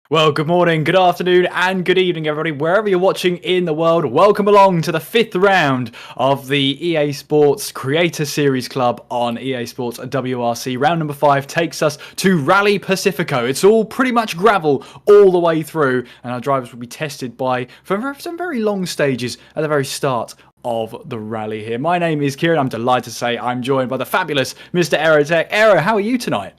Well, good morning, good afternoon, and good evening, everybody, wherever you're watching in the world. Welcome along to the fifth round of the EA Sports Creator Series Club on EA Sports WRC. Round number 5 takes us to Rally Pacifico. It's all pretty much gravel all the way through, and our drivers will be tested by for some very long stages at the very start of the rally here. My name is Kieran. I'm delighted to say I'm joined by the fabulous Mr. Aerotech. Aero, how are you tonight?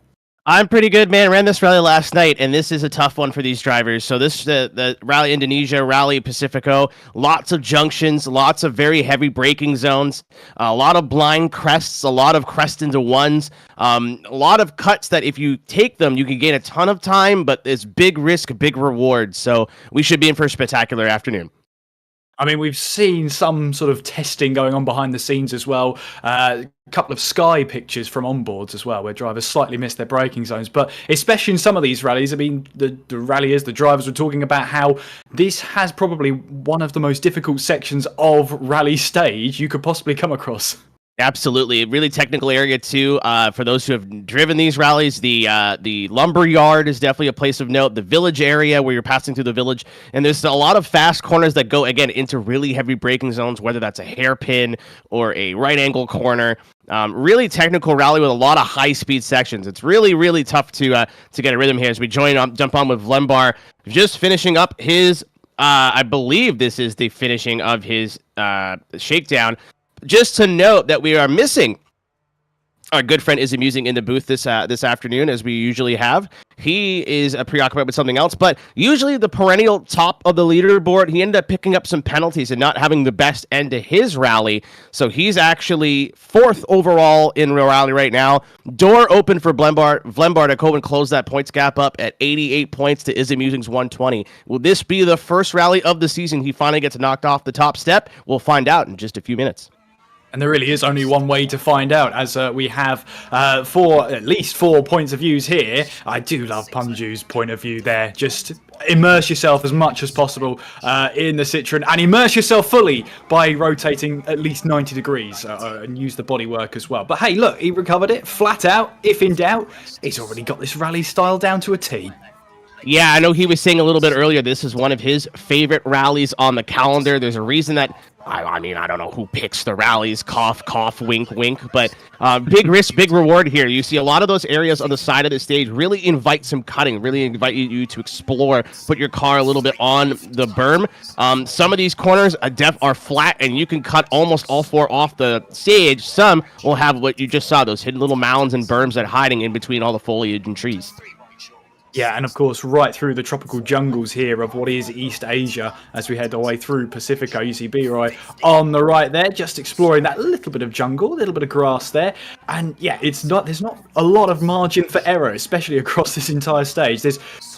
I'm pretty good, man. Ran this rally last night, and this is a tough one for these drivers. So this the Rally Indonesia, Rally Pacifico, lots of junctions, lots of very heavy braking zones, a lot of blind crests, a lot of crest into ones, a lot of cuts that if you take them, you can gain a ton of time, but it's big risk, big reward. So we should be in for a spectacular afternoon. I mean, we've seen some sort of testing going on behind the scenes as well. A couple of sky pictures from onboards as well, where drivers slightly miss their braking zones. But especially in some of these rallies, I mean, the ralliers, the drivers were talking about how this has probably one of the most difficult sections of rally stage you could possibly come across. Absolutely, really technical area too. For those who have driven these rallies, the lumber yard is definitely a place of note. The village area where you're passing through the village, and there's a lot of fast corners that go again into really heavy braking zones, whether that's a hairpin or a right angle corner. Really technical rally with a lot of high speed sections. It's really tough to get a rhythm here as we jump on with Vlembar, just finishing up his. I believe this is the finishing of his shakedown. Just to note that we are missing our good friend Is Amusing in the booth this afternoon, as we usually have. He is preoccupied with something else, but usually the perennial top of the leaderboard, he ended up picking up some penalties and not having the best end to his rally. So he's actually 4th overall in real rally right now. Door open for Vlembar to go and close that points gap up at 88 points to Is Amusing's 120. Will this be the first rally of the season he finally gets knocked off the top step? We'll find out in just a few minutes. And there really is only one way to find out, as we have at least four points of views here. I do love Punju's point of view there. Just immerse yourself as much as possible in the Citroen, and immerse yourself fully by rotating at least 90 degrees and use the bodywork as well. But hey, look, he recovered it flat out. If in doubt, he's already got this rally style down to a T. Yeah, I know he was saying a little bit earlier, this is one of his favorite rallies on the calendar. There's a reason that, I mean, I don't know who picks the rallies, cough, cough, wink, wink, but big risk, big reward here. You see a lot of those areas on the side of the stage really invite some cutting, really invite you to explore, put your car a little bit on the berm. Some of these corners are flat, and you can cut almost all 4 off the stage. Some will have what you just saw, those hidden little mounds and berms that are hiding in between all the foliage and trees. Yeah, and of course, right through the tropical jungles here of what is East Asia, as we head our way through Pacifico. You see B-Roy on the right there, just exploring that little bit of jungle, a little bit of grass there. And yeah, there's not a lot of margin for error, especially across this entire stage.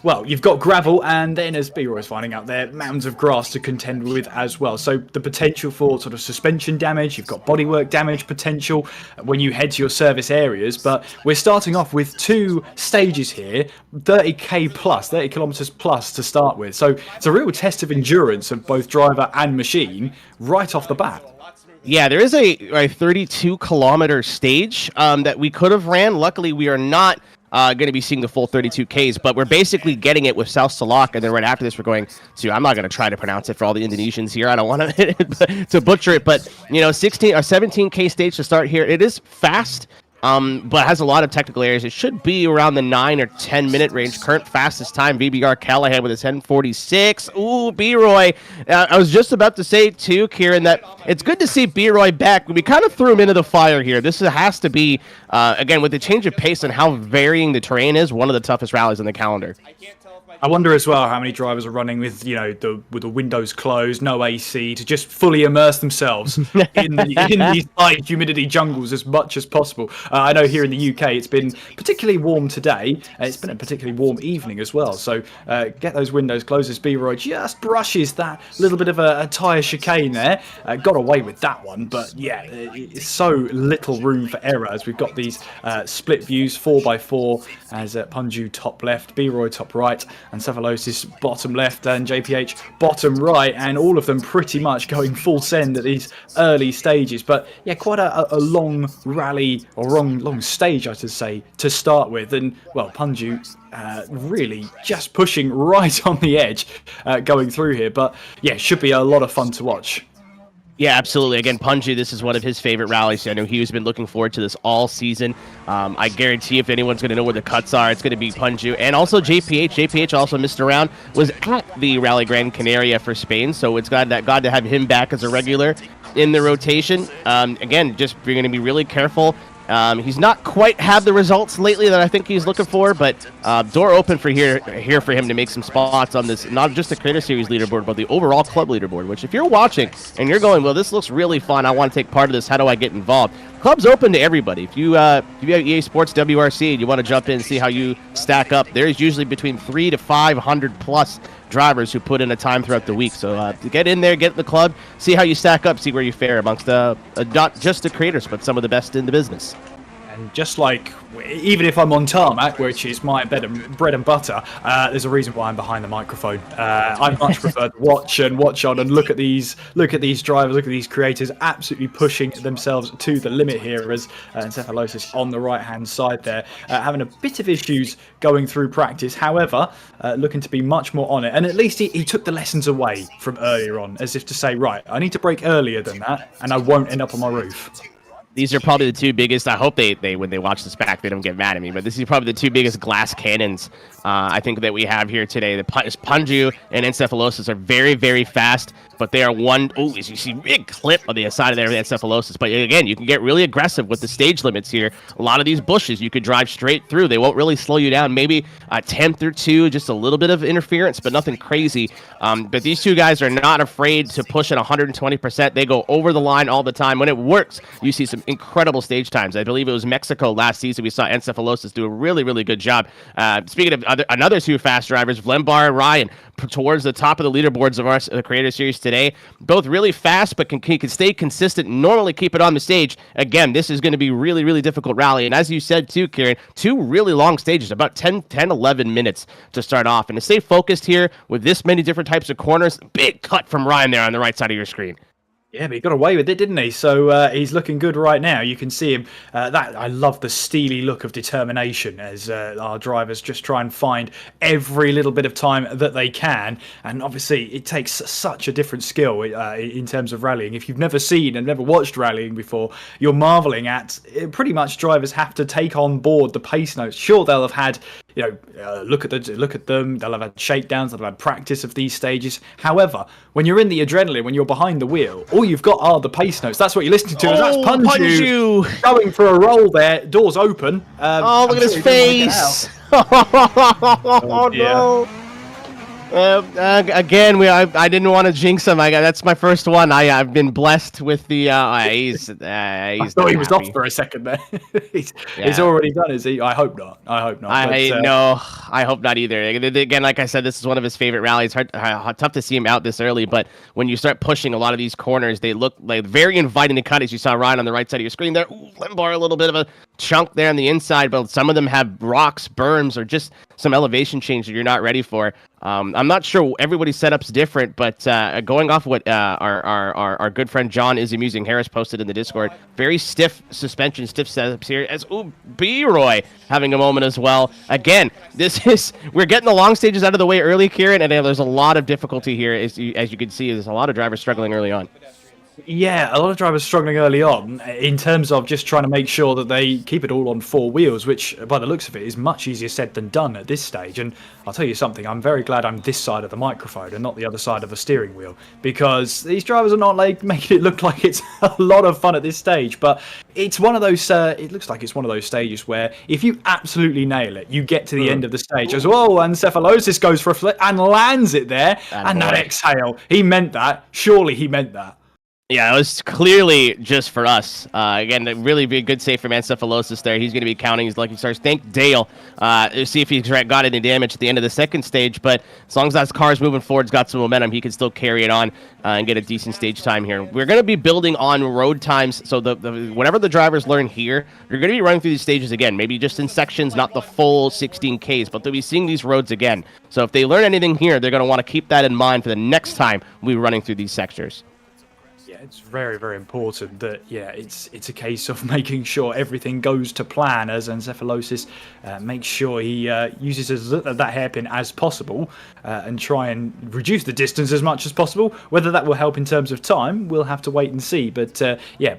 Well, you've got gravel, and then as B-Roy's finding out there, mounds of grass to contend with as well. So the potential for sort of suspension damage, you've got bodywork damage potential when you head to your service areas. But we're starting off with 2 stages here, 30 kilometers plus to start with. So it's a real test of endurance of both driver and machine right off the bat. Yeah, there is a 32-kilometer stage that we could have ran. Luckily, we are not going to be seeing the full 32 Ks, but we're basically getting it with South Salak, and then right after this, we're going to, I'm not going to try to pronounce it for all the Indonesians here. I don't want to butcher it, but, 16 or 17K stage to start here. It is fast. But has a lot of technical areas. It should be around the 9 or 10 minute range. Current fastest time, VBR Callahan with his 10:46. Ooh, B-Roy. I was just about to say, too, Kieran, that it's good to see B-Roy back. We kind of threw him into the fire here. This has to be, again, with the change of pace and how varying the terrain is, one of the toughest rallies on the calendar. I wonder as well how many drivers are running with, with the windows closed, no AC, to just fully immerse themselves in these high humidity jungles as much as possible. I know here in the UK it's been particularly warm today. It's been a particularly warm evening as well. So get those windows closed as B-Roy just brushes that little bit of a tyre chicane there. Got away with that one, but yeah, it's so little room for error as we've got these split views, 4x4, as Punju top left, B-Roy top right. Encephalosis bottom left and JPH bottom right, and all of them pretty much going full send at these early stages. But yeah, quite a long rally, or long stage I should say, to start with. And well, Punju really just pushing right on the edge going through here. But yeah, should be a lot of fun to watch. Yeah, absolutely. Again, Punji, this is one of his favorite rallies. I know he's been looking forward to this all season. I guarantee if anyone's going to know where the cuts are, it's going to be Punju. And also JPH. JPH also missed around, was at the Rally Gran Canaria for Spain, so it's glad to have him back as a regular in the rotation. Again, just you're going to be really careful. He's not quite had the results lately that I think he's looking for, but door open for here for him to make some spots on this, not just the Creator Series leaderboard, but the overall club leaderboard, which if you're watching and you're going, well, this looks really fun, I want to take part of this, how do I get involved? Club's open to everybody. If you have EA Sports WRC and you want to jump in and see how you stack up, there's usually between 300 to 500 plus drivers who put in a time throughout the week. So get in there, get in the club, see how you stack up, see where you fare amongst not just the creators, but some of the best in the business. And just like, even if I'm on tarmac, which is my bread and butter, there's a reason why I'm behind the microphone. I much prefer to watch on and look at these drivers, look at these creators absolutely pushing themselves to the limit here, as Encephalosis on the right hand side there, having a bit of issues going through practice. However, looking to be much more on it, and at least he took the lessons away from earlier on, as if to say, right, I need to brake earlier than that and I won't end up on my roof. These are probably the two biggest. I hope they when they watch this back, they don't get mad at me. But this is probably the two biggest glass cannons I think that we have here today. The Punju and Encephalosis are very, very fast, but they are one. Oh, as you see, big clip on the side of their Encephalosis. But again, you can get really aggressive with the stage limits here. A lot of these bushes you could drive straight through. They won't really slow you down. Maybe a tenth or two, just a little bit of interference, but nothing crazy. But these two guys are not afraid to push at 120%. They go over the line all the time. When it works, you see some incredible stage times. I believe it was Mexico last season. We saw Encephalosis do a really, really good job. Speaking of another two fast drivers, Vlembar and Ryan, towards the top of the leaderboards of our Creator Series today. Both really fast, but can stay consistent, normally keep it on the stage. Again, this is going to be really, really difficult rally. And as you said too, Kieran, two really long stages, about 10, 11 minutes to start off. And to stay focused here with this many different types of corners, big cut from Ryan there on the right side of your screen. Yeah, but he got away with it, didn't he? So he's looking good right now. You can see him. I love the steely look of determination as our drivers just try and find every little bit of time that they can. And obviously, it takes such a different skill in terms of rallying. If you've never seen and never watched rallying before, you're marveling at pretty much drivers have to take on board the pace notes. Sure, they'll have had look at them. They'll have had shakedowns. They'll have had practice of these stages. However, when you're in the adrenaline, when you're behind the wheel, all you've got are the pace notes. That's what you're listening to. And that's Punju going for a roll there. Doors open. Look at his face. Oh no. Again, I didn't want to jinx him. That's my first one. I've been blessed with the. He's I thought he was off for a second there. He's already done, is he? I hope not. No, I hope not either. Again, like I said, this is one of his favorite rallies. Tough to see him out this early, but when you start pushing a lot of these corners, they look like very inviting to cut. As you saw Ryan on the right side of your screen there, Limbar, a little bit of a chunk there on the inside, but some of them have rocks, berms, or just some elevation change that you're not ready for. I'm not sure everybody's setup's different, but going off what our good friend John is amusing Harris posted in the Discord, very stiff suspension, stiff setups here. As B-Roy having a moment as well. Again, we're getting the long stages out of the way early, Kieran, and there's a lot of difficulty here. As you can see, there's a lot of drivers struggling early on. Yeah, a lot of drivers struggling early on in terms of just trying to make sure that they keep it all on four wheels, which by the looks of it is much easier said than done at this stage. And I'll tell you something, I'm very glad I'm this side of the microphone and not the other side of the steering wheel, because these drivers are not like making it look like it's a lot of fun at this stage. But it's one of those, it looks like it's one of those stages where if you absolutely nail it, you get to the end of the stage as well, and Encephalosis goes for a flip and lands it there. And that exhale, he meant that. Surely he meant that. Yeah, it was clearly just for us. Again, really be a good save from Encephalosis there. He's going to be counting his lucky stars. Thank Dale. See if he's got any damage at the end of the second stage. But as long as that car's moving forward, it's got some momentum, he can still carry it on and get a decent stage time here. We're going to be building on road times. So whatever the drivers learn here, you're going to be running through these stages again. Maybe just in sections, not the full 16Ks, but they'll be seeing these roads again. So if they learn anything here, they're going to want to keep that in mind for the next time we're running through these sectors. Yeah, it's very, very important that, it's a case of making sure everything goes to plan as Encephalosis makes sure he uses that hairpin as possible and try and reduce the distance as much as possible. Whether that will help in terms of time, we'll have to wait and see. But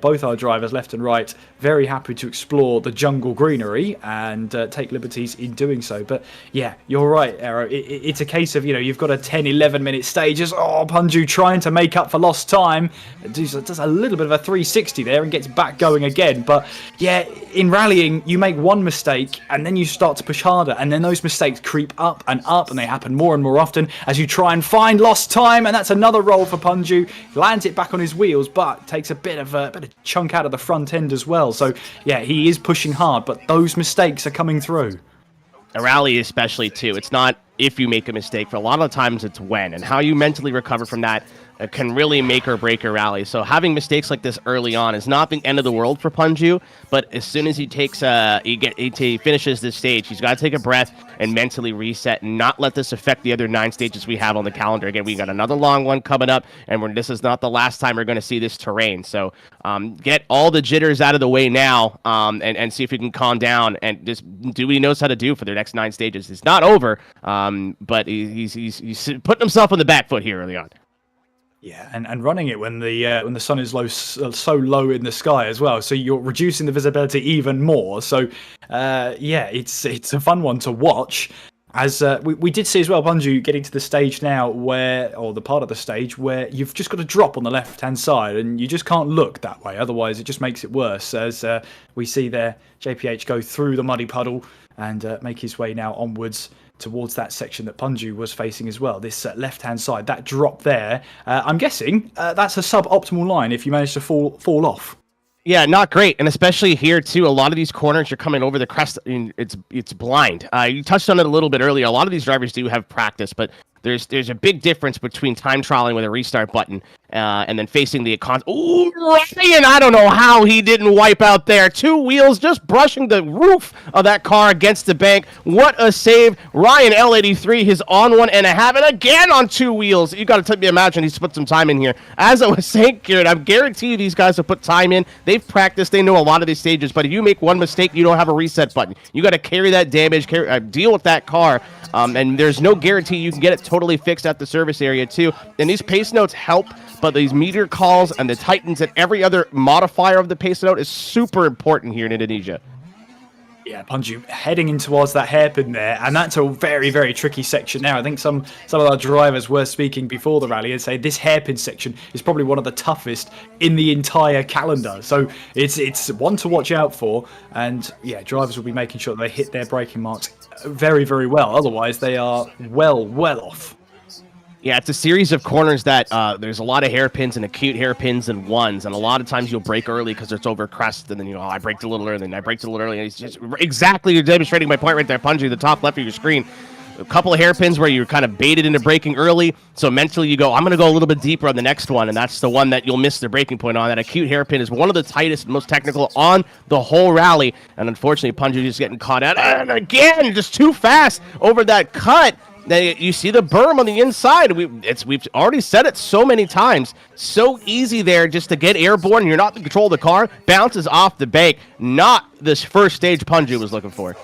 both our drivers, left and right, very happy to explore the jungle greenery and take liberties in doing so. But yeah, you're right, Arrow. It's a case of, you've got a 10, 11-minute stages. Oh, Punju trying to make up for lost time. Does a little bit of a 360 there and gets back going again. But yeah, in rallying, you make one mistake and then you start to push harder, and then those mistakes creep up, and they happen more and more often as you try and find lost time. And that's another roll for Punju. Lands it back on his wheels, but takes a bit of a chunk out of the front end as well. So yeah, he is pushing hard, but those mistakes are coming through. A rally especially too. It's not if you make a mistake. For a lot of times it's when, and how you mentally recover from that can really make or break a rally. So having mistakes like this early on is not the end of the world for Punju, but as soon as he takes he finishes this stage, he's got to take a breath and mentally reset and not let this affect the other 9 stages we have on the calendar. Again, we got another long one coming up, and this is not the last time we're going to see this terrain. So get all the jitters out of the way now, and see if we can calm down and just do what he knows how to do for the next 9 stages. It's not over, but he's putting himself on the back foot here early on. Yeah, and running it when the sun is so low in the sky as well, so you're reducing the visibility even more. So it's a fun one to watch. As we did see as well, Punju getting to the stage now or the part of the stage where you've just got to drop on the left-hand side, and you just can't look that way, otherwise it just makes it worse. As we see there, JPH go through the muddy puddle and make his way now onwards towards that section that Punju was facing as well. This left-hand side, that drop there, I'm guessing that's a sub-optimal line if you manage to fall off. Yeah, not great, and especially here too. A lot of these corners, you're coming over the crest, and it's blind. You touched on it a little bit earlier. A lot of these drivers do have practice, but there's a big difference between time trialing with a restart button and then facing the econ. Ooh, Ryan! I don't know how he didn't wipe out there. 2 wheels just brushing the roof of that car against the bank. What a save! Ryan L83, his on 1.5, and again on 2 wheels. You got to imagine he's put some time in here. As I was saying, Kieran, I guarantee you these guys have put time in. They've practiced. They know a lot of these stages. But if you make one mistake, you don't have a reset button. You got to carry that damage, deal with that car. And there's no guarantee you can get it totally fixed at the service area too. And these pace notes help, but these meter calls and the Titans and every other modifier of the pace note is super important here in Indonesia. Yeah, Punju heading in towards that hairpin there, and that's a very, very tricky section now. I think some of our drivers were speaking before the rally and say this hairpin section is probably one of the toughest in the entire calendar. So it's one to watch out for, and yeah, drivers will be making sure that they hit their braking marks very, very well. Otherwise, they are well off. Yeah, it's a series of corners that there's a lot of hairpins and acute hairpins and ones, and a lot of times you'll brake early because it's over crest, and then I braked a little early, and I braked a little early, and it's just exactly, you're demonstrating my point right there, Punji, the top left of your screen. A couple of hairpins where you're kind of baited into braking early, so mentally you go, I'm going to go a little bit deeper on the next one, and that's the one that you'll miss the braking point on. That acute hairpin is one of the tightest and most technical on the whole rally, and unfortunately Punji is getting caught out, and again, just too fast over that cut. You see the berm on the inside. We've already said it so many times. So easy there just to get airborne. You're not in control of the car. Bounces off the bank. Not this first stage Punju was looking for.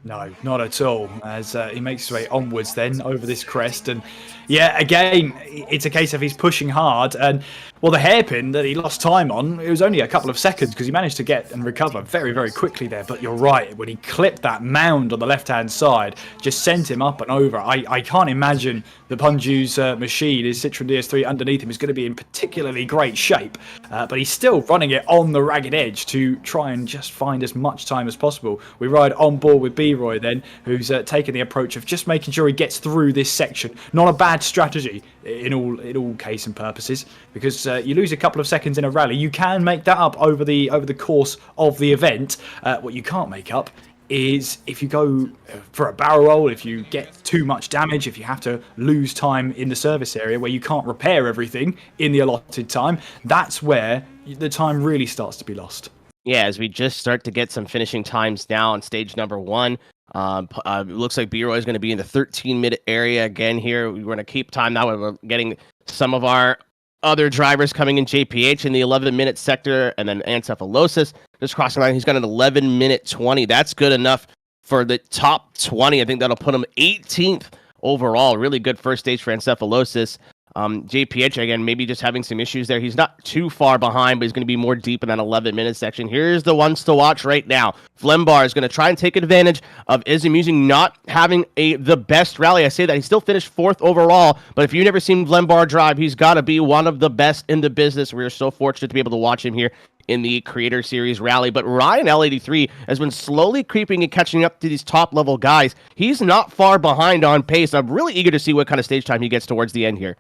No, not at all. As he makes his way onwards then over this crest. And yeah, again, it's a case of he's pushing hard. And well, the hairpin that he lost time on, it was only a couple of seconds because he managed to get and recover very, very quickly there. But you're right, when he clipped that mound on the left-hand side, just sent him up and over. I can't imagine the Punju's machine, his Citroen DS3 underneath him, is going to be in particularly great shape. But he's still running it on the ragged edge to try and just find as much time as possible. We ride on board with B-Roy then, who's taken the approach of just making sure he gets through this section. Not a bad strategy. in all case and purposes, because you lose a couple of seconds in a rally, you can make that up over the course of the event. What you can't make up is if you go for a barrel roll, if you get too much damage, if you have to lose time in the service area where you can't repair everything in the allotted time, that's where the time really starts to be lost. Yeah, as we just start to get some finishing times now on stage number 1. It looks like B-Roy is going to be in the 13-minute area again here. We're going to keep time now. We're getting some of our other drivers coming in. JPH in the 11-minute sector, and then Ancephalosis just crossing the line. He's got an 11-minute 20. That's good enough for the top 20. I think that'll put him 18th overall. Really good first stage for Ancephalosis. JPH, again, maybe just having some issues there. He's not too far behind, but he's going to be more deep in that 11-minute section. Here's the ones to watch right now. Flembar is going to try and take advantage of Izumusing not having the best rally. I say that. He still finished 4th overall, but if you've never seen Flembar drive, he's got to be one of the best in the business. We're so fortunate to be able to watch him here in the Creator Series rally. But Ryan L83 has been slowly creeping and catching up to these top-level guys. He's not far behind on pace. I'm really eager to see what kind of stage time he gets towards the end here.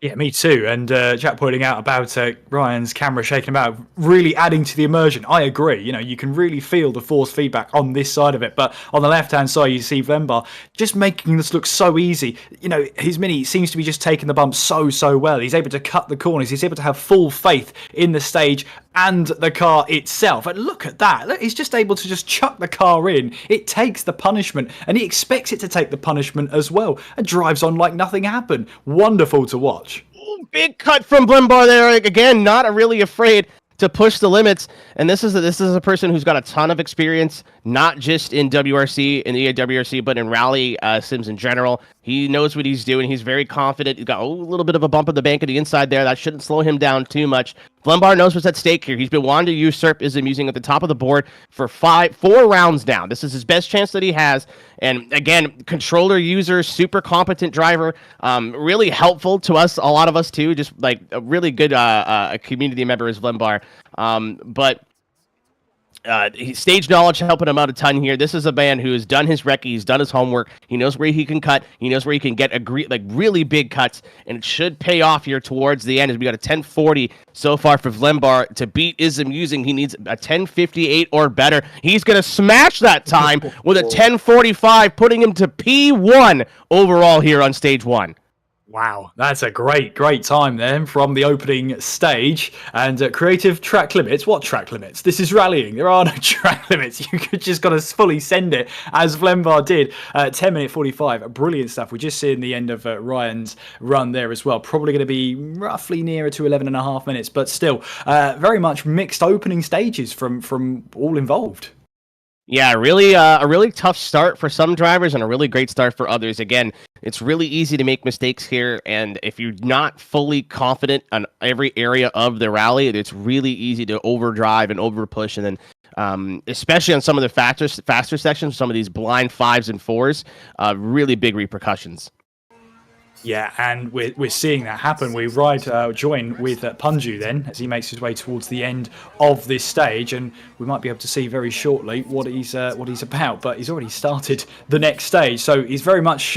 Yeah, me too. And Jack pointing out about Ryan's camera shaking about, really adding to the immersion. I agree. You know, you can really feel the force feedback on this side of it. But on the left-hand side, you see Vembar just making this look so easy. You know, his Mini seems to be just taking the bump so well. He's able to cut the corners. He's able to have full faith in the stage and the car itself. And look at that. Look, he's just able to just chuck the car in. It takes the punishment, and he expects it to take the punishment as well, and drives on like nothing happened. Wonderful to watch. Big cut from Blimbar there. Again, not really afraid to push the limits. And this is a person who's got a ton of experience, not just in WRC, in the WRC, but in rally sims in general. He knows what he's doing. He's very confident. He's got a little bit of a bump of the bank at the inside there. That shouldn't slow him down too much. Flembar knows what's at stake here. He's been wanting to usurp Izumusing at the top of the board for 4 rounds now. This is his best chance that he has. And again, controller user, super competent driver, really helpful to us, a lot of us too. Just like a really good community member is Flembar. But stage knowledge helping him out a ton here. This is a man who has done his recce, he's done his homework, he knows where he can cut, he knows where he can get really big cuts, and it should pay off here towards the end as we got a 1040 so far for Flembar. To beat Izumusing, he needs a 1058 or better. He's going to smash that time with a 1045, putting him to P1 overall here on stage 1. Wow, that's a great time then from the opening stage. And creative track limits. What track limits? This is rallying. There are no track limits. You could just got to fully send it, as Flembar did. 10-minute 45. Brilliant stuff. We're just seeing the end of Ryan's run there as well. Probably going to be roughly nearer to 11.5 minutes, but still very much mixed opening stages from all involved. Yeah, really, a really tough start for some drivers and a really great start for others. Again, it's really easy to make mistakes here, and if you're not fully confident on every area of the rally, it's really easy to overdrive and overpush, and then especially on some of the faster sections, some of these blind 5s and 4s, really big repercussions. Yeah, and we're seeing that happen. We join with Punju then, as he makes his way towards the end of this stage, and we might be able to see very shortly what he's about. But he's already started the next stage, so he's very much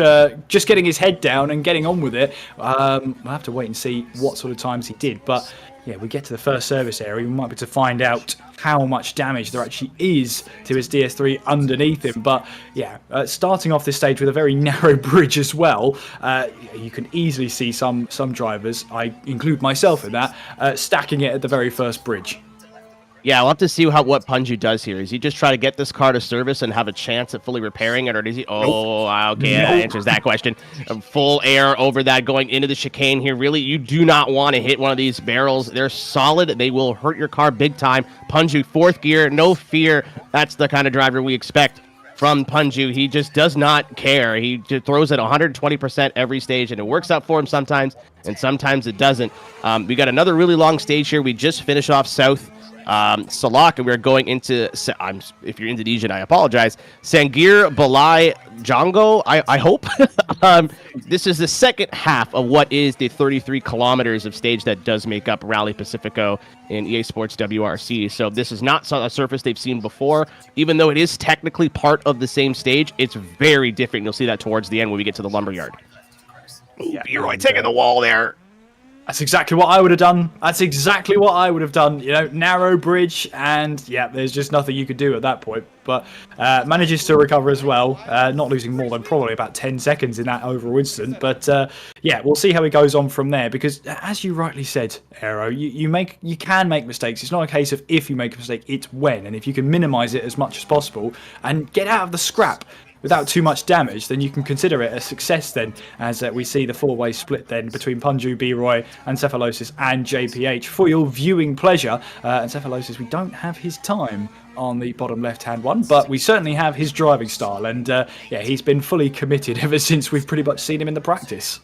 just getting his head down and getting on with it. We'll have to wait and see what sort of times he did. But yeah, we get to the first service area, we might be able to find out how much damage there actually is to his DS3 underneath him. But yeah, starting off this stage with a very narrow bridge as well, you can easily see some drivers, I include myself in that, stacking it at the very first bridge. Yeah, we'll have to see what Punju does here. Is he just try to get this car to service and have a chance at fully repairing it, or does he? Oh, nope. Okay, that answers that question. Full air over that going into the chicane here. Really, you do not want to hit one of these barrels. They're solid. They will hurt your car big time. Punju, 4th gear, no fear. That's the kind of driver we expect from Punju. He just does not care. He just throws at 120% every stage, and it works out for him sometimes, and sometimes it doesn't. We got another really long stage here. We just finished off South Salak, and we're going into, if you're Indonesian, I apologize, Sangir Balai Jango, I hope. This is the second half of what is the 33 kilometers of stage that does make up Rally Pacifico in EA Sports WRC. So this is not a surface they've seen before. Even though it is technically part of the same stage, it's very different. You'll see that towards the end when we get to the lumberyard. Ooh, B-Roy taking the wall there. That's exactly what I would have done. That's exactly what I would have done. You know, narrow bridge, and yeah, there's just nothing you could do at that point. But manages to recover as well, not losing more than probably about 10 seconds in that overall incident. But yeah, we'll see how he goes on from there. Because as you rightly said, Aero, you can make mistakes. It's not a case of if you make a mistake, it's when. And if you can minimise it as much as possible and get out of the scrap without too much damage, then you can consider it a success then, as we see the four-way split then between Punju, B-Roy, Encephalosis and JPH. For your viewing pleasure, Encephalosis, we don't have his time on the bottom left-hand one, but we certainly have his driving style, and yeah, he's been fully committed ever since we've pretty much seen him in the practice.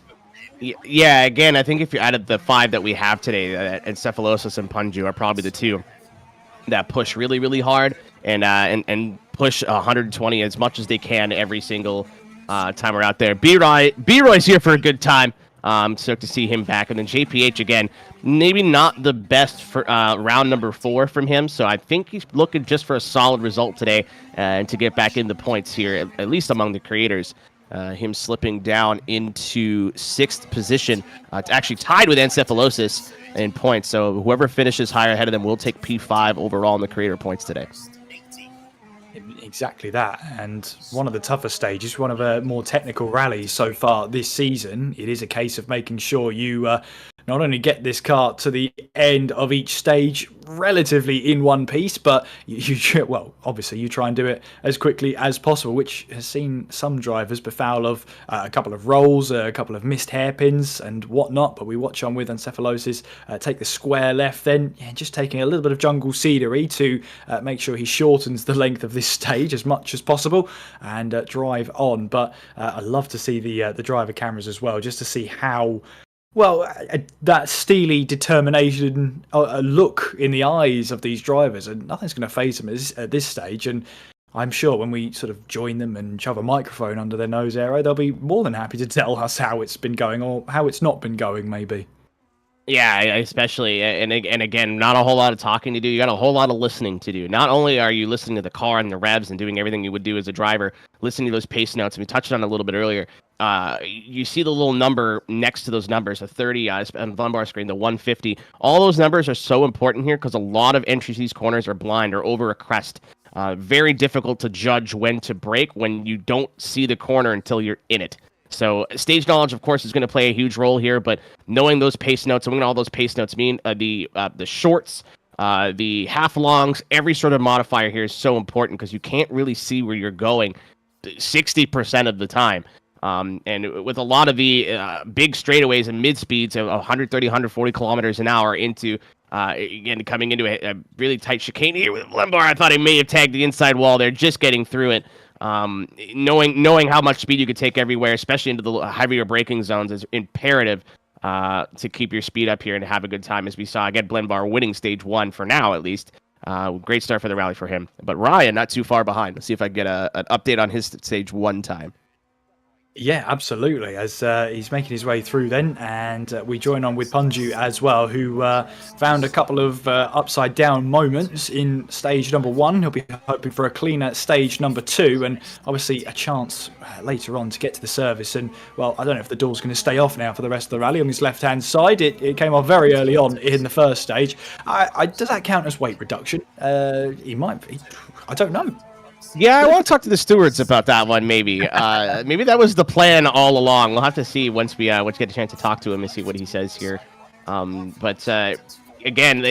Yeah, again, I think if you added the 5 that we have today, Encephalosis and Punju are probably the 2 that push really, really hard and push 120 as much as they can every single time we're out there. B-Roy's here for a good time. So to see him back. And then JPH, again, maybe not the best for round number 4 from him. So I think he's looking just for a solid result today and to get back in the points here, at least among the creators. Him slipping down into 6th position. It's actually tied with Encephalosis in points. So whoever finishes higher ahead of them will take P5 overall in the creator points today. Exactly that, and one of the tougher stages, one of the more technical rallies so far this season. It is a case of making sure you not only get this car to the end of each stage relatively in one piece, but well, obviously you try and do it as quickly as possible, which has seen some drivers befoul of a couple of rolls, a couple of missed hairpins and whatnot. But we watch on with Encephalosis take the square left, then just taking a little bit of jungle scenery to make sure he shortens the length of this stage as much as possible and drive on. But I love to see the driver cameras as well, just to see how well that steely determination look in the eyes of these drivers, and nothing's going to faze them at this stage. And I'm sure when we sort of join them and shove a microphone under their nose, Aero, they'll be more than happy to tell us how it's been going or how it's not been going, maybe. Yeah, especially, and again, not a whole lot of talking to do. You got a whole lot of listening to do. Not only are you listening to the car and the revs and doing everything you would do as a driver, listening to those pace notes, and we touched on it a little bit earlier. You see the little number next to those numbers, the 30 on the lumbar screen, the 150. All those numbers are so important here because a lot of entries to these corners are blind or over a crest. Very difficult to judge when to brake when you don't see the corner until you're in it. So stage knowledge, of course, is going to play a huge role here, but knowing those pace notes and what all those pace notes mean, the shorts, the half longs, every sort of modifier here is so important because you can't really see where you're going 60% of the time. And with a lot of the big straightaways and mid speeds of 130, 140 kilometers an hour into again coming into a really tight chicane here with Lembar, I thought he may have tagged the inside wall there, just getting through it. Knowing how much speed you could take everywhere, especially into the heavier braking zones, is imperative to keep your speed up here and have a good time, as we saw again. Blenbar winning stage 1 for now, at least. Great start for the rally for him. But Ryan not too far behind. Let's see if I can get an update on his stage 1 time. Yeah, absolutely. As he's making his way through then, and we join on with Punju as well, who found a couple of upside down moments in stage number 1. He'll be hoping for a cleaner stage number 2, and obviously a chance later on to get to the service. And well, I don't know if the door's going to stay off now for the rest of the rally on his left-hand side. It came off very early on in the first stage. Does that count as weight reduction? He might be. I don't know. Yeah, I want to talk to the stewards about that one, maybe. Maybe that was the plan all along. We'll have to see once we get a chance to talk to him and see what he says here. But again,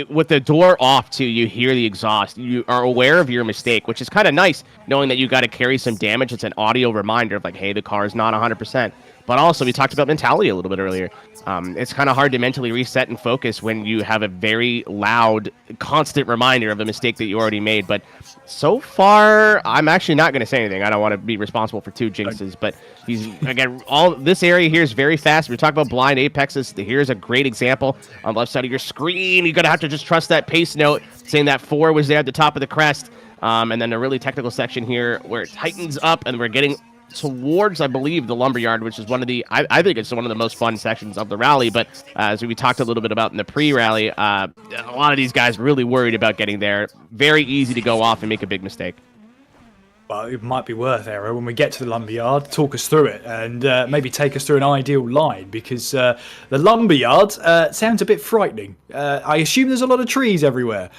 with the door off, too, you hear the exhaust. You are aware of your mistake, which is kind of nice, knowing that you got to carry some damage. It's an audio reminder of like, hey, the car is not 100%. But also, we talked about mentality a little bit earlier. It's kind of hard to mentally reset and focus when you have a very loud, constant reminder of a mistake that you already made. But so far, I'm actually not going to say anything. I don't want to be responsible for 2 jinxes. But he's again, all this area here is very fast. We talk about blind apexes. Here's a great example on the left side of your screen. You're going to have to just trust that pace note, saying that 4 was there at the top of the crest. And then a really technical section here where it tightens up, and we're getting towards, I believe, the lumberyard, which is one of the, I think it's one of the most fun sections of the rally. But as we talked a little bit about in the pre-rally, a lot of these guys really worried about getting there. Very easy to go off and make a big mistake. Well, it might be worth, Arrow, when we get to the lumberyard, talk us through it and maybe take us through an ideal line, because the lumberyard sounds a bit frightening. I assume there's a lot of trees everywhere.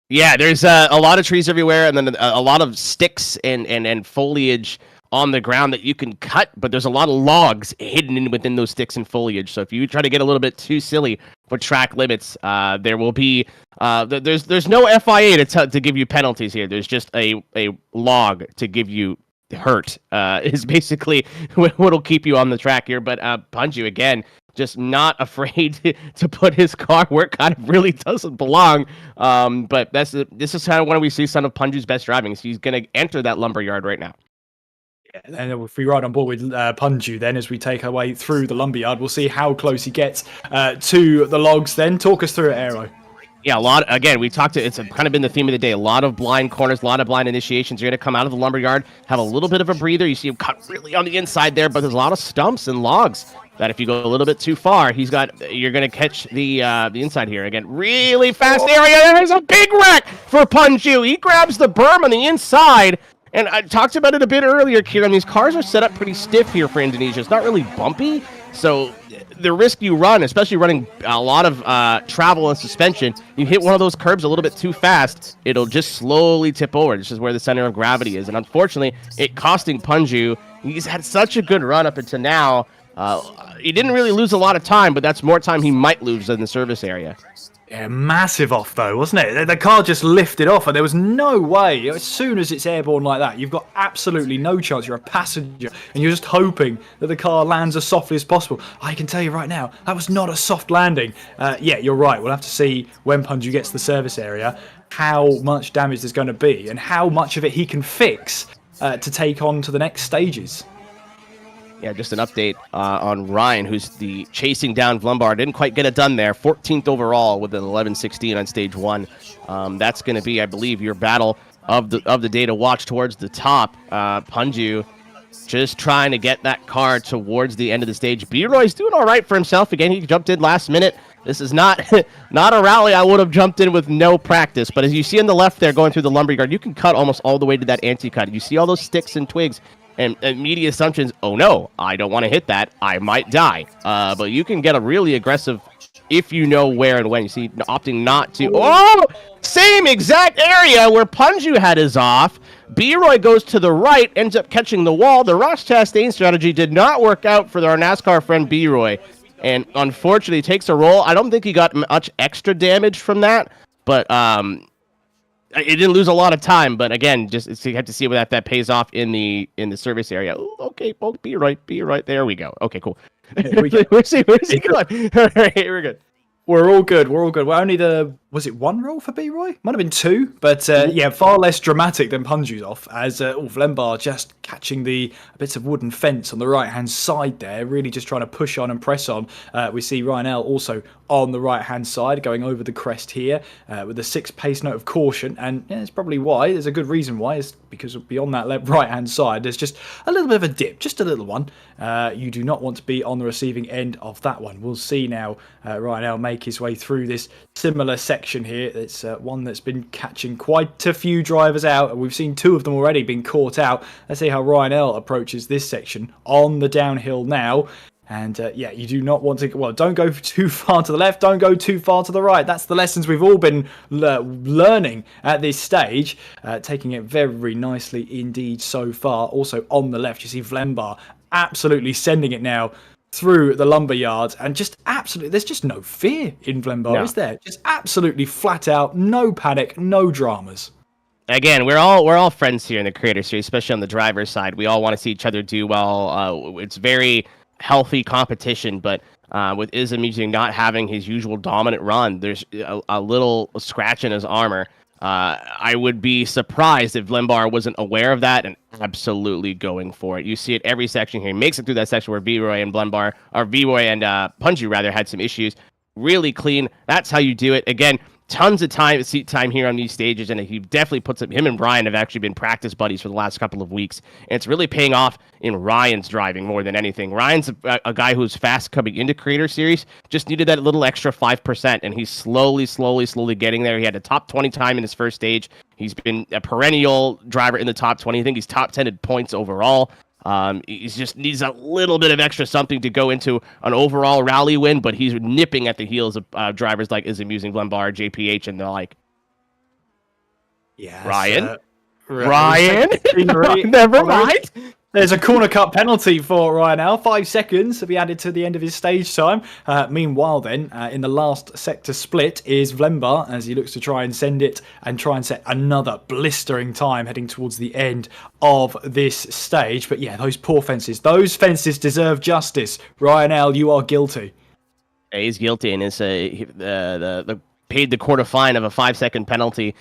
Yeah, there's a lot of trees everywhere, and then a lot of sticks and foliage on the ground that you can cut, but there's a lot of logs hidden within those sticks and foliage. So if you try to get a little bit too silly for track limits, there will be there's no FIA to give you penalties here. There's just a log to give you hurt. Is basically what'll keep you on the track here. But Punju again, just not afraid to put his car where it kind of really doesn't belong. But this is kind of when we see some of Punju's best driving. So he's going to enter that lumberyard right now. And if we ride on board with Punju, then as we take our way through the lumberyard, we'll see how close he gets to the logs. Then talk us through it, Aero. Yeah, a lot. Again, we talked to. It's kind of been the theme of the day. A lot of blind corners, a lot of blind initiations. You're going to come out of the lumberyard, have a little bit of a breather. You see him cut really on the inside there, but there's a lot of stumps and logs that if you go a little bit too far, you're going to catch the inside here. Again, really fast area. There's a big wreck for Punju. He grabs the berm on the inside. And I talked about it a bit earlier, Kieran. These cars are set up pretty stiff here for Indonesia. It's not really bumpy, so the risk you run, especially running a lot of travel and suspension, you hit one of those curbs a little bit too fast, it'll just slowly tip over. This is where the center of gravity is. And unfortunately, it costing Punju. He's had such a good run up until now. He didn't really lose a lot of time, but that's more time he might lose in the service area. Yeah, massive off though, wasn't it? The car just lifted off, and there was no way. As soon as it's airborne like that, you've got absolutely no chance. You're a passenger, and you're just hoping that the car lands as softly as possible. I can tell you right now, that was not a soft landing. Yeah, you're right. We'll have to see when Punju gets to the service area how much damage there's going to be, and how much of it he can fix to take on to the next stages. Yeah, just an update on Ryan, who's the chasing down Vlumbar. Didn't quite get it done there. 14th overall with an 11:16 on stage 1. That's going to be, I believe, your battle of the day to watch towards the top. Punju just trying to get that car towards the end of the stage. B-Roy's doing all right for himself. Again, he jumped in last minute. This is not not a rally I would have jumped in with no practice. But as you see on the left there going through the lumberyard, you can cut almost all the way to that anti-cut. You see all those sticks and twigs. And immediate assumptions, oh no, I don't want to hit that. I might die. But you can get a really aggressive if you know where and when. You see, opting not to. Oh! Same exact area where Punju had his off. B-Roy goes to the right, ends up catching the wall. The Ross Chastain strategy did not work out for our NASCAR friend B-Roy. And unfortunately, takes a roll. I don't think he got much extra damage from that. But, it didn't lose a lot of time, but again, just you have to see what that pays off in the service area. Ooh, okay, both be right. There we go. Okay, cool. Where's he going? All right, we're good. We're all good. We're only was it one roll for B-Roy? Might have been two, but yeah, far less dramatic than Punju's off, as Vlembar just catching the bits of wooden fence on the right-hand side there, really just trying to push on and press on. We see Ryan also on the right-hand side, going over the crest here with the 6 pace note of caution, and yeah, it's probably why. There's a good reason why. It's because beyond that right-hand side, there's just a little bit of a dip, just a little one. You do not want to be on the receiving end of that one. We'll see now Ryan make his way through this similar section here. It's one that's been catching quite a few drivers out, and we've seen 2 of them already being caught out. Let's see how Ryan approaches this section on the downhill now. And yeah, you do not want to, well, don't go too far to the left, don't go too far to the right. That's the lessons we've all been learning at this stage. Taking it very nicely indeed so far. Also on the left, you see Vlembar absolutely sending it now through the lumberyard, and just absolutely, there's just no fear in Vlembar, is there? Just absolutely flat out, no panic, no dramas. Again, we're all friends here in the Creator Series, especially on the driver's side. We all want to see each other do well. It's very healthy competition, but with Izamuji not having his usual dominant run, there's a little scratch in his armor. I would be surprised if Vlembar wasn't aware of that and absolutely going for it. You see it every section here. He makes it through that section where V-Roy and Vlembar, or V-Roy and Punju rather, had some issues. Really clean. That's how you do it. Again, tons of seat time here on these stages, and he definitely puts up. Him and Ryan have actually been practice buddies for the last couple of weeks, and it's really paying off in Ryan's driving more than anything. Ryan's a guy who's fast coming into Creator Series, just needed that little extra 5%, and he's slowly getting there. He had a top 20 time in his first stage, He's been a perennial driver in the top 20. I think he's top 10 in points overall. He just needs a little bit of extra something to go into an overall rally win, but he's nipping at the heels of drivers like Is Amusing, Glenbar, JPH, and the like. Yeah, Ryan? Never mind. There's a corner cut penalty for Ryan Al. 5 seconds to be added to the end of his stage time. Meanwhile, then, in the last sector split is Vlembar as he looks to try and send it and try and set another blistering time heading towards the end of this stage. But yeah, those poor fences. Those fences deserve justice. Ryan Al, you are guilty. Yeah, he's guilty, and it's paid the quarter fine of a 5-second penalty,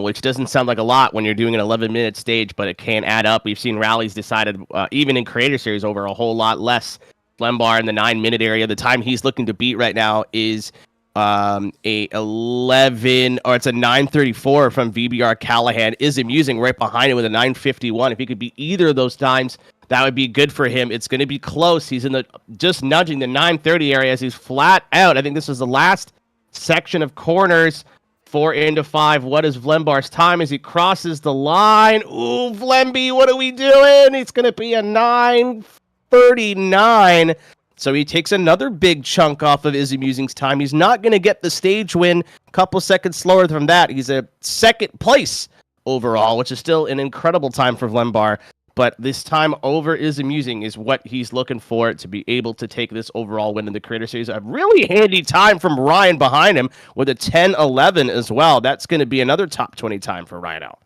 which doesn't sound like a lot when you're doing an 11-minute stage, but it can add up. We've seen rallies decided, even in Creator Series, over a whole lot less. Glenbar in the 9-minute area. The time he's looking to beat right now is a 9:34 from VBR Callahan. Is Amusing right behind him with a 9:51. If he could beat either of those times, that would be good for him. It's going to be close. He's in the just nudging the 9:30 area as he's flat out. I think this is the last section of corners. 4 into 5. What is Vlembar's time as he crosses the line? Ooh, Vlemby, what are we doing? It's going to be a 9:39. So he takes another big chunk off of Is Amusing's time. He's not going to get the stage win. A couple seconds slower than that. He's a second place overall, which is still an incredible time for Vlembar. But this time over Is Amusing is what he's looking for to be able to take this overall win in the Creator Series. A really handy time from Ryan behind him with a 10:11 as well. That's going to be another top 20 time for Ryan Al.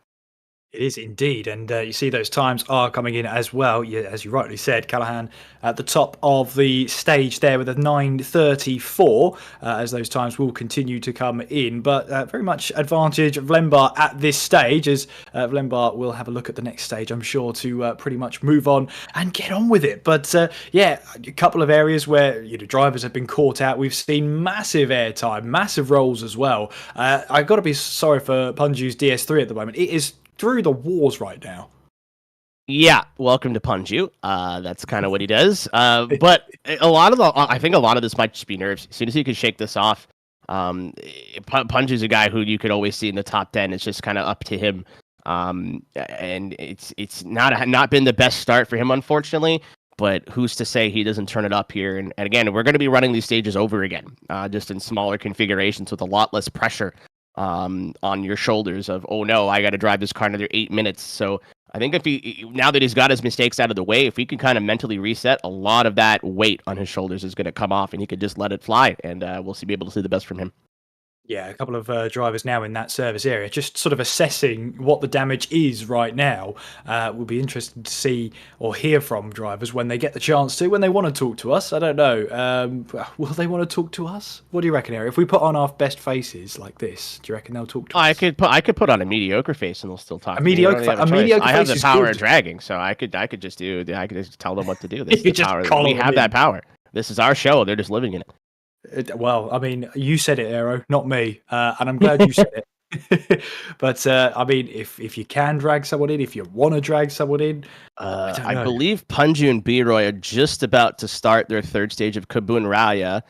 It is indeed, and you see those times are coming in as well. Yeah, as you rightly said, Callahan at the top of the stage there with a 9:34, as those times will continue to come in. But very much advantage of Vlembar at this stage, as Vlembar will have a look at the next stage, I'm sure, to pretty much move on and get on with it. But yeah, a couple of areas where drivers have been caught out. We've seen massive airtime, massive rolls as well. I've got to be sorry for Punju's DS3 at the moment. It is through the wars right now. Yeah, welcome to Punju. That's kind of what he does. But I think a lot of this might just be nerves. As soon as he could shake this off, Punju's a guy who you could always see in the top 10. It's just kind of up to him. And it's not been the best start for him, unfortunately. But who's to say he doesn't turn it up here? And again, we're going to be running these stages over again, just in smaller configurations with a lot less pressure on your shoulders of, oh no, I got to drive this car another 8 minutes. So I think now that he's got his mistakes out of the way, if he can kind of mentally reset, a lot of that weight on his shoulders is going to come off and he could just let it fly, and we'll be able to see the best from him. Yeah, a couple of drivers now in that service area, just sort of assessing what the damage is right now. Will be interested to see or hear from drivers when they get the chance to, when they want to talk to us. I don't know. Will they want to talk to us? What do you reckon, Eric? If we put on our best faces like this, do you reckon they'll talk to us? I could put on a mediocre face and they'll still talk. A mediocre face. I have the power of dragging, so I could just tell them what to do. This is the power. We have that power. This is our show. They're just living in it. Well, I mean, you said it, Aero, not me, and I'm glad you said it. But I mean, if you can drag someone in, if you want to drag someone in, I believe Punju and B-Roy are just about to start their third stage of Kabun Raya.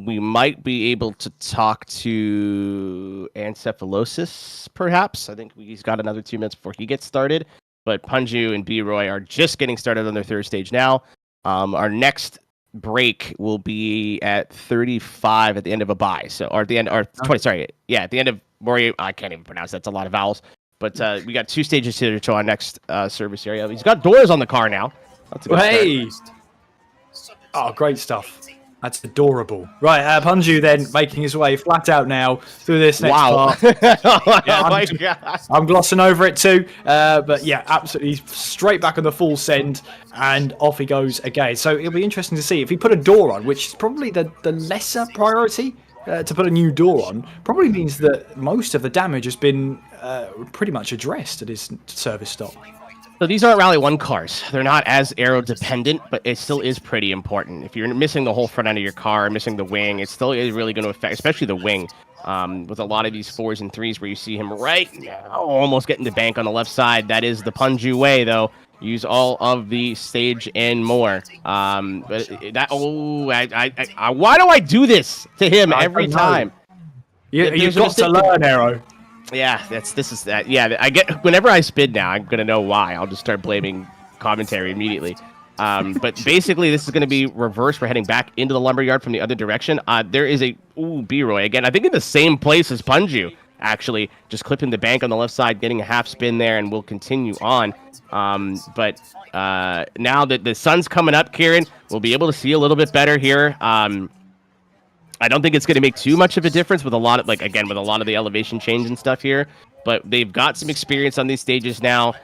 We might be able to talk to Ancephalosis, perhaps. I think he's got another 2 minutes before he gets started. But Punju and B-Roy are just getting started on their third stage now. Our next break will be at 35 at the end of a bye, at the end of Mori. I can't even pronounce that's a lot of vowels, but we got 2 stages here to our next service area. He's got doors on the car now. That's a good start. Oh, great stuff. That's adorable. Right, Punju then making his way flat out now through this next part. My God. I'm glossing over it too. But yeah, absolutely straight back on the full send and off he goes again. So it'll be interesting to see if he put a door on, which is probably the lesser priority to put a new door on. Probably means that most of the damage has been pretty much addressed at his service stop. So these aren't Rally 1 cars. They're not as aero dependent, but it still is pretty important. If you're missing the whole front end of your car, missing the wing, it still is really going to affect, especially the wing. With a lot of these 4s and 3s where you see him right now almost getting the bank on the left side. That is the Punju way, though. Use all of the stage and more. But why do I do this to him every time? You've got to learn, Aero. Yeah, this is that. Yeah, I get whenever I spin now, I'm gonna know why. I'll just start blaming commentary immediately. But basically, this is going to be reversed. We're heading back into the lumberyard from the other direction. There is a B-Roy again. I think in the same place as Punju. Actually, just clipping the bank on the left side, getting a half spin there, and we'll continue on. But now that the sun's coming up, Kieran, we'll be able to see a little bit better here. I don't think it's going to make too much of a difference with a lot of, with a lot of the elevation change and stuff here. But they've got some experience on these stages now.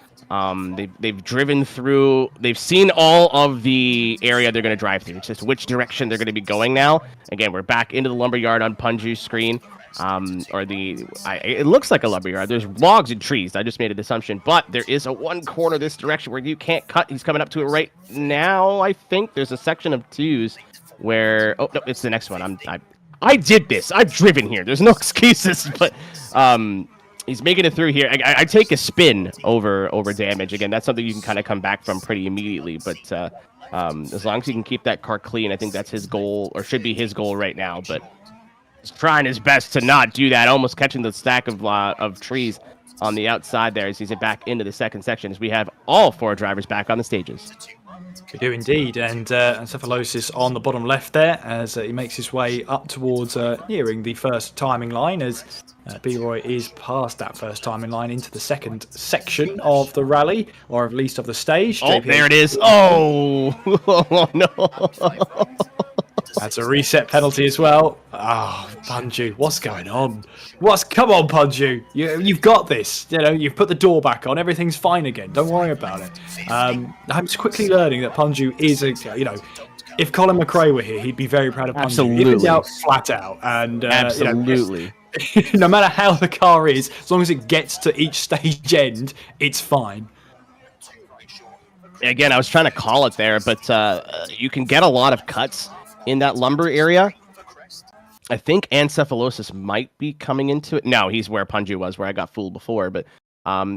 They've driven through. They've seen all of the area they're going to drive through. It's just which direction they're going to be going now. Again, we're back into the lumberyard on Punju's screen. It looks like a lumberyard. There's logs and trees. I just made an assumption, but there is a one corner this direction where you can't cut. He's coming up to it right now. I think there's a section of twos where no, it's the next one. I did this. I've driven here. There's no excuses, but he's making it through here. I take a spin over damage. Again, that's something you can kind of come back from pretty immediately, but as long as he can keep that car clean, I think that's his goal, or should be his goal right now. But he's trying his best to not do that, almost catching the stack of trees on the outside there as he's back into the second section, as we have all four drivers back on the stages. We do indeed, and Encephalosis on the bottom left there as he makes his way up towards nearing the first timing line, as B-Roy is past that first timing line into the second section of the rally, or at least of the stage. Oh, there it is. Oh, oh no. That's a reset penalty as well. Oh, Punju, what's going on? Come on, Punju. You've got this. You know, you've put the door back on. Everything's fine again. Don't worry about it. I'm just quickly learning that Punju is if Colin McRae were here, he'd be very proud of Punju. Absolutely. He's out flat out. And, absolutely. No matter how the car is, as long as it gets to each stage end, it's fine. Again, I was trying to call it there, but you can get a lot of cuts in that lumber area. I think Encephalosis might be coming into it. No, he's where Punju was, where I got fooled before. But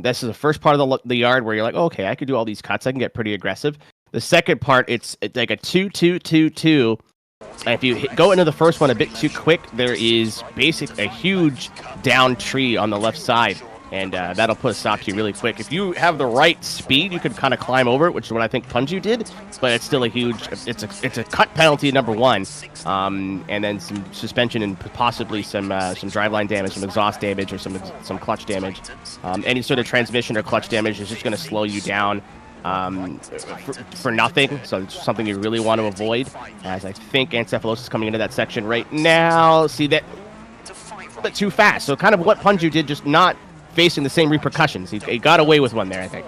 this is the first part of the yard where you're like, oh, okay, I could do all these cuts. I can get pretty aggressive. The second part, it's like a 2-2-2-2. And if you go into the first one a bit too quick, there is basically a huge down tree on the left side. And that'll put a stop to you really quick. If you have the right speed, you could kind of climb over it, which is what I think Punju did. But it's still a huge. It's a cut penalty number one, and then some suspension and possibly some driveline damage, some exhaust damage, or some clutch damage. Any sort of transmission or clutch damage is just going to slow you down for nothing. So it's something you really want to avoid. As I think Encephalosis is coming into that section right now. See that a bit too fast. So kind of what Punju did, just not facing the same repercussions. He got away with one there, I think.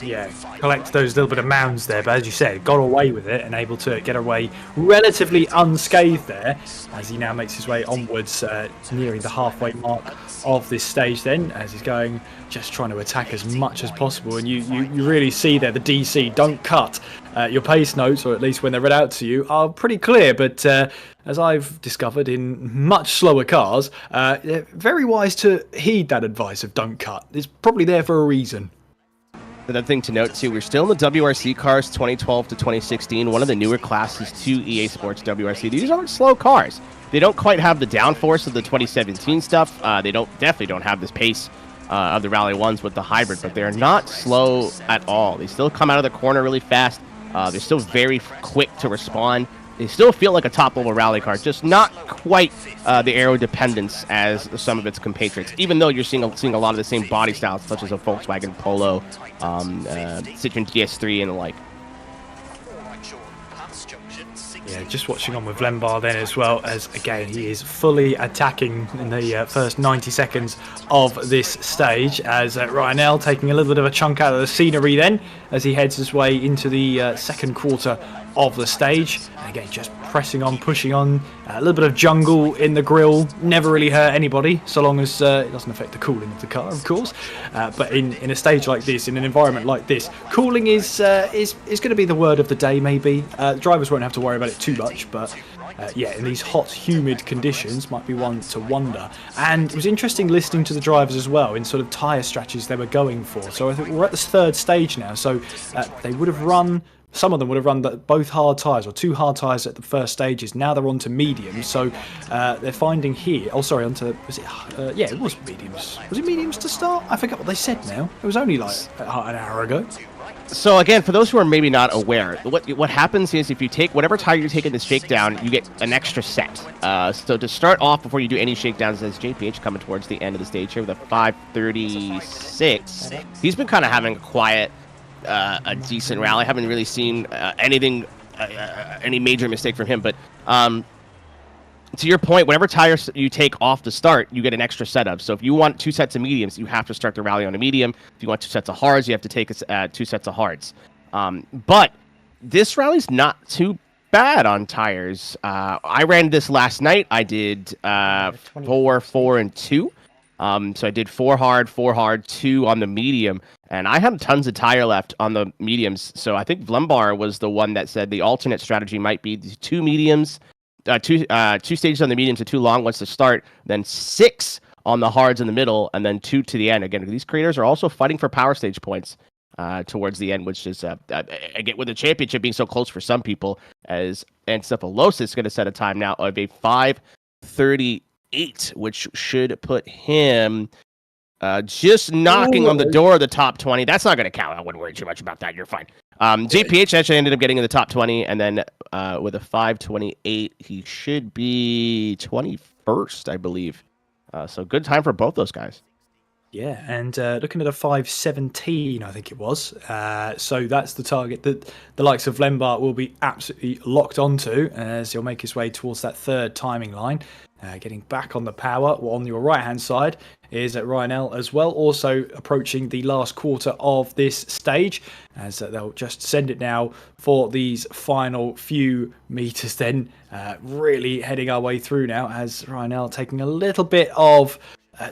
Yeah, collect those little bit of mounds there, but as you said, got away with it and able to get away relatively unscathed there, as he now makes his way onwards, nearing the halfway mark of this stage then, as he's going, just trying to attack as much as possible. And you really see there the DC, don't cut. Your pace notes, or at least when they're read out to you, are pretty clear, but as I've discovered in much slower cars, very wise to heed that advice of don't cut. It's probably there for a reason. Another thing to note too, we're still in the WRC cars 2012 to 2016, one of the newer classes to EA Sports WRC. These aren't slow cars. They don't quite have the downforce of the 2017 stuff. They definitely don't have this pace of the Rally 1s with the hybrid, but they're not slow at all. They still come out of the corner really fast. They're still very quick to respond. They still feel like a top-level rally car, just not quite the aero dependence as some of its compatriots, even though you're seeing a lot of the same body styles, such as a Volkswagen Polo, Citroen DS3, and the like. Yeah, just watching on with Lembar then as well, as again he is fully attacking in the first 90 seconds of this stage, as Ryanel taking a little bit of a chunk out of the scenery then as he heads his way into the second quarter of the stage. And again, just pressing on, pushing on, a little bit of jungle in the grill, never really hurt anybody, so long as it doesn't affect the cooling of the car, of course. But in a stage like this, in an environment like this, cooling is going to be the word of the day, maybe. Drivers won't have to worry about it too much, but yeah, in these hot, humid conditions, might be one to wonder. And it was interesting listening to the drivers as well in sort of tyre strategies they were going for. So I think we're at this third stage now, so they would have run some of them would have run both hard tyres or 2 hard tyres at the first stages. Now they're on to mediums, so they're finding here. Oh, sorry, onto yeah, it was mediums. Was it mediums to start? I forget what they said now. It was only like an hour ago. So again, for those who are maybe not aware, what happens is if you take whatever tire you take in the shakedown, you get an extra set. So to start off, before you do any shakedowns, as JPH coming towards the end of the stage here with a 5:36, he's been kind of having a quiet, a decent rally. Haven't really seen anything, any major mistake from him. But to your point, whatever tires you take off the start, you get an extra setup. So if you want 2 sets of mediums, you have to start the rally on a medium. If you want 2 sets of hards, you have to take 2 sets of hards. But this rally's not too bad on tires. I ran this last night. I did 4, 4, and 2. So I did 4 hard, 2 on the medium, and I had tons of tire left on the mediums. So I think Vlembar was the one that said the alternate strategy might be 2 mediums, 2 stages on the mediums and 2 long ones to start, then 6 on the hards in the middle, and then 2 to the end. Again, these creators are also fighting for power stage points towards the end, which is again, with the championship being so close for some people, as Encephalosis is going to set a time now of a 5:38, which should put him just knocking on the door of the top 20. That's not going to count. I wouldn't worry too much about that. You're fine. JPH actually ended up getting in the top 20, and then with a 5:28, he should be 21st, I believe. So good time for both those guys. Yeah, and looking at a 5:17, I think it was. So that's the target that the likes of Lembar will be absolutely locked onto as he'll make his way towards that 3rd timing line. Getting back on the power. On your right-hand side is at Ryanel as well, also approaching the last quarter of this stage, as they'll just send it now for these final few meters then. Really heading our way through now as Ryanel taking a little bit of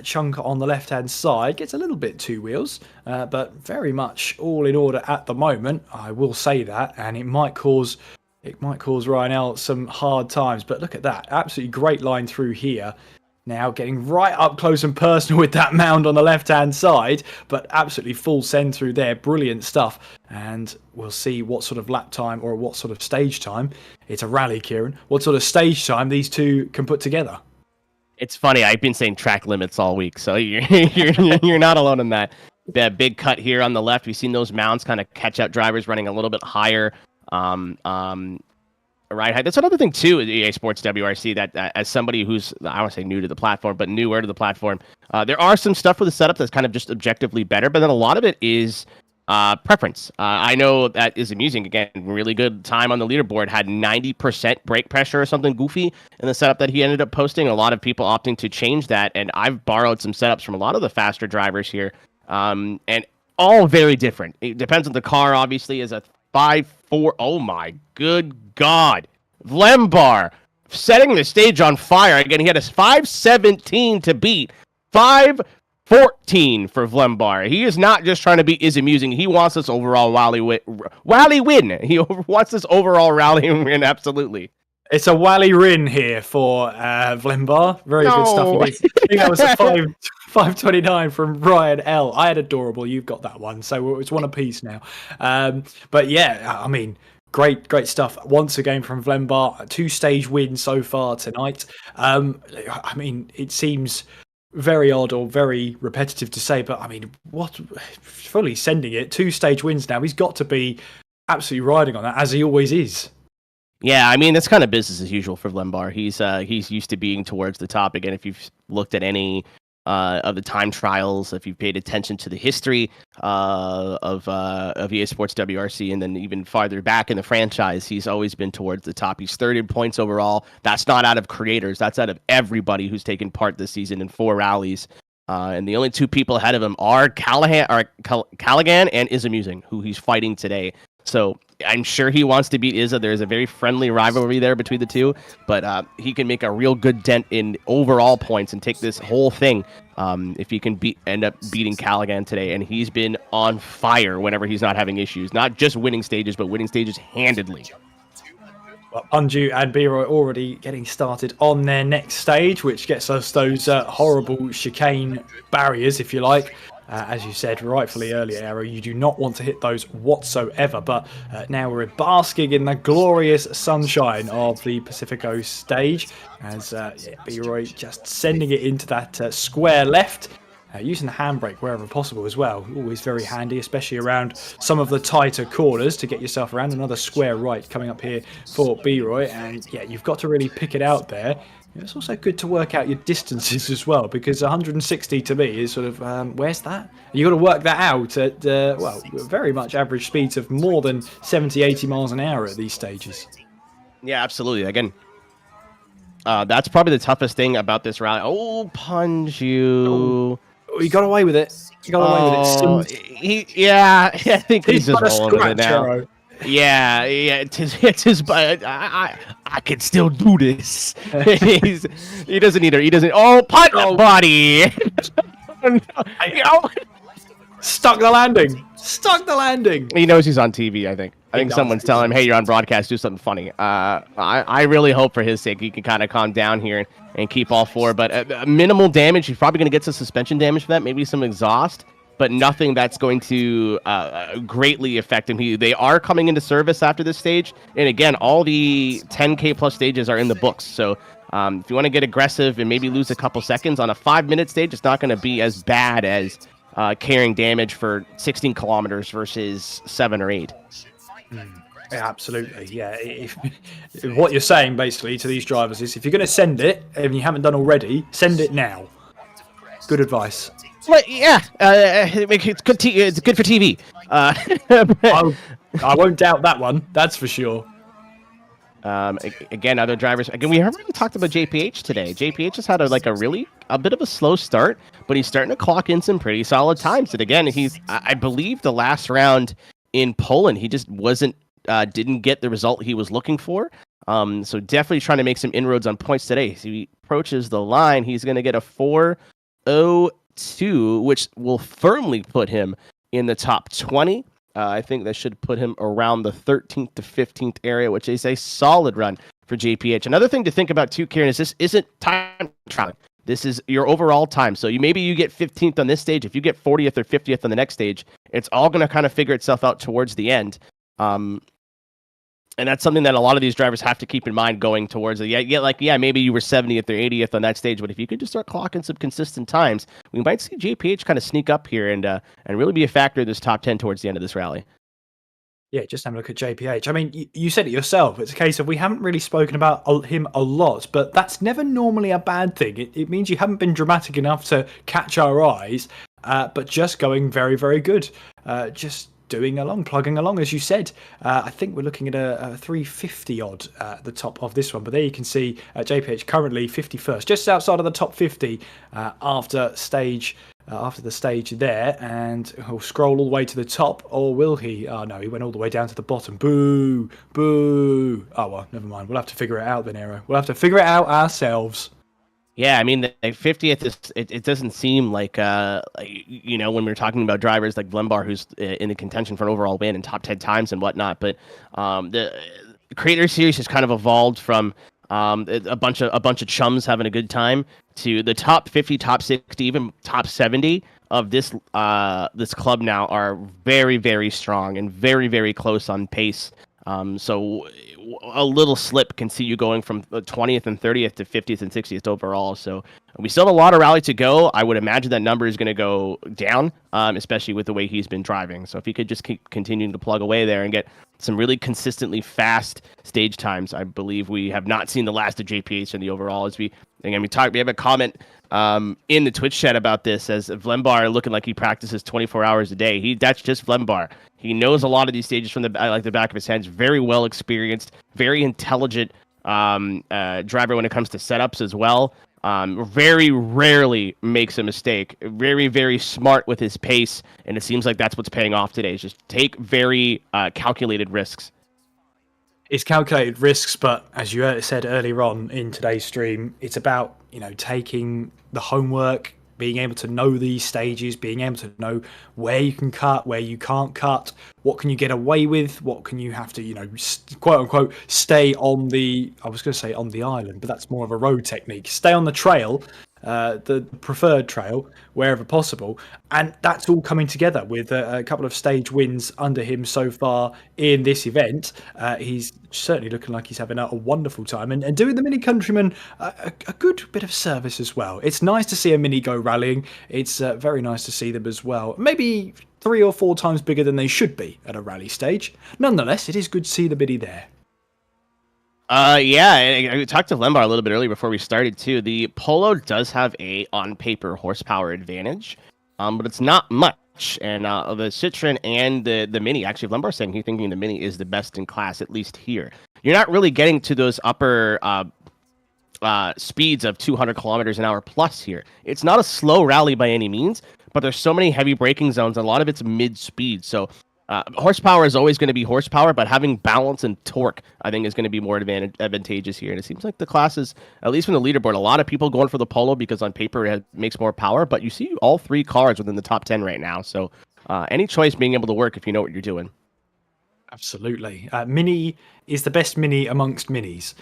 chunk on the left-hand side, gets a little bit 2 wheels, but very much all in order at the moment, I will say that, and it might cause Ryanel some hard times, but look at that. Absolutely great line through here. Now getting right up close and personal with that mound on the left-hand side, but absolutely full send through there. Brilliant stuff. And we'll see what sort of lap time or what sort of stage time. It's a rally, Kieran. What sort of stage time these two can put together. It's funny. I've been saying track limits all week, so you're not alone in that. That big cut here on the left. We've seen those mounds kind of catch out drivers running a little bit higher. Right height. That's another thing too at EA Sports WRC that as somebody who's, I don't want to say new to the platform, but newer to the platform, there are some stuff with the setup that's kind of just objectively better, but then a lot of it is preference. I know that is amusing. Again, really good time on the leaderboard, had 90% brake pressure or something goofy in the setup that he ended up posting. A lot of people opting to change that, and I've borrowed some setups from a lot of the faster drivers here, and all very different. It depends on the car, obviously, as a 5.4. Oh my good God. Vlembar setting the stage on fire. Again, he had a 5:17 to beat. 5:14 for Vlembar. He is not just trying to beat Is Amusing. He wants this overall rally win. He wants this overall rally win, absolutely. It's a Wally Rin here for Vlembar. Very good stuff. I think that was a 5:29 from Ryan L. I had Adorable. You've got that one. So it's one apiece now. But yeah, I mean, great stuff. Once again from Vlembar. 2-stage win so far tonight. I mean, it seems very odd or very repetitive to say, but I mean, what fully sending it. 2-stage wins now. He's got to be absolutely riding on that, as he always is. Yeah, I mean, that's kind of business as usual for Vlembar. He's used to being towards the top. Again, if you've looked at any of the time trials, if you've paid attention to the history of EA Sports WRC, and then even farther back in the franchise, he's always been towards the top. He's 3rd in points overall. That's not out of creators. That's out of everybody who's taken part this season in 4 rallies. And the only 2 people ahead of him are Callaghan and Is Amusing, who he's fighting today. So I'm sure he wants to beat Izza. There's a very friendly rivalry there between the two, but he can make a real good dent in overall points and take this whole thing if he can end up beating Callaghan today. And he's been on fire whenever he's not having issues. Not just winning stages, but winning stages handedly. Well, Unju and B-Roy already getting started on their next stage, which gets us those horrible chicane barriers, if you like. As you said rightfully earlier, Arrow, you do not want to hit those whatsoever. But now we're basking in the glorious sunshine of the Pacifico stage as B-Roy just sending it into that square left. Using the handbrake wherever possible as well. Always very handy, especially around some of the tighter corners to get yourself around. Another square right coming up here for B-Roy. And yeah, you've got to really pick it out there. It's also good to work out your distances as well, because 160 to me is sort of, where's that? You've got to work that out at, well, very much average speeds of more than 70, 80 miles an hour at these stages. Yeah, absolutely. Again, that's probably the toughest thing about this rally. Oh, punch you. Oh, he got away with it. He got away with it. Yeah, I think he's just rolling with it now. Arrow. Yeah, it's his. I can still do this. He doesn't need her. He doesn't. Oh, punch body. Stuck the landing. Stuck the landing. He knows he's on TV. I think someone's telling him, "Hey, you're on broadcast. Do something funny." I really hope for his sake he can kind of calm down here and keep all four. But minimal damage. He's probably going to get some suspension damage for that. Maybe some exhaust, but nothing that's going to greatly affect him. They are coming into service after this stage, and again, all the 10K plus stages are in the books. So if you want to get aggressive and maybe lose a couple seconds on a 5-minute stage, it's not going to be as bad as carrying damage for 16 kilometers versus 7 or 8. Yeah, absolutely. Yeah. If what you're saying basically to these drivers is, if you're going to send it and you haven't done already, send it now. Good advice. Well, yeah, it's good. It's good for TV. I won't doubt that one. That's for sure. Again, other drivers. Again, we haven't really talked about JPH today. JPH has had a bit of a slow start, but he's starting to clock in some pretty solid times. And again, I believe the last round in Poland, he just didn't get the result he was looking for. So definitely trying to make some inroads on points today. So he approaches the line. He's going to get a 4:02, which will firmly put him in the top 20. I think that should put him around the 13th to 15th area, which is a solid run for JPH. Another thing to think about too, Kieran, is this isn't time trial. This is your overall time. So maybe you get 15th on this stage. If you get 40th or 50th on the next stage, it's all going to kind of figure itself out towards the end. And that's something that a lot of these drivers have to keep in mind going towards it. Yeah, maybe you were 70th or 80th on that stage, but if you could just start clocking some consistent times, we might see JPH kind of sneak up here and really be a factor in this top 10 towards the end of this rally. Yeah, just have a look at JPH. I mean, you said it yourself. It's a case of we haven't really spoken about him a lot, but that's never normally a bad thing. It means you haven't been dramatic enough to catch our eyes, but just going very, very good. Just plugging along, as you said. I think we're looking at a 350 odd at the top of this one, but there you can see JPH currently 51st, just outside of the top 50 after the stage there, and he'll scroll all the way to the top, or will he? Oh no, he went all the way down to the bottom. Boo, boo. Oh well, never mind. We'll have to figure it out then, Aero. We'll have to figure it out ourselves. Yeah, I mean, the 50th is it doesn't seem like when we're talking about drivers like Vlembar, who's in the contention for an overall win and top 10 times and whatnot. But the Creator Series has kind of evolved from a bunch of chums having a good time to the top 50, top 60, even top 70 of this club now are very, very strong and very, very close on pace. So a little slip can see you going from 20th and 30th to 50th and 60th overall. So we still have a lot of rally to go. I would imagine that number is going to go down, especially with the way he's been driving. So if he could just keep continuing to plug away there and get some really consistently fast stage times, I believe we have not seen the last of JPH in the overall. We have a comment in the Twitch chat about this as Vlembar looking like he practices 24 hours a day. That's just Vlembar. He knows a lot of these stages from the back of his hands. Very well experienced, very intelligent driver when it comes to setups as well. Very rarely makes a mistake. Very, very smart with his pace, and it seems like that's what's paying off today. Is just take very calculated risks. It's calculated risks, but as you said earlier on in today's stream, it's about taking the homework, being able to know these stages, being able to know where you can cut, where you can't cut, what can you get away with, what can you have to, quote unquote, stay on the, I was going to say on the island, but that's more of a road technique. Stay on the trail the preferred trail wherever possible, and that's all coming together with a couple of stage wins under him so far in this event. He's certainly looking like he's having a wonderful time and doing the Mini Countryman a good bit of service as well. It's nice to see a Mini go rallying. It's very nice to see them as well. Maybe 3 or 4 times bigger than they should be at a rally stage. Nonetheless, it is good to see the Mini there. Yeah, I talked to Lembar a little bit earlier before we started too. The Polo does have a on paper horsepower advantage, but it's not much. And the Citroen and the Mini, actually, Lembar's saying he's thinking the Mini is the best in class, at least here. You're not really getting to those upper speeds of 200 kilometers an hour plus here. It's not a slow rally by any means, but there's so many heavy braking zones. A lot of it's mid speed, so. Horsepower is always going to be horsepower, but having balance and torque, I think, is going to be more advantageous here. And it seems like the classes, at least from the leaderboard, a lot of people going for the Polo because on paper it makes more power, but you see all 3 cars within the top 10 right now. So any choice being able to work if you know what you're doing. Absolutely. Mini is the best Mini amongst Minis.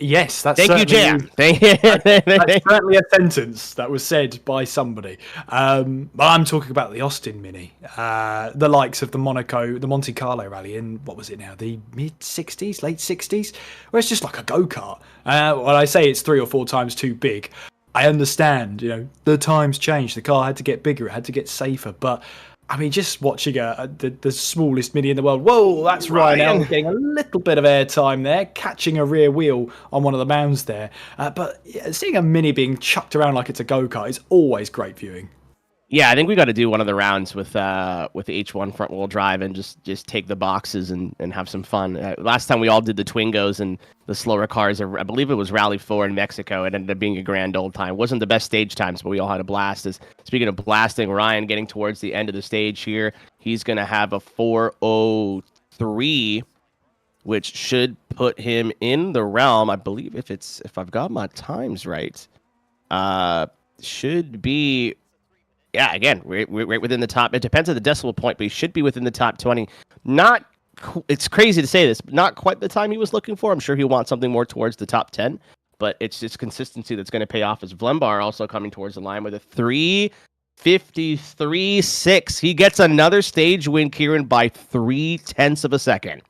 Yes, that's thank you, Jam. That's certainly a sentence that was said by somebody. But I'm talking about the Austin Mini, the likes of the Monte Carlo rally in, what was it now, the mid 60s, late 60s, where it's just like a go-kart. When I say it's 3 or 4 times too big, I understand, the times changed. The car had to get bigger, it had to get safer, but I mean, just watching the smallest Mini in the world. Whoa, that's Ryan Elm getting a little bit of airtime there, catching a rear wheel on one of the mounds there. But seeing a Mini being chucked around like it's a go-kart is always great viewing. Yeah, I think we got to do one of the rounds with the H1 front wheel drive and just take the boxes and have some fun. Last time we all did the Twingos and the slower cars, I believe it was Rally 4 in Mexico. It ended up being a grand old time. Wasn't the best stage times, but we all had a blast. Speaking of blasting, Ryan getting towards the end of the stage here, he's going to have a 4:03, which should put him in the realm. I believe if I've got my times right, should be. Yeah, again, right within the top. It depends on the decimal point, but he should be within the top 20. It's crazy to say this, but not quite the time he was looking for. I'm sure he'll want something more towards the top 10, but it's just consistency that's going to pay off. As Vlembar also coming towards the line with a 3:53.6. He gets another stage win, Kieran, by 0.3 of a second.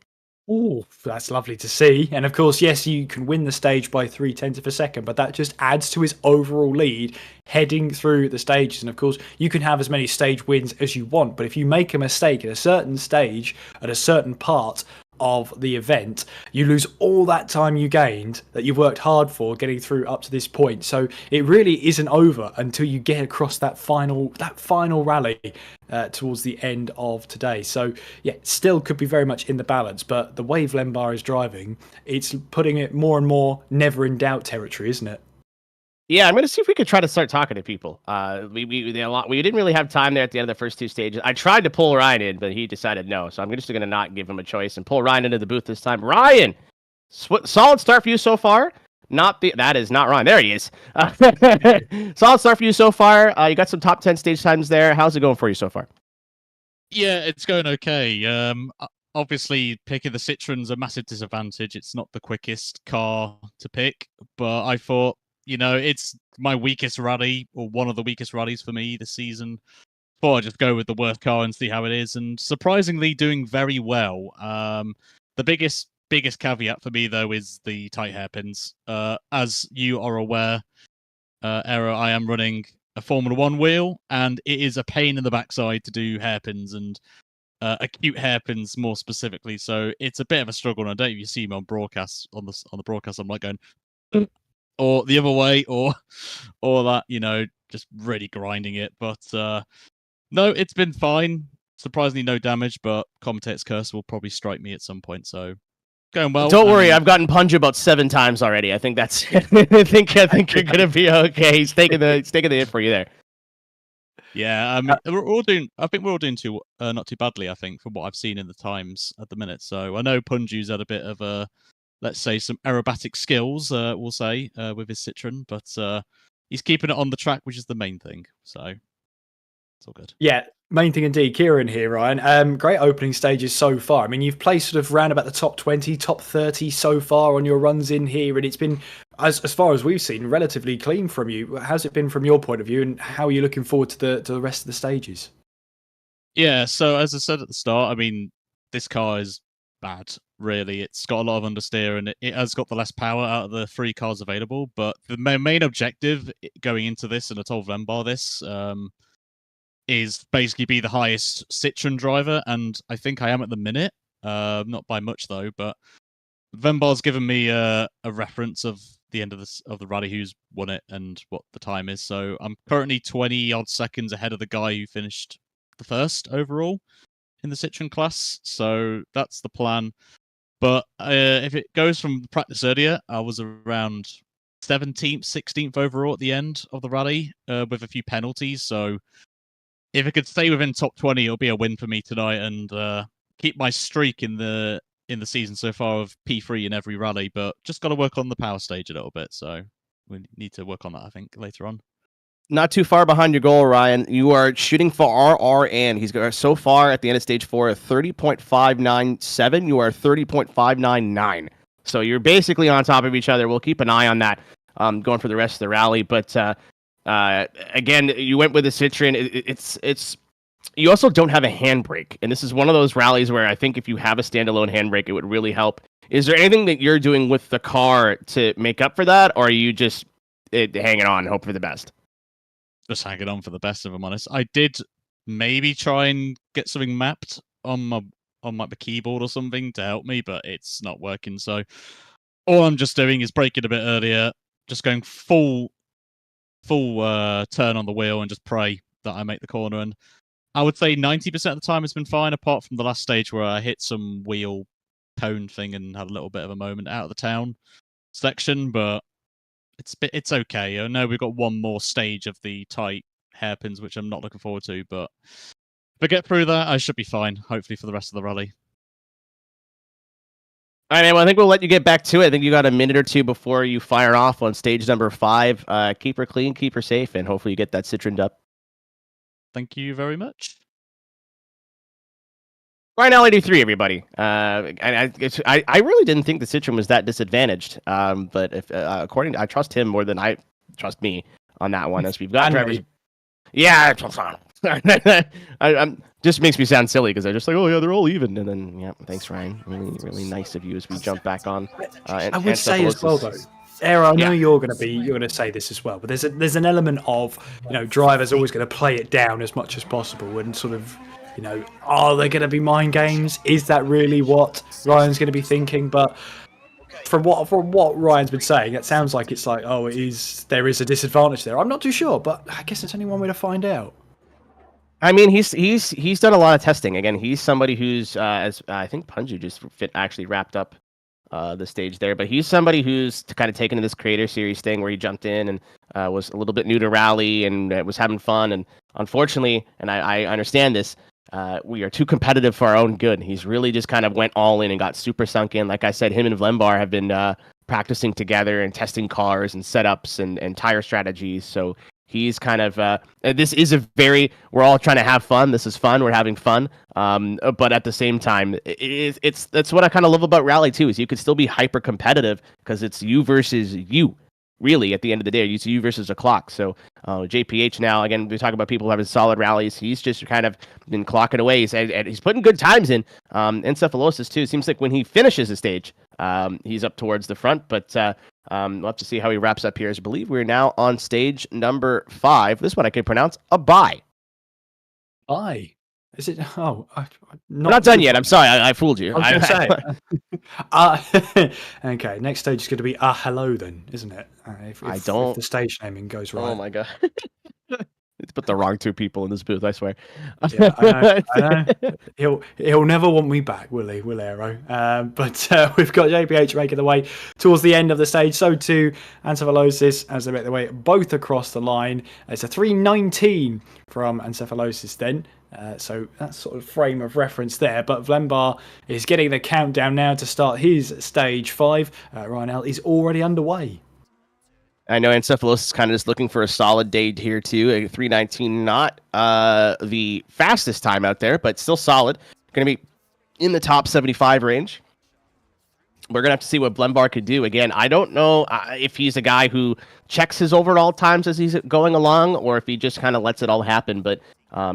Oh, that's lovely to see. And of course, yes, you can win the stage by 0.3 of a second, but that just adds to his overall lead heading through the stages. And of course, you can have as many stage wins as you want, but if you make a mistake at a certain stage, at a certain part of the event, you lose all that time you gained that you worked hard for getting through up to this point. So it really isn't over until you get across that final rally towards the end of today. So yeah, still could be very much in the balance, but the way Vlembar is driving, it's putting it more and more never in doubt territory, isn't it? Yeah, I'm going to see if we could try to start talking to people. We didn't really have time there at the end of the first 2 stages. I tried to pull Ryan in, but he decided no. So I'm just going to not give him a choice and pull Ryan into the booth this time. Ryan, solid start for you so far. That is not Ryan. There he is. Solid start for you so far. You got some top 10 stage times there. How's it going for you so far? Yeah, it's going okay. Obviously, picking the Citroen's a massive disadvantage. It's not the quickest car to pick, but I thought, it's my weakest rally, or one of the weakest rallies for me this season. Thought I'd just go with the worst car and see how it is, and surprisingly doing very well. The biggest caveat for me, though, is the tight hairpins. As you are aware, Era, I am running a Formula 1 wheel, and it is a pain in the backside to do hairpins, and acute hairpins more specifically. So it's a bit of a struggle, and I don't know if you see me on broadcast, on the broadcast, I'm like going... or the other way, or that, just really grinding it. But no, it's been fine. Surprisingly, no damage, but commentator's curse will probably strike me at some point. So going well. Don't worry, I've gotten punched about 7 times already. I think that's. I think you're gonna be okay. He's taking the hit for you there. Yeah, I mean, we're all doing not too badly. I think from what I've seen in the times at the minute. So I know Punju's had a bit of a, let's say, some aerobatic skills, we'll say, with his Citroen, but he's keeping it on the track, which is the main thing. So it's all good. Yeah, main thing indeed. Kieran here, Ryan. Great opening stages so far. I mean, you've placed sort of round about the top 20, top 30 so far on your runs in here, and it's been as far as we've seen, relatively clean from you. How's it been from your point of view, and how are you looking forward to the rest of the stages? Yeah, so as I said at the start, I mean, this car is bad, really. It's got a lot of understeer and it has got the less power out of the three cars available. But the main objective going into this, and I told Vembar this, is basically be the highest Citroen driver. And I think I am at the minute. Not by much, though. But Vembar's given me a reference of the end of the rally, who's won it and what the time is. So I'm currently 20 odd seconds ahead of the guy who finished the first overall in the Citroen class. So that's the plan. But if it goes from practice earlier, I was around 17th, 16th overall at the end of the rally with a few penalties. So if it could stay within top 20, it'll be a win for me tonight and keep my streak in the season so far of P3 in every rally. But just got to work on the power stage a little bit. So we need to work on that, I think, later on. Not too far behind your goal, Ryan. You are shooting for RRN. He's got so far at the end of stage 4 a 30.597. You are 30.599. So you're basically on top of each other. We'll keep an eye on that going for the rest of the rally. But again, you went with the Citroen. It's you also don't have a handbrake, and this is one of those rallies where I think if you have a standalone handbrake, it would really help. Is there anything that you're doing with the car to make up for that, or are you just hanging on, hope for the best? Just hanging on for the best, if I'm honest. I did maybe try and get something mapped on my keyboard or something to help me, but it's not working. So all I'm just doing is braking a bit earlier, just going full turn on the wheel and just pray that I make the corner. And I would say 90% of the time it's been fine, apart from the last stage where I hit some wheel cone thing and had a little bit of a moment out of the town section, but it's okay. I know we've got one more stage of the tight hairpins, which I'm not looking forward to, but if I get through that, I should be fine, hopefully, for the rest of the rally. All right, man. Well, I think we'll let you get back to it. I think you got a minute or two before you fire off on stage number 5. Keep her clean, keep her safe, and hopefully you get that Citroen up. Thank you very much. Ryan L83, everybody. I really didn't think the Citroen was that disadvantaged. But if according to, I trust him more than I trust me on that one. As we've got drivers. Yeah, I'm just makes me sound silly because they're just like, oh yeah, they're all even. And then yeah, thanks Ryan. Really, really nice of you as we jump back on. I would say as well though. Era, I know you're going to say this as well, but there's an element of, drivers always going to play it down as much as possible and sort of, are there going to be mind games? Is that really what Ryan's going to be thinking? But from what Ryan's been saying, it sounds like it's like, there is a disadvantage there. I'm not too sure, but I guess it's only one way to find out. I mean, he's done a lot of testing. Again, he's somebody who's as I think Punju just actually wrapped up the stage there, but he's somebody who's kind of taken to this creator series thing where he jumped in and was a little bit new to rally and was having fun. And unfortunately, and I understand this, we are too competitive for our own good. He's really just kind of went all in and got super sunk in. Like I said, him and Vlembar have been practicing together and testing cars and setups and tire strategies. So he's kind of this is we're all trying to have fun. This is fun. We're having fun. But at the same time, that's what I kind of love about rally too, is you could still be hyper competitive because it's you versus you. Really, at the end of the day, it's you versus a clock. So JPH now, again, we talk about people having solid rallies. He's just kind of been clocking away. He's putting good times in. Encephalosis too. Seems like when he finishes the stage, he's up towards the front. But we'll have to see how he wraps up here. As I believe we're now on stage number 5. This one I can pronounce a bye. Bye. Is it? Oh, we're not done yet. I'm sorry, I fooled you. I was going to say. Okay, next stage is going to be hello then, isn't it? If the stage naming goes right. Oh my god. It's put the wrong 2 people in this booth, I swear. Yeah, I know. He'll never want me back, will he? Will Aero? But we've got JPH making the way towards the end of the stage. So too Encephalosis as they make their way both across the line. It's a 3:19 from Encephalosis then. So that's sort of frame of reference there. But Vlembar is getting the countdown now to start his stage 5. Ryan L is already underway. I know Encephalosis is kind of just looking for a solid day here too. A 3:19, not the fastest time out there, but still solid. Going to be in the top 75 range. we're gonna have to see what Blembar could do. Again, I don't know if he's a guy who checks his overall times as he's going along, or if he just kind of lets it all happen. But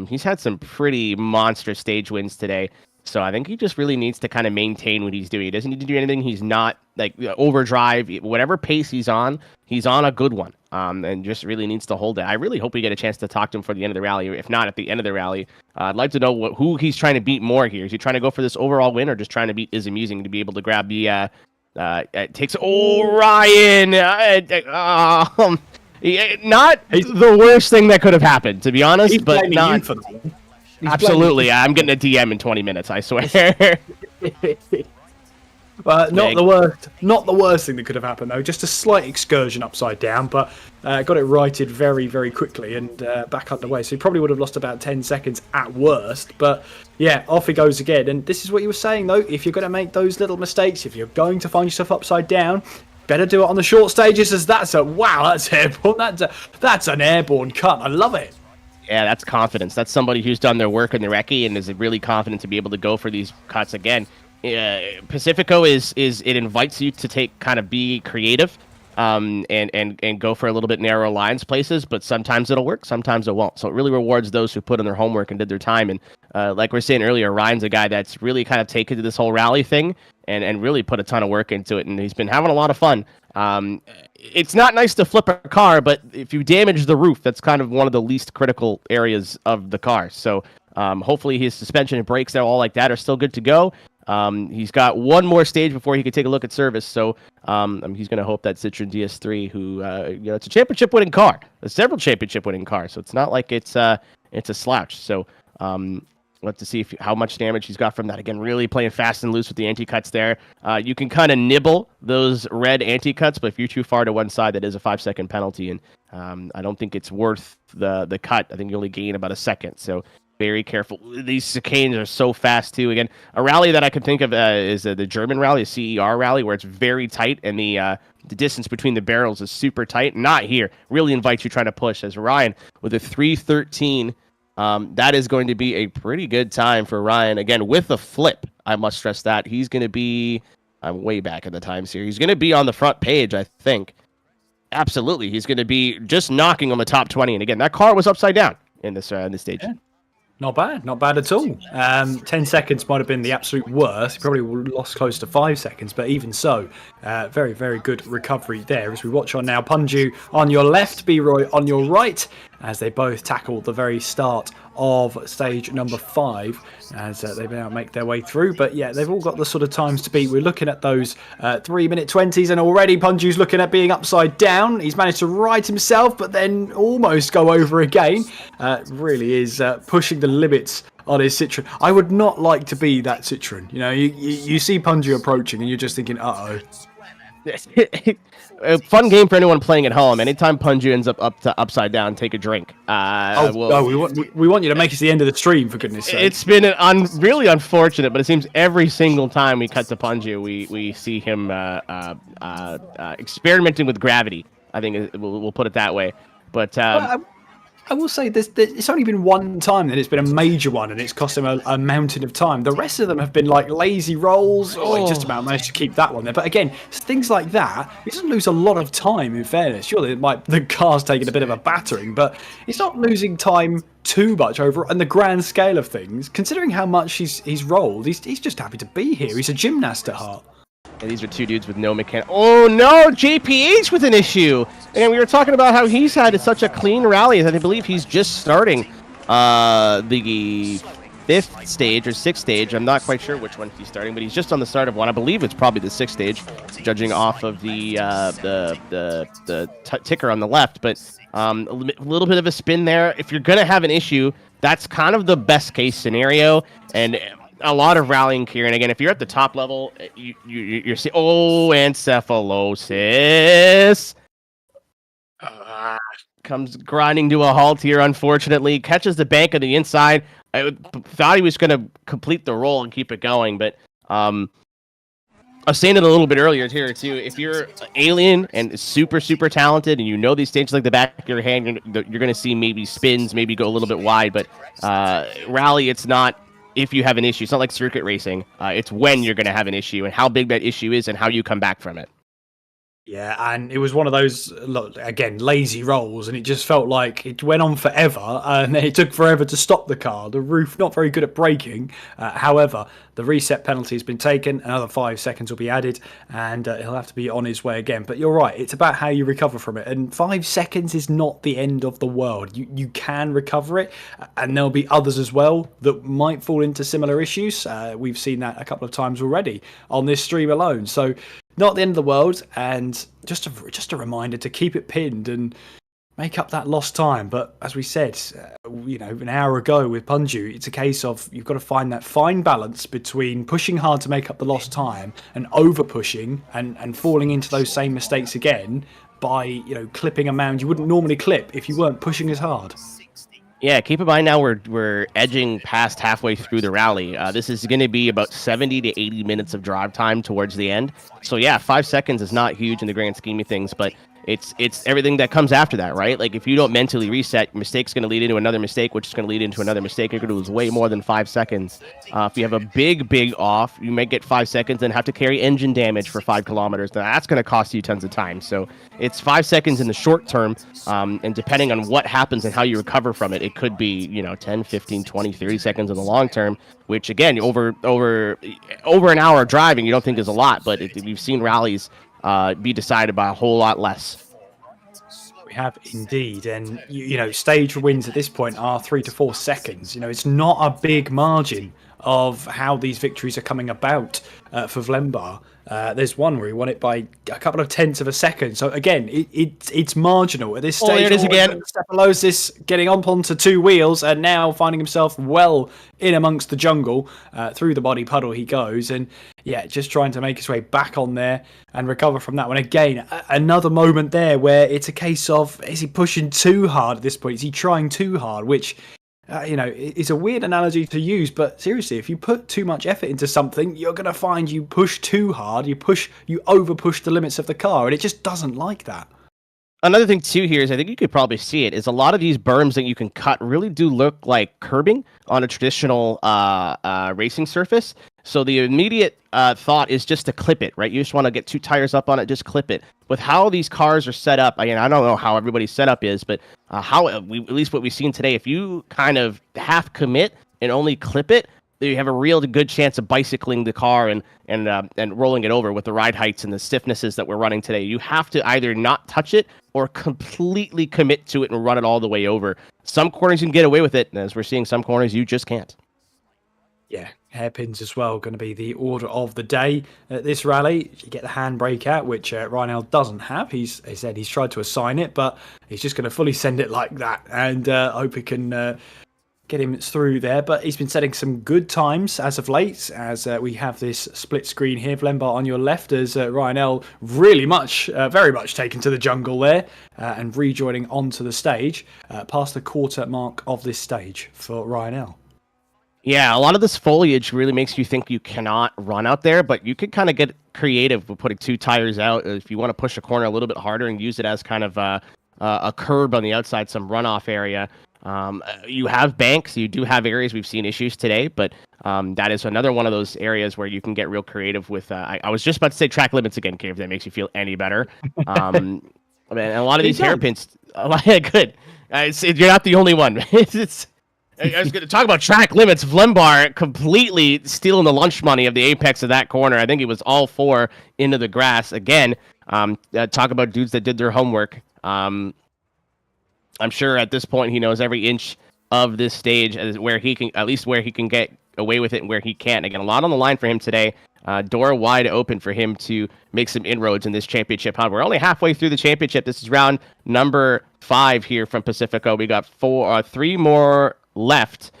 he's had some pretty monster stage wins today. So I think he just really needs to kind of maintain what he's doing. He doesn't need to do anything. He's not like overdrive. Whatever pace he's on a good one. And just really needs to hold it. I really hope we get a chance to talk to him for the end of the rally. If not, at the end of the rally, I'd like to know who he's trying to beat more here. Is he trying to go for this overall win, or just trying to beat Is Amusing to be able to grab the? It takes Ryan. Not the worst thing that could have happened, to be honest, but not. For that. Absolutely, I'm getting a DM in 20 minutes. I swear. Not the worst thing that could have happened though. Just a slight excursion upside down, but got it righted very, very quickly and back underway. So he probably would have lost about 10 seconds at worst. But yeah, off he goes again. And this is what you were saying though. If you're going to make those little mistakes, if you're going to find yourself upside down, better do it on the short stages. As that's airborne. That's an airborne cut. I love it. Yeah, that's confidence. That's somebody who's done their work in the recce and is really confident to be able to go for these cuts again. Pacifico is it invites you to be creative, and go for a little bit narrower lines places, but sometimes it'll work, sometimes it won't. So it really rewards those who put in their homework and did their time. And like we were saying earlier, Ryan's a guy that's really kind of taken to this whole rally thing and really put a ton of work into it, and he's been having a lot of fun. It's not nice to flip a car, but if you damage the roof, that's kind of one of the least critical areas of the car. So hopefully his suspension and brakes and all like that are still good to go. He's got one more stage before he can take a look at service. So he's going to hope that Citroen DS3, who it's a championship-winning car, several championship-winning cars. So it's not like it's a slouch. So we'll have to see how much damage he's got from that. Again, really playing fast and loose with the anti-cuts there. You can kind of nibble those red anti-cuts, but if you're too far to one side, that is a 5-second penalty. And I don't think it's worth the cut. I think you only gain about a second. So very careful. These chicanes are so fast too. Again, a rally that I could think of is the German rally, a CER rally, where it's very tight and the distance between the barrels is super tight. Not here. Really invites you trying to push. As Ryan with a 3:13, that is going to be a pretty good time for Ryan. Again, with a flip, I must stress that he's going to be. I'm way back in the times here. He's going to be on the front page, I think. Absolutely, he's going to be just knocking on the top 20. And again, that car was upside down in this stage. Yeah. Not bad at all. 10 seconds might have been the absolute worst. He probably lost close to 5 seconds, but even so, very, very good recovery there. As we watch on now, Punju on your left, B-Roy on your right, as they both tackle the very start of stage number 5, as they now make their way through. But yeah, they've all got the sort of times to beat. We're looking at those 3-minute 20s, and already Punju's looking at being upside down. He's managed to right himself, but then almost go over again. Really is pushing the limits on his Citroen. I would not like to be that Citroen. You know, you see Punju approaching, and you're just thinking, uh-oh. A fun game for anyone playing at home. Anytime Punju ends up upside down, take a drink. We want you to make it to the end of the stream, for goodness sake. It's been really unfortunate, but it seems every single time we cut to Punju, we see him experimenting with gravity. I think we'll put it that way. But I will say it's only been one time that it's been a major one, and it's cost him a mountain of time. The rest of them have been like lazy rolls. He just about managed to keep that one there. But again, things like that, he doesn't lose a lot of time, in fairness. Surely the car's taking a bit of a battering, but he's not losing time too much over on the grand scale of things. Considering how much he's rolled, he's just happy to be here. He's a gymnast at heart. And these are two dudes with no mechanic. Oh no, JPH with an issue. And we were talking about how he's had such a clean rally. I believe he's just starting the 5th stage or 6th stage. I'm not quite sure which one he's starting, but he's just on the start of one. I believe it's probably the 6th stage, judging off of the ticker on the left. But a little bit of a spin there. If you're gonna have an issue, that's kind of the best case scenario. And a lot of rallying here, and again, if you're at the top level, you're seeing encephalosis comes grinding to a halt here. Unfortunately, catches the bank on the inside. I thought he was going to complete the roll and keep it going, but I was saying it a little bit earlier here too. If you're alien and super talented, and you know these stages like the back of your hand, you're going to see maybe spins, maybe go a little bit wide, but rally, it's not if you have an issue. It's not like circuit racing. It's when you're going to have an issue and how big that issue is and how you come back from it. Yeah, and it was one of those, look, again, lazy rolls, and it just felt like it went on forever, and it took forever to stop the car. The roof not very good at braking. However, the reset penalty has been taken. Another 5 seconds will be added, and he'll have to be on his way again. But you're right, it's about how you recover from it. And 5 seconds is not the end of the world. You can recover it, and there'll be others as well that might fall into similar issues. We've seen that a couple of times already on this stream alone. So not the end of the world, and just a reminder to keep it pinned and make up that lost time. But as we said, an hour ago with Punju, it's a case of you've got to find that fine balance between pushing hard to make up the lost time and over pushing and falling into those same mistakes again by clipping a mound you wouldn't normally clip if you weren't pushing as hard. Yeah, keep in mind now we're edging past halfway through the rally. This is going to be about 70 to 80 minutes of drive time towards the end. So yeah, 5 seconds is not huge in the grand scheme of things, but it's everything that comes after that, right? Like if you don't mentally reset, your mistake's going to lead into another mistake, which is going to lead into another mistake. You're going to lose way more than 5 seconds. If you have a big off, you may get 5 seconds and have to carry engine damage for 5 kilometers. Now, that's going to cost you tons of time. So it's 5 seconds in the short term, and depending on what happens and how you recover from it, it could be 10, 15, 20, 30 seconds in the long term, which again, over an hour of driving, you don't think is a lot, but we've seen rallies be decided by a whole lot less. We have indeed, and stage wins at this point are 3 to 4 seconds. It's not a big margin of how these victories are coming about for Vlembar. There's one where he won it by a couple of tenths of a second. So again, it's marginal at this stage. There it is again. Cephalosys getting up onto 2 wheels and now finding himself well in amongst the jungle. Through the body puddle he goes, and just trying to make his way back on there and recover from that one. Again, another moment there where it's a case of, is he pushing too hard at this point? Is he trying too hard? Which it's a weird analogy to use, but seriously, if you put too much effort into something, you're going to find you push too hard, you over push the limits of the car, and it just doesn't like that. Another thing too here is, I think you could probably see it, is a lot of these berms that you can cut really do look like curbing on a traditional racing surface. So the immediate thought is just to clip it, right? You just want to get 2 tires up on it, just clip it. With how these cars are set up, I don't know how everybody's setup is, but at least what we've seen today, if you kind of half commit and only clip it, you have a real good chance of bicycling the car and rolling it over with the ride heights and the stiffnesses that we're running today. You have to either not touch it or completely commit to it and run it all the way over. Some corners you can get away with it, and as we're seeing some corners, you just can't. Yeah, hairpins as well, going to be the order of the day at this rally. You get the handbrake out, which Reinel doesn't have. He said he's tried to assign it, but he's just going to fully send it like that, and hope he can get him through there. But he's been setting some good times as of late, as we have this split screen here. Vlembar on your left, as Reinel very much taken to the jungle there, and rejoining onto the stage, past the quarter mark of this stage for Reinel. Yeah, a lot of this foliage really makes you think you cannot run out there, but you could kind of get creative with putting 2 tires out if you want to push a corner a little bit harder and use it as kind of a curb on the outside, some runoff area. You have banks, you do have areas. We've seen issues today, but that is another one of those areas where you can get real creative with. I was just about to say track limits again, Cave, if that makes you feel any better. And a lot of these hairpins, good. You're not the only one. I was going to talk about track limits. Vlembar completely stealing the lunch money of the apex of that corner. I think it was all 4 into the grass. Again, talk about dudes that did their homework. I'm sure at this point he knows every inch of this stage, where he can, at least where he can get away with it and where he can't. Again, a lot on the line for him today. Door wide open for him to make some inroads in this championship hunt. We're only halfway through the championship. This is round number 5 here from Pacifico. We got 3 more left,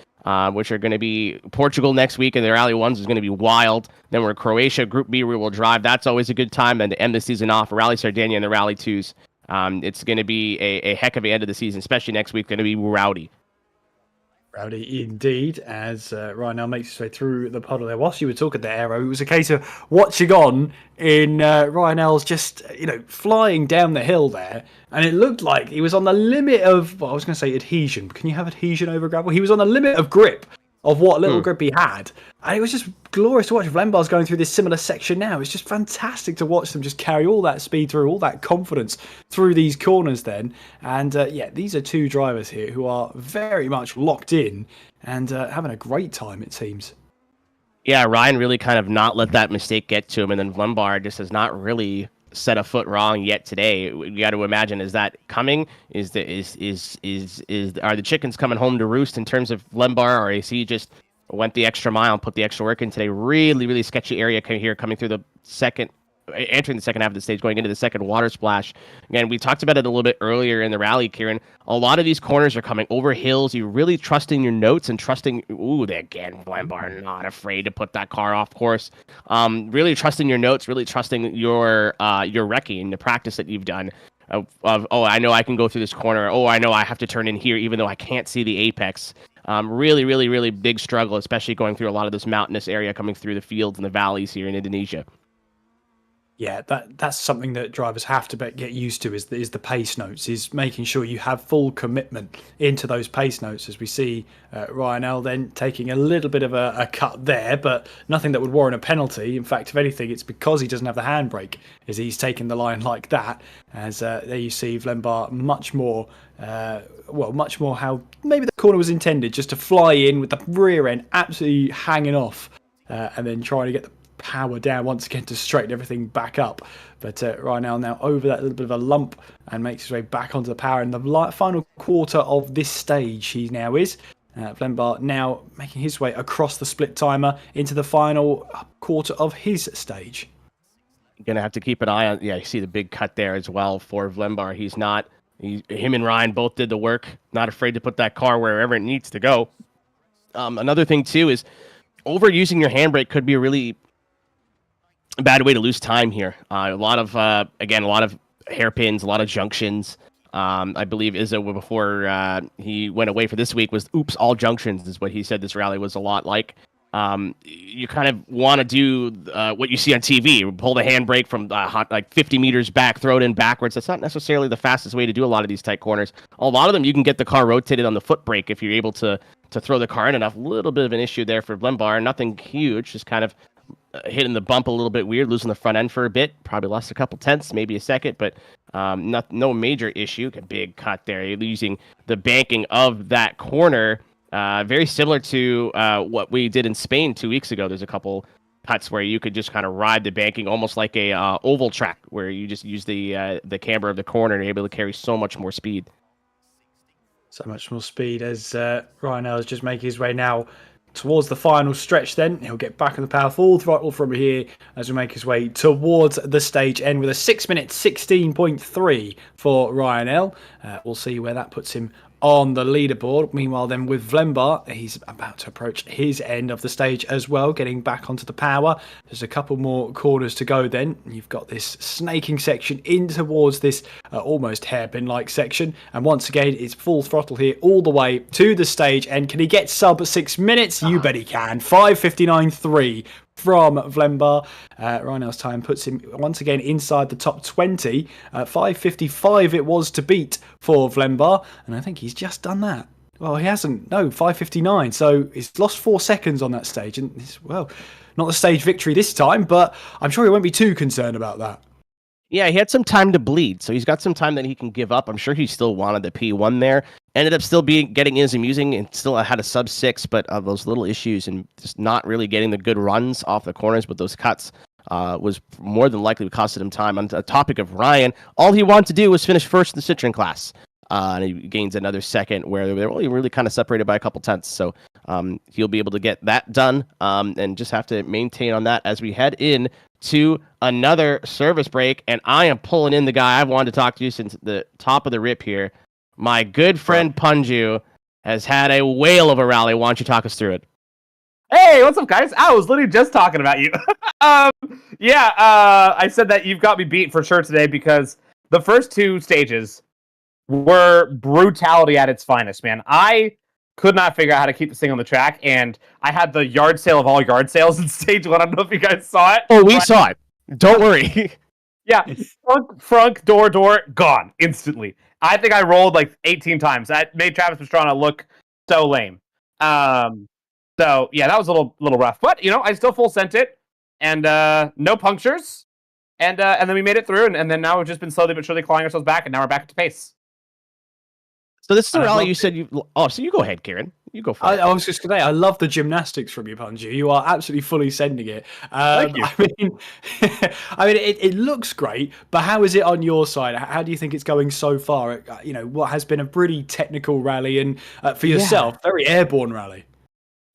which are going to be Portugal next week, and the Rally 1s is going to be wild. Then we're Croatia, Group B, we will drive. That's always a good time. Then to end the season off, Rally Sardinia and the Rally 2s. It's going to be a heck of an end of the season, especially next week. Going to be rowdy. Rowdy indeed, as Reinel makes his way through the puddle there. Whilst you were talking there, Aero, it was a case of watching on in Reinel's just, flying down the hill there. And it looked like he was on the limit of, I was going to say adhesion. Can you have adhesion over gravel? He was on the limit of grip of what little grip he had. And it was just glorious to watch. Vlembar's going through this similar section now. It's just fantastic to watch them just carry all that speed through, all that confidence through these corners then. And yeah, these are two drivers here who are very much locked in and having a great time, it seems. Yeah, Ryan really kind of not let that mistake get to him, and then Vlembar just has not really set a foot wrong yet today. You got to imagine, is that coming? Are the chickens coming home to roost in terms of Vlembar, or is he just went the extra mile and put the extra work in today? Really, really sketchy area here coming through entering the second half of the stage, going into the second water splash. Again, we talked about it a little bit earlier in the rally, Kieran. A lot of these corners are coming over hills. You're really trusting your notes and trusting. Again, Vlembar not afraid to put that car off course. Really trusting your notes. Really trusting your wrecking, the practice that you've done. I know I can go through this corner. Oh, I know I have to turn in here, even though I can't see the apex. Really, really, really big struggle, especially going through a lot of this mountainous area, coming through the fields and the valleys here in Indonesia. Yeah, that's something that drivers have to get used to is the pace notes, is making sure you have full commitment into those pace notes, as we see Ryan L then taking a little bit of a cut there, but nothing that would warrant a penalty. In fact, if anything, it's because he doesn't have the handbrake, as he's taken the line like that, as there you see Vlembar much more how maybe the corner was intended, just to fly in with the rear end absolutely hanging off and then trying to get the power down once again to straighten everything back up. But Ryan now over that little bit of a lump and makes his way back onto the power in the final quarter of this stage. He now is Vlembar now making his way across the split timer into the final quarter of his stage. You're gonna have to keep an eye on. Yeah, you see the big cut there as well for Vlembar. Him and Ryan both did the work. Not afraid to put that car wherever it needs to go. Another thing too is overusing your handbrake could be a really bad way to lose time here. A lot of hairpins, a lot of junctions. I believe Izzo, before he went away for this week, was oops, all junctions is what he said this rally was a lot like. You kind of want to do what you see on TV, pull the handbrake from like 50 meters back, throw it in backwards. That's not necessarily the fastest way to do a lot of these tight corners. A lot of them, you can get the car rotated on the foot brake if you're able to throw the car in enough. A little bit of an issue there for Vlembar. Nothing huge, just kind of hitting the bump a little bit weird, losing the front end for a bit. Probably lost a couple tenths, maybe a second, but no major issue. A big cut there. You're losing the banking of that corner. Very similar to what we did in Spain 2 weeks ago. There's a couple cuts where you could just kind of ride the banking almost like a oval track, where you just use the camber of the corner and you're able to carry so much more speed. So much more speed as Ryan L is just making his way now towards the final stretch. Then he'll get back on the power full throttle from here as we make his way towards the stage end with a 6 minute 16.3 for Ryan L. We'll see where that puts him on the leaderboard. Meanwhile then with Vlembar, he's about to approach his end of the stage as well, getting back onto the power. There's a couple more corners to go then. You've got this snaking section in towards this almost hairpin like section, and once again it's full throttle here all the way to the stage. And can he get sub 6 minutes? You bet he can. 5:59.3 from Vlembar. Ryanel's time puts him once again inside the top 20. 5:55 it was to beat for Vlembar, and I think he's just done that. Well, he hasn't. No, 5:59. So he's lost 4 seconds on that stage, and it's, well, not the stage victory this time, but I'm sure he won't be too concerned about that. Yeah, he had some time to bleed, so he's got some time that he can give up. I'm sure he still wanted the P1 there. Ended up still getting in amusing and still had a sub 6, but those little issues and just not really getting the good runs off the corners with those cuts was more than likely costing him time. On the topic of Ryan, all he wanted to do was finish first in the Citroen class. And he gains another second where they're only really kind of separated by a couple tenths. So he'll be able to get that done and just have to maintain on that as we head in to another service break. And I am pulling in the guy I've wanted to talk to you since the top of the rip here. My good friend Punju has had a whale of a rally. Why don't you talk us through it? Hey, what's up, guys? I was literally just talking about you. I said that you've got me beat for sure today because the first 2 stages were brutality at its finest, man. I could not figure out how to keep this thing on the track, and I had the yard sale of all yard sales in stage 1. I don't know if you guys saw it. Oh, we saw it. Don't worry. Yeah, frunk, door, gone instantly. I think I rolled like 18 times. That made Travis Pastrana look so lame. So yeah, that was a little rough, but I still full sent it, and no punctures, and then we made it through, and then now we've just been slowly but surely clawing ourselves back, and now we're back to pace. So this is the And I rally love you said you. Oh, so you go ahead, Kieran. You go for it. I was just going to say, I love the gymnastics from you, Punju. You are absolutely fully sending it. Thank you. I mean, it looks great, but how is it on your side? How do you think it's going so far? What has been a pretty technical rally, and for yourself, very airborne rally.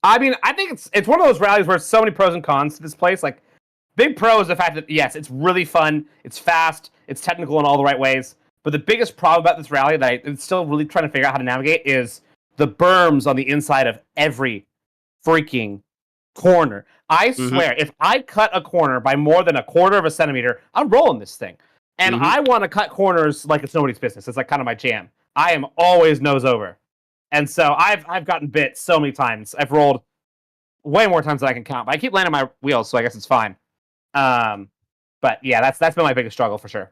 I mean, I think it's one of those rallies where there's so many pros and cons to this place. Like, big pro is the fact that yes, it's really fun, it's fast, it's technical in all the right ways. But the biggest problem about this rally that I'm still really trying to figure out how to navigate is the berms on the inside of every freaking corner. I swear, if I cut a corner by more than a quarter of a centimeter, I'm rolling this thing. And I want to cut corners like it's nobody's business. It's like kind of my jam. I am always nose over. And so I've gotten bit so many times. I've rolled way more times than I can count. But I keep landing my wheels, so I guess it's fine. But yeah, that's been my biggest struggle for sure.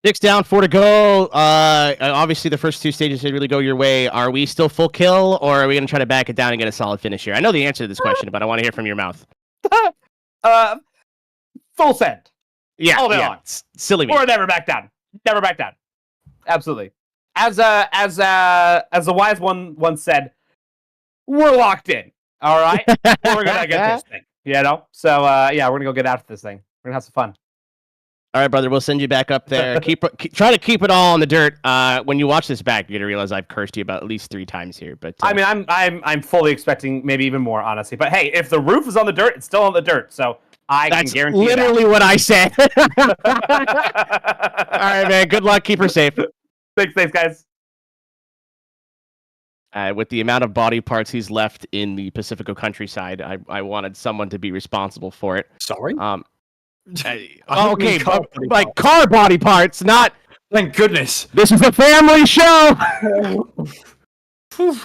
6 down, 4 to go. Obviously, the first 2 stages didn't really go your way. Are we still full kill, or are we going to try to back it down and get a solid finish here? I know the answer to this question, but I want to hear from your mouth. Full send. Yeah, all day long. Silly me. Or never back down. Never back down. Absolutely. As the wise one once said, we're locked in. All right, we're gonna get this thing. So yeah, we're gonna go get after this thing. We're gonna have some fun. All right, brother. We'll send you back up there. Try to keep it all in the dirt. When you watch this back, you're gonna realize I've cursed you about at least 3 times here. But I mean, I'm fully expecting maybe even more, honestly. But hey, if the roof is on the dirt, it's still on the dirt. So that's can guarantee literally what I said. All right, man. Good luck. Keep her safe. Thanks, guys. With the amount of body parts he's left in the Pacifico countryside, I wanted someone to be responsible for it. Sorry. Okay, like car body parts, not. Thank goodness. This is a family show.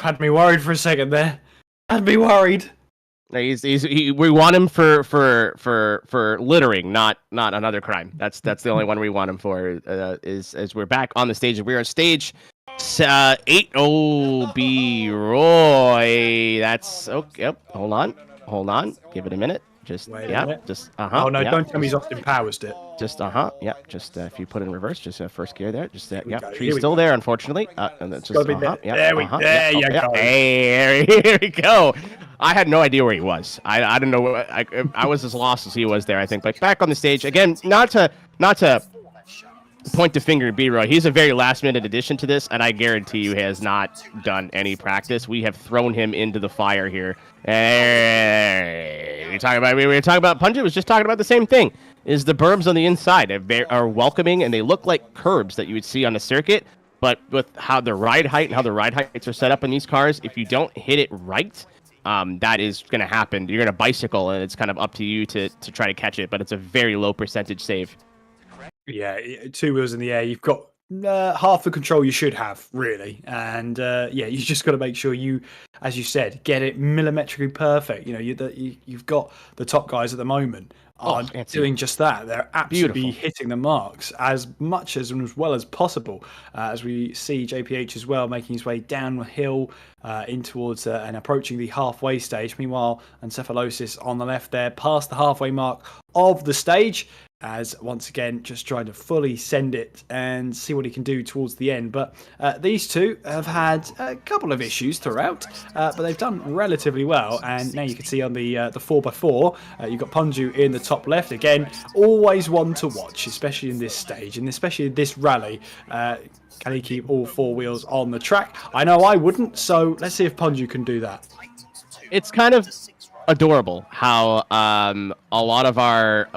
Had me worried for a second there. Had me worried. We want him for littering, not another crime. That's the only one we want him for. Is we're back on the stage. We're on stage 8. Oh, B Roy. That's okay. Yep. Hold on. Give it a minute. Just Wait a minute. Just Oh no! Don't tell me he's Austin Powers it. Just Just if you put it in reverse, just first gear there. Just tree's we still go. there, unfortunately. And that's just There you go. Hey, here we go. I had no idea where he was. I don't know. I was as lost as he was there, I think. But back on the stage again. Not to point the finger at B-Roy. He's a very last-minute addition to this, and I guarantee you he has not done any practice. We have thrown him into the fire here. We were talking about Punja was just talking about the same thing. Is the berms on the inside are welcoming, and they look like curbs that you would see on a circuit, but with how the ride height and how the ride heights are set up in these cars, if you don't hit it right, that is going to happen. You're going to bicycle, and it's kind of up to you to try to catch it, but it's a very low percentage save. Yeah, 2 wheels in the air. You've got half the control you should have, really. And yeah, you just got to make sure you, as you said, get it millimetrically perfect. You've got the top guys at the moment are doing just that. They're absolutely hitting the marks as much as and as well as possible. As we see JPH as well making his way downhill in towards and approaching the halfway stage. Meanwhile, Encephalosis on the left there, past the halfway mark of the stage, as once again just trying to fully send it and see what he can do towards the end. But these two have had a couple of issues throughout, but they've done relatively well. And now you can see on the 4x4, you've got Punju in the top left. Again, always one to watch, especially in this stage and especially in this rally. Can he keep all 4 wheels on the track? I know I wouldn't, so let's see if Punju can do that. It's kind of adorable how a lot of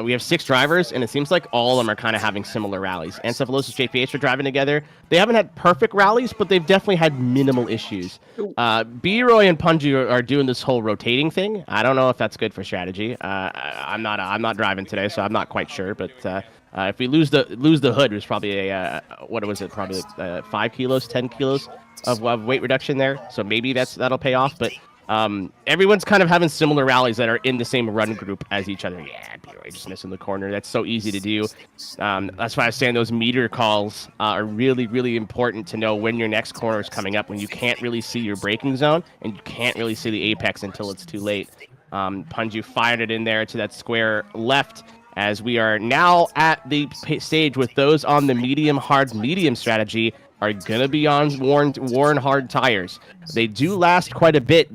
we have 6 drivers, and it seems like all of them are kind of having similar rallies. Encephalosis, JPH are driving together. They haven't had perfect rallies, but they've definitely had minimal issues. B-Roy and Punju are doing this whole rotating thing. I don't know if that's good for strategy. I'm not driving today, so I'm not quite sure. But if we lose the hood, it was probably probably 5 kilos, 10 kilos of weight reduction there. So maybe that'll pay off. But Everyone's kind of having similar rallies that are in the same run group as each other. Yeah, B-Roy just missing the corner. That's so easy to do. That's why I was saying those meter calls are really, really important to know when your next corner is coming up, when you can't really see your braking zone and you can't really see the apex until it's too late. Punju fired it in there to that square left, as we are now at the stage with those on the medium, hard, medium strategy are going to be on worn hard tires. They do last quite a bit.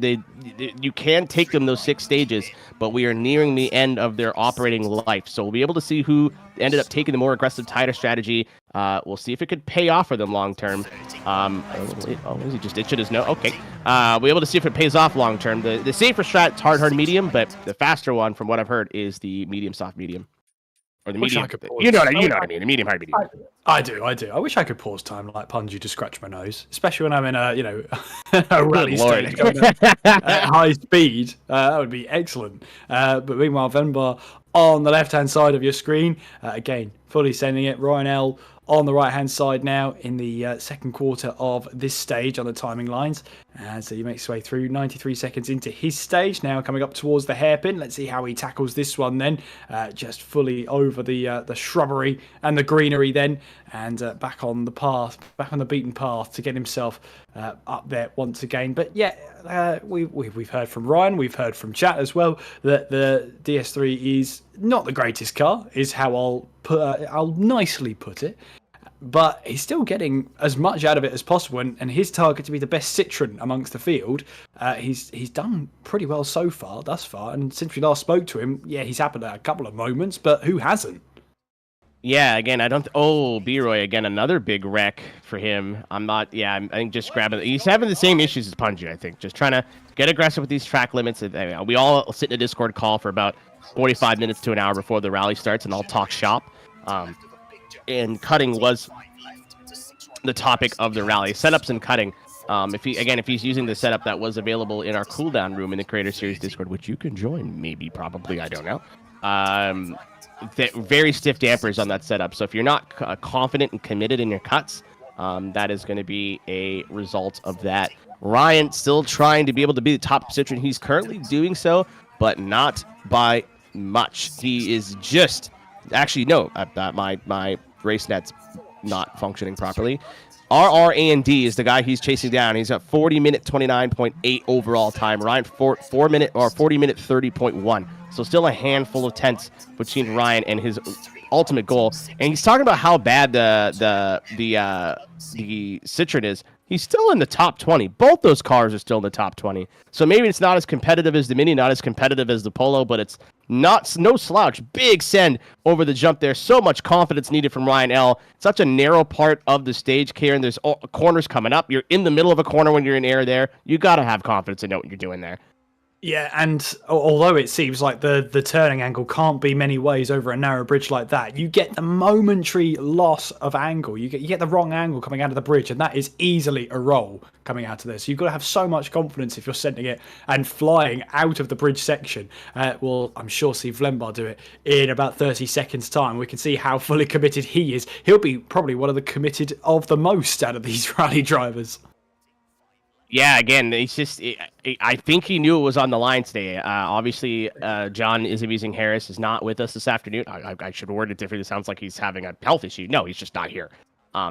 You can take them those 6 stages, but we are nearing the end of their operating life. So we'll be able to see who ended up taking the more aggressive tire strategy. We'll see if it could pay off for them long term. Is he just itching his nose? Okay. We'll be able to see if it pays off long term. The safer strat is hard, medium, but the faster one, from what I've heard, is the medium, soft, medium. Or the medium. You know what I mean. The medium, hard, medium. I do. I wish I could pause time like Punju to scratch my nose, especially when I'm in a a rally stage going at high speed. That would be excellent. But meanwhile, Venbar on the left hand side of your screen, again fully sending it. Ryan L on the right hand side now in the second quarter of this stage on the timing lines. So he makes his way through 93 seconds into his stage, now coming up towards the hairpin. Let's see how he tackles this one then. Just fully over the shrubbery and the greenery then, and back on the path, back on the beaten path to get himself up there once again. But yeah, we've heard from Ryan, we've heard from chat as well, that the DS3 is not the greatest car, is how I'll nicely put it. But he's still getting as much out of it as possible, and his target to be the best Citroen amongst the field, he's done pretty well thus far. And since we last spoke to him, yeah, he's happened at a couple of moments, but who hasn't? Yeah, again, B-Roy, again, another big wreck for him. I think just grabbing, he's having the same issues as Punji, I think. Just trying to get aggressive with these track limits. We all sit in a Discord call for about 45 minutes to an hour before the rally starts, and I'll talk shop. And cutting was the topic of the rally. Setups and cutting. If he's using the setup that was available in our cooldown room in the Creator Series Discord, which you can join, maybe, probably, I don't know. Very stiff dampers on that setup. So if you're not confident and committed in your cuts, that is going to be a result of that. Ryan still trying to be able to be the top Citroen. He's currently doing so, but not by much. He is just... Actually, no, my race net's not functioning properly. RRAND is the guy he's chasing down. He's at 40-minute 29.8 overall time. Ryan 40-minute 30.1. So still a handful of tenths between Ryan and his ultimate goal. And he's talking about how bad the Citroen is. He's still in the top 20. Both those cars are still in the top 20. So maybe it's not as competitive as the Mini, not as competitive as the Polo, but it's no slouch. Big send over the jump there. So much confidence needed from Ryan L. Such a narrow part of the stage, Kieran. There's corners coming up. You're in the middle of a corner when you're in air there. You got to have confidence and know what you're doing there. Yeah, and although it seems like the turning angle can't be many ways over a narrow bridge like that, you get the momentary loss of angle. You get the wrong angle coming out of the bridge, and that is easily a roll coming out of this. So you've got to have so much confidence if you're sending it and flying out of the bridge section. I'm sure see Vlembar do it in about 30 seconds' time. We can see how fully committed he is. He'll be probably one of the committed of the most out of these rally drivers. Yeah, again, it's just, I think he knew it was on the line today. Obviously, John Isabusing Harris is not with us this afternoon. I should word it differently. It sounds like he's having a health issue. No, he's just not here.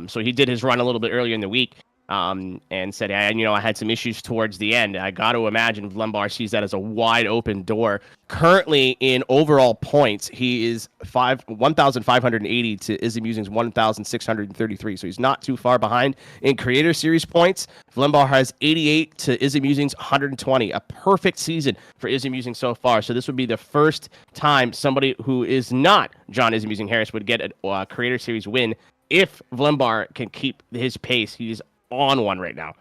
So he did his run a little bit earlier in the week. And said, I had some issues towards the end. I got to imagine Vlembar sees that as a wide open door. Currently, in overall points, he is 1,580 to Isamusing's 1,633. So he's not too far behind. In Creator Series points, Vlembar has 88 to Isamusing's 120. A perfect season for Isamusing so far. So this would be the first time somebody who is not John Isamusing Harris would get a Creator Series win. If Vlembar can keep his pace, he's on one right now.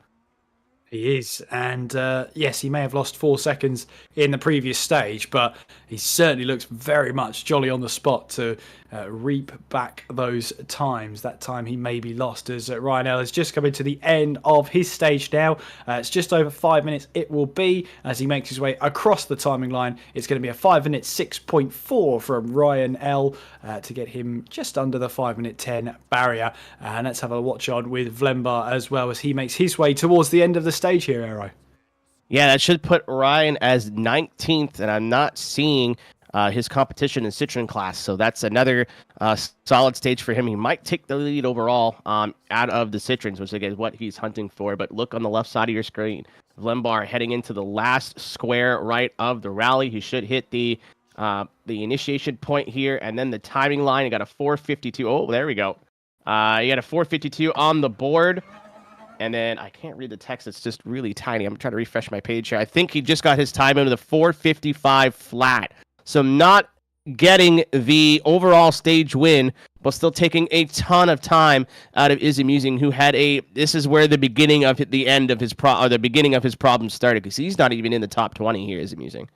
He is, and yes, he may have lost 4 seconds in the previous stage, but he certainly looks very much jolly on the spot to reap back those times. That time he may be lost, as Ryan L is just coming to the end of his stage now. It's just over 5 minutes it will be as he makes his way across the timing line. It's going to be a 5-minute 6.4 from Ryan L to get him just under the 5-minute 10 barrier. And let's have a watch on with Vlembar as well as he makes his way towards the end of the stage here, Aero. Yeah, that should put Ryan as 19th, and I'm not seeing his competition in Citroen class. So that's another solid stage for him. He might take the lead overall out of the Citroens, which again is what he's hunting for. But look on the left side of your screen. Vlembar heading into the last square right of the rally. He should hit the initiation point here, and then the timing line. He got a 4:52. Oh, there we go. He got a 4:52 on the board. And then I can't read the text. It's just really tiny. I'm trying to refresh my page here. I think he just got his time into the 4:55 flat. So not getting the overall stage win, but still taking a ton of time out of Izzy Musing, who had this is where the beginning of the end of his the beginning of his problem started, because he's not even in the top 20 here, Izzy Musing.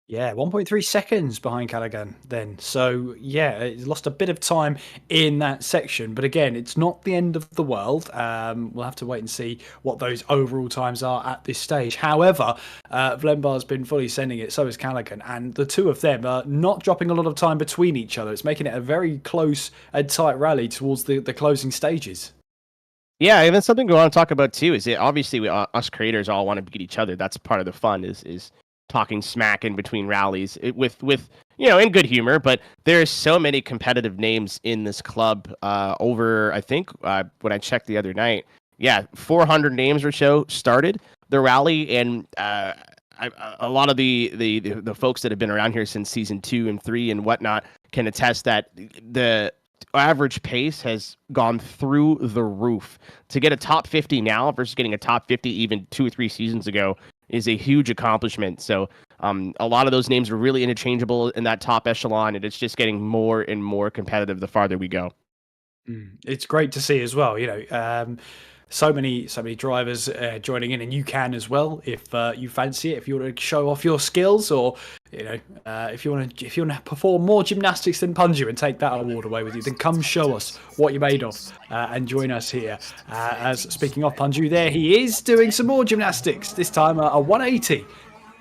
Yeah, 1.3 seconds behind Callaghan then. So, yeah, he's lost a bit of time in that section. But again, it's not the end of the world. We'll have to wait and see what those overall times are at this stage. However, Vlembar's been fully sending it, so is Callaghan. And the two of them are not dropping a lot of time between each other. It's making it a very close and tight rally towards the closing stages. Yeah, and then something we want to talk about too is that obviously us creators all want to beat each other. That's part of the fun is talking smack in between rallies with in good humor. But there's so many competitive names in this club. Over I think when I checked the other night, 400 names or so started the rally, and a lot of the folks that have been around here since season 2 and 3 and whatnot can attest that the average pace has gone through the roof. To get a top 50 now versus getting a top 50 even 2 or 3 seasons ago is a huge accomplishment. So a lot of those names are really interchangeable in that top echelon, and it's just getting more and more competitive the farther we go. It's great to see as well. So many drivers joining in, and you can as well if you fancy it. If you want to show off your skills, or if you want to perform more gymnastics than Punju and take that award away with you, then come show us what you're made of and join us here. As speaking of Punju, there he is doing some more gymnastics. This time a 180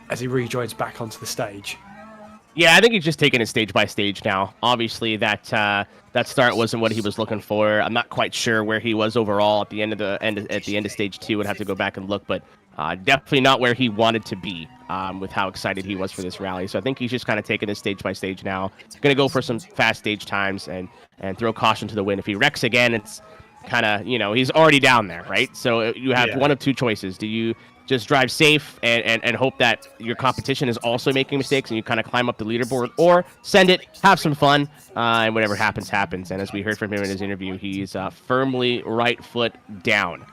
as he rejoins back onto the stage. Yeah, I think he's just taking it stage by stage now. Obviously, that start wasn't what he was looking for. I'm not quite sure where he was overall at the end of stage 2. Would have to go back and look, but definitely not where he wanted to be with how excited he was for this rally. So I think he's just kind of taking it stage by stage now. Going to go for some fast stage times and throw caution to the wind. If he wrecks again, it's kind of he's already down there, right? So you have one of two choices. Do you just drive safe and hope that your competition is also making mistakes and you kind of climb up the leaderboard, or send it, have some fun, and whatever happens, happens. And as we heard from him in his interview, he's firmly right foot down.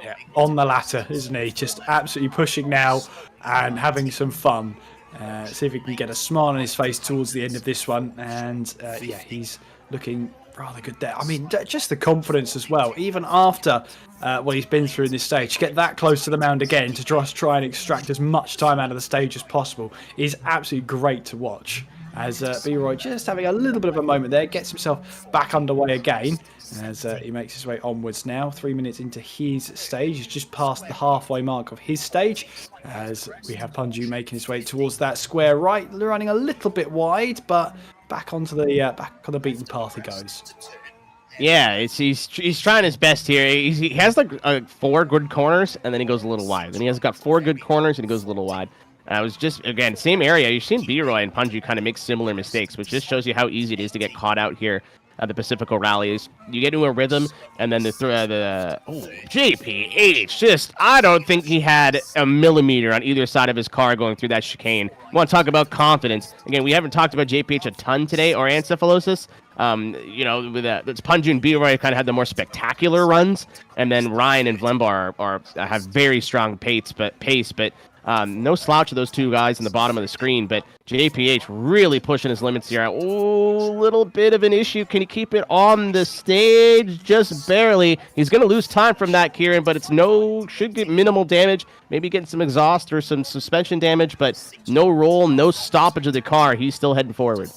Yeah, on the latter, isn't he? Just absolutely pushing now and having some fun. See if he can get a smile on his face towards the end of this one. And he's looking rather good there. I mean, just the confidence as well, even after what he's been through in this stage. To get that close to the mound again, to just try and extract as much time out of the stage as possible is absolutely great to watch. As B-Roy just having a little bit of a moment there, gets himself back underway again as he makes his way onwards now. 3 minutes into his stage. He's just past the halfway mark of his stage as we have Punju making his way towards that square right, running a little bit wide, but back onto the back on the beaten path he goes. Yeah, he's trying his best here. He has like 4 good corners, and then he goes a little wide. Then he has got 4 good corners, and he goes a little wide. I was just, again, same area. You've seen B-Roy and Punju kind of make similar mistakes, which just shows you how easy it is to get caught out here at the Pacifico rallies. You get into a rhythm, and then JPH, I don't think he had a millimeter on either side of his car going through that chicane. We want to talk about confidence. Again, we haven't talked about JPH a ton today, or encephalosis. It's Punju and B-Roy kind of had the more spectacular runs, and then Ryan and Vlembar have very strong pace, but no slouch of those two guys in the bottom of the screen, but JPH really pushing his limits here. Oh, little bit of an issue. Can he keep it on the stage? Just barely. He's going to lose time from that, Kieran, but should get minimal damage. Maybe getting some exhaust or some suspension damage, but no roll, no stoppage of the car. He's still heading forward.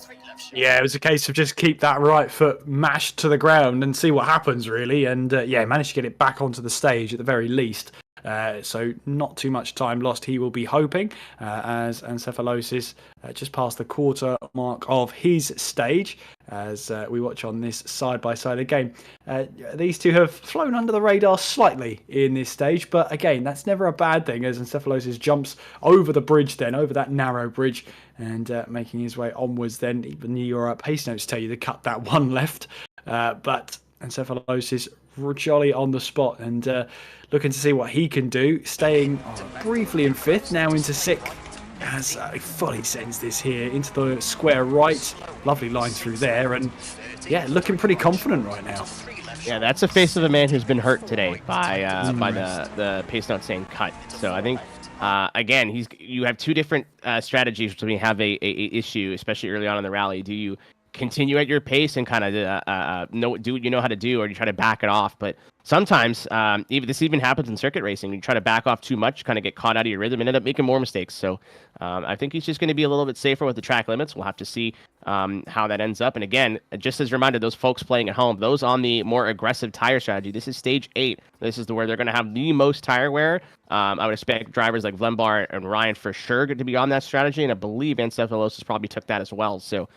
Yeah, it was a case of just keep that right foot mashed to the ground and see what happens, really. And managed to get it back onto the stage at the very least. So not too much time lost, he will be hoping, as encephalosis just past the quarter mark of his stage. as we watch on this side-by-side again. These two have flown under the radar slightly in this stage, but again, that's never a bad thing, as Encephalosis jumps over the bridge then, over that narrow bridge, and making his way onwards then. Even your pace notes tell you to cut that one left, but Encephalosis jolly on the spot and looking to see what he can do, staying briefly in 5th, now into 6th, as he fully sends this here into the square right. Lovely line through there, and yeah, looking pretty confident right now. Yeah, that's the face of a man who's been hurt today by the pace note saying cut. So I think again, you have two different strategies when you have a issue, especially early on in the rally. Do you continue at your pace and kind of do what you know how to do, or you try to back it off? But sometimes this even happens in circuit racing. You try to back off too much, kind of get caught out of your rhythm and end up making more mistakes. So I think he's just going to be a little bit safer with the track limits. We'll have to see how that ends up. And again, just as a reminder, those folks playing at home, those on the more aggressive tire strategy, this is stage 8. This is where they're going to have the most tire wear. I would expect drivers like Vlembar and Ryan for sure to be on that strategy, and I believe Encephalosis probably took that as well. So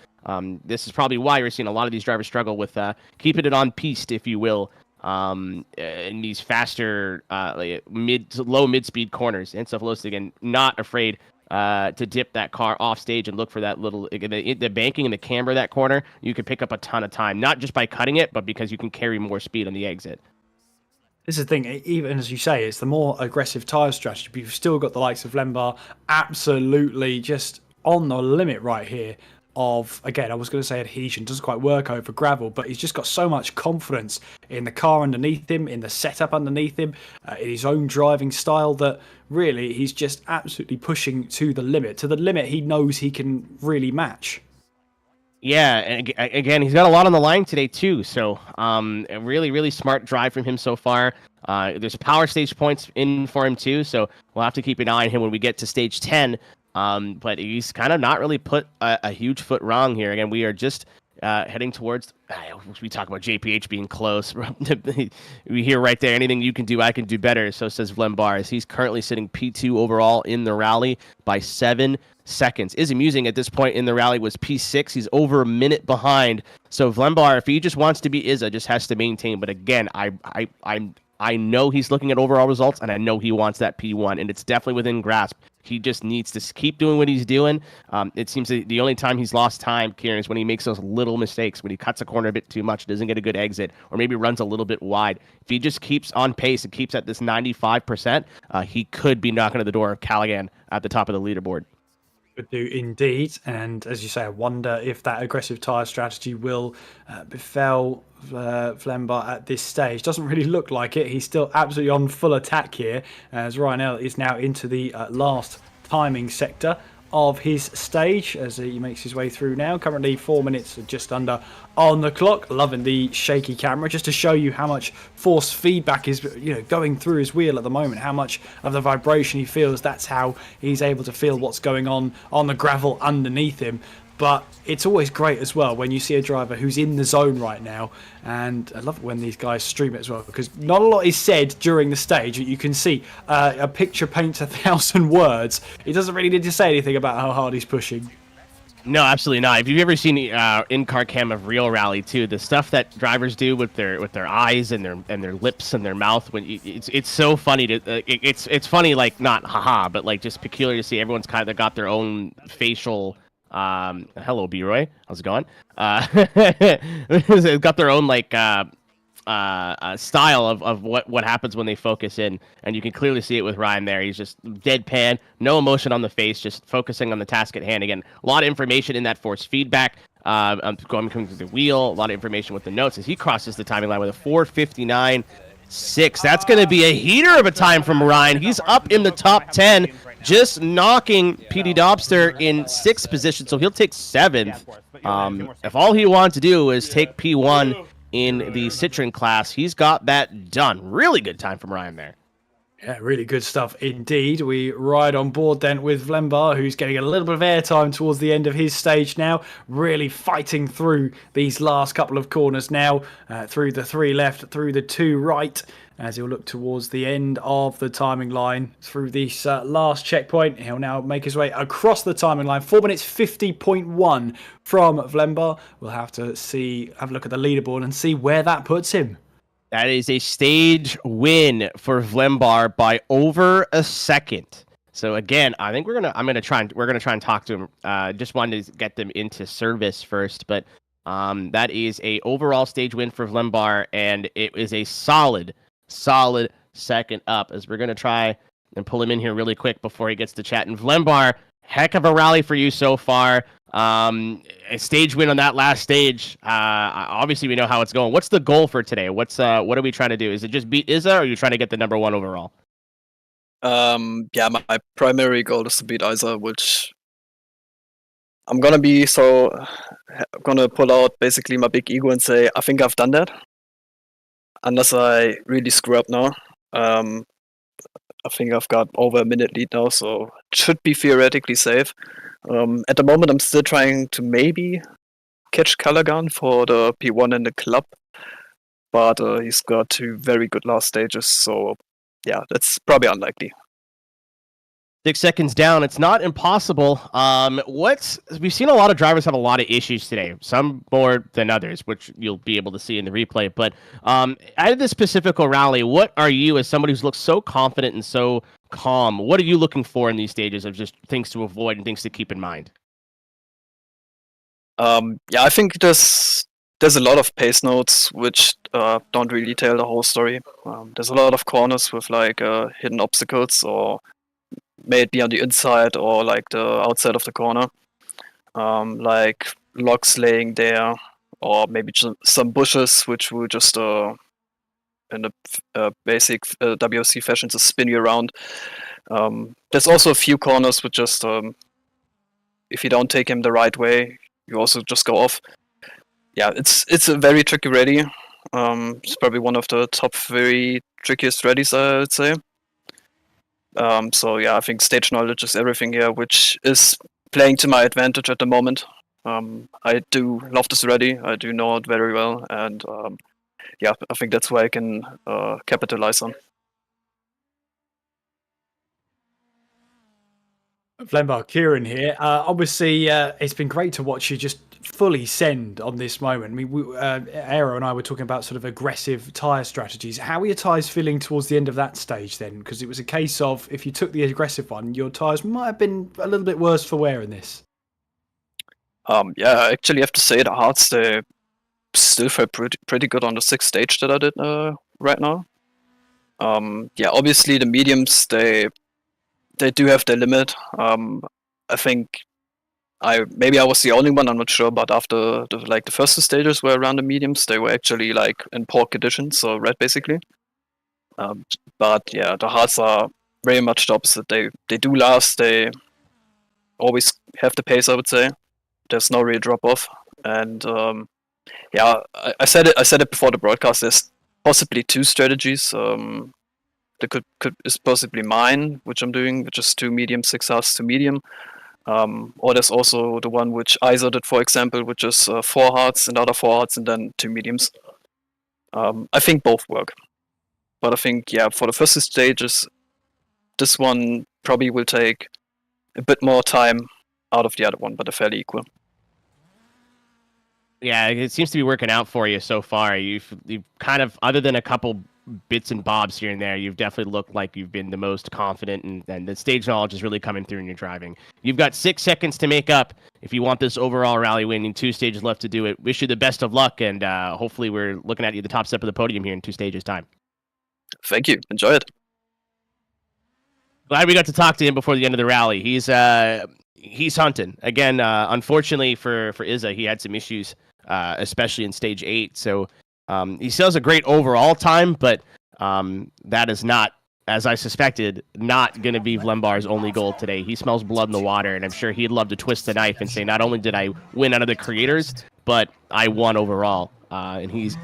this is probably why we're seeing a lot of these drivers struggle with keeping it on piste, if you will, in these faster low mid-speed corners. Encephalosis, again, not afraid to dip that car off stage and look for that little the banking and the camber of that corner. You can pick up a ton of time, not just by cutting it, but because you can carry more speed on the exit. This is the thing, even as you say, it's the more aggressive tyre strategy, but you've still got the likes of Lembar absolutely just on the limit right here of, again, I was going to say adhesion, doesn't quite work over gravel, but he's just got so much confidence in the car underneath him, in the setup underneath him, in his own driving style, that really he's just absolutely pushing to the limit he knows he can really match. Yeah, and again, he's got a lot on the line today too, so a really, really smart drive from him so far. There's power stage points in for him too, so we'll have to keep an eye on him when we get to stage 10. But he's kind of not really put a huge foot wrong here. Again, we are just heading towards, we talk about JPH being close. We hear right there, anything you can do, I can do better. So says Vlembar, as he's currently sitting P2 overall in the rally by 7 seconds. Is amusing at this point in the rally was P6. He's over a minute behind. So Vlembar, if he just wants to be Izza, just has to maintain. But again, I know he's looking at overall results, and I know he wants that P1, and it's definitely within grasp. He just needs to keep doing what he's doing. It seems that the only time he's lost time, Kieran, is when he makes those little mistakes, when he cuts a corner a bit too much, doesn't get a good exit, or maybe runs a little bit wide. If he just keeps on pace and keeps at this 95%, he could be knocking at the door of Callaghan at the top of the leaderboard. Could do indeed, and as you say, I wonder if that aggressive tyre strategy will befell Vlembar at this stage. Doesn't really look like it. He's still absolutely on full attack here, as Ryan Elliott is now into the last timing sector of his stage as he makes his way through now. Currently 4 minutes just under on the clock. Loving the shaky camera just to show you how much force feedback is going through his wheel at the moment, how much of the vibration he feels. That's how he's able to feel what's going on the gravel underneath him. But it's always great as well when you see a driver who's in the zone right now, and I love it when these guys stream it as well, because not a lot is said during the stage. You can see a picture paints 1,000 words. It doesn't really need to say anything about how hard he's pushing. No, absolutely not. If you've ever seen in-car cam of real rally too, the stuff that drivers do with their eyes and their lips and their mouth, when it's so funny to it's funny, like not haha, but like just peculiar to see. Everyone's kind of got their own facial. Hello, B-Roy. How's it going? They've got their own style of what happens when they focus in, and you can clearly see it with Ryan there. He's just deadpan, no emotion on the face, just focusing on the task at hand. Again, a lot of information in that force feedback. Going through the wheel, a lot of information with the notes as he crosses the timing line with a 4:59.6. That's going to be a heater of a time from Ryan. He's up in the top 10. Just knocking PD Dobster in 6th position, so he'll take 7th. If all he wants to do is take P1 in the Citroen class, he's got that done. Really good time from Ryan there. Yeah, really good stuff indeed. We ride on board then with Vlembar, who's getting a little bit of airtime towards the end of his stage now, really fighting through these last couple of corners now, through the 3 left, through the 2 right, as he'll look towards the end of the timing line. Through this last checkpoint, he'll now make his way across the timing line. 4 minutes 50.1 from Vlembar. We'll have to have a look at the leaderboard and see where that puts him. That is a stage win for Vlembar by over a second. So again, I think we're gonna try and talk to him. Just wanted to get them into service first, but that is a overall stage win for Vlembar, and it is a solid second up. As we're gonna try and pull him in here really quick before he gets to chat. And Vlembar, heck of a rally for you so far. A stage win on that last stage. Obviously, we know how it's going. What's the goal for today? What are we trying to do? Is it just beat Izza, or are you trying to get the number 1 overall? Yeah, my primary goal is to beat Isa, which I'm gonna pull out basically my big ego and say I think I've done that, unless I really screw up now. I think I've got over a minute lead now, so it should be theoretically safe. At the moment, I'm still trying to maybe catch Callaghan for the P1 in the club, but he's got 2 very good last stages, so yeah, that's probably unlikely. 6 seconds down. It's not impossible. We've seen a lot of drivers have a lot of issues today, some more than others, which you'll be able to see in the replay. But out of this Pacifico rally, what are you, as somebody who's looked so confident and so calm, what are you looking for in these stages of just things to avoid and things to keep in mind? Yeah, I think there's a lot of pace notes which don't really tell the whole story. There's a lot of corners with like hidden obstacles, or may it be on the inside or like the outside of the corner, like logs laying there, or maybe some bushes which will just in a basic WRC fashion to spin you around. There's also a few corners which just if you don't take him the right way, you also just go off. Yeah, it's a very tricky rally. It's probably one of the top 3 trickiest rallies, I would say. So yeah, I think stage knowledge is everything here, which is playing to my advantage at the moment. I do love this rally. I do know it very well, and yeah, I think that's where I can capitalize on. Vlembar, Kieran here. Obviously, it's been great to watch you just fully send on this moment. I mean, Aero and I were talking about sort of aggressive tyre strategies. How are your tyres feeling towards the end of that stage then? Because it was a case of, if you took the aggressive one, your tyres might have been a little bit worse for wear in this. Yeah, I actually have to say the hards, they still feel pretty good on the 6th stage that I did right now. Yeah, obviously the mediums, they do have their limit. I think maybe I was the only one, I'm not sure, but after the first 2 stages were around the mediums, they were actually like in poor condition, so red basically. But yeah, the hards are very much the opposite. They do last, they always have the pace, I would say. There's no real drop off. And yeah, I said it before the broadcast, there's possibly 2 strategies. That is possibly mine, which I'm doing, which is 2 medium, 6 hards to medium. Or there's also the one which Isa did, for example, which is 4 hards, another 4 hards, and then 2 mediums. I think both work. But I think, yeah, for the first 2 stages, this one probably will take a bit more time out of the other one, but they're fairly equal. Yeah, it seems to be working out for you so far. You've kind of, other than a couple bits and bobs here and there, you've definitely looked like you've been the most confident, and the stage knowledge is really coming through in your driving. You've got 6 seconds to make up if you want this overall rally win, and 2 stages left to do it. Wish you the best of luck, and hopefully we're looking at you at the top step of the podium here in 2 stages time. Thank you. Enjoy it. Glad we got to talk to him before the end of the rally. He's hunting again. Unfortunately for Izza, he had some issues, especially in stage 8. So he still has a great overall time, but that is not, as I suspected, not going to be Vlembar's only goal today. He smells blood in the water, and I'm sure he'd love to twist the knife and say, not only did I win out of the creators, but I won overall. and he's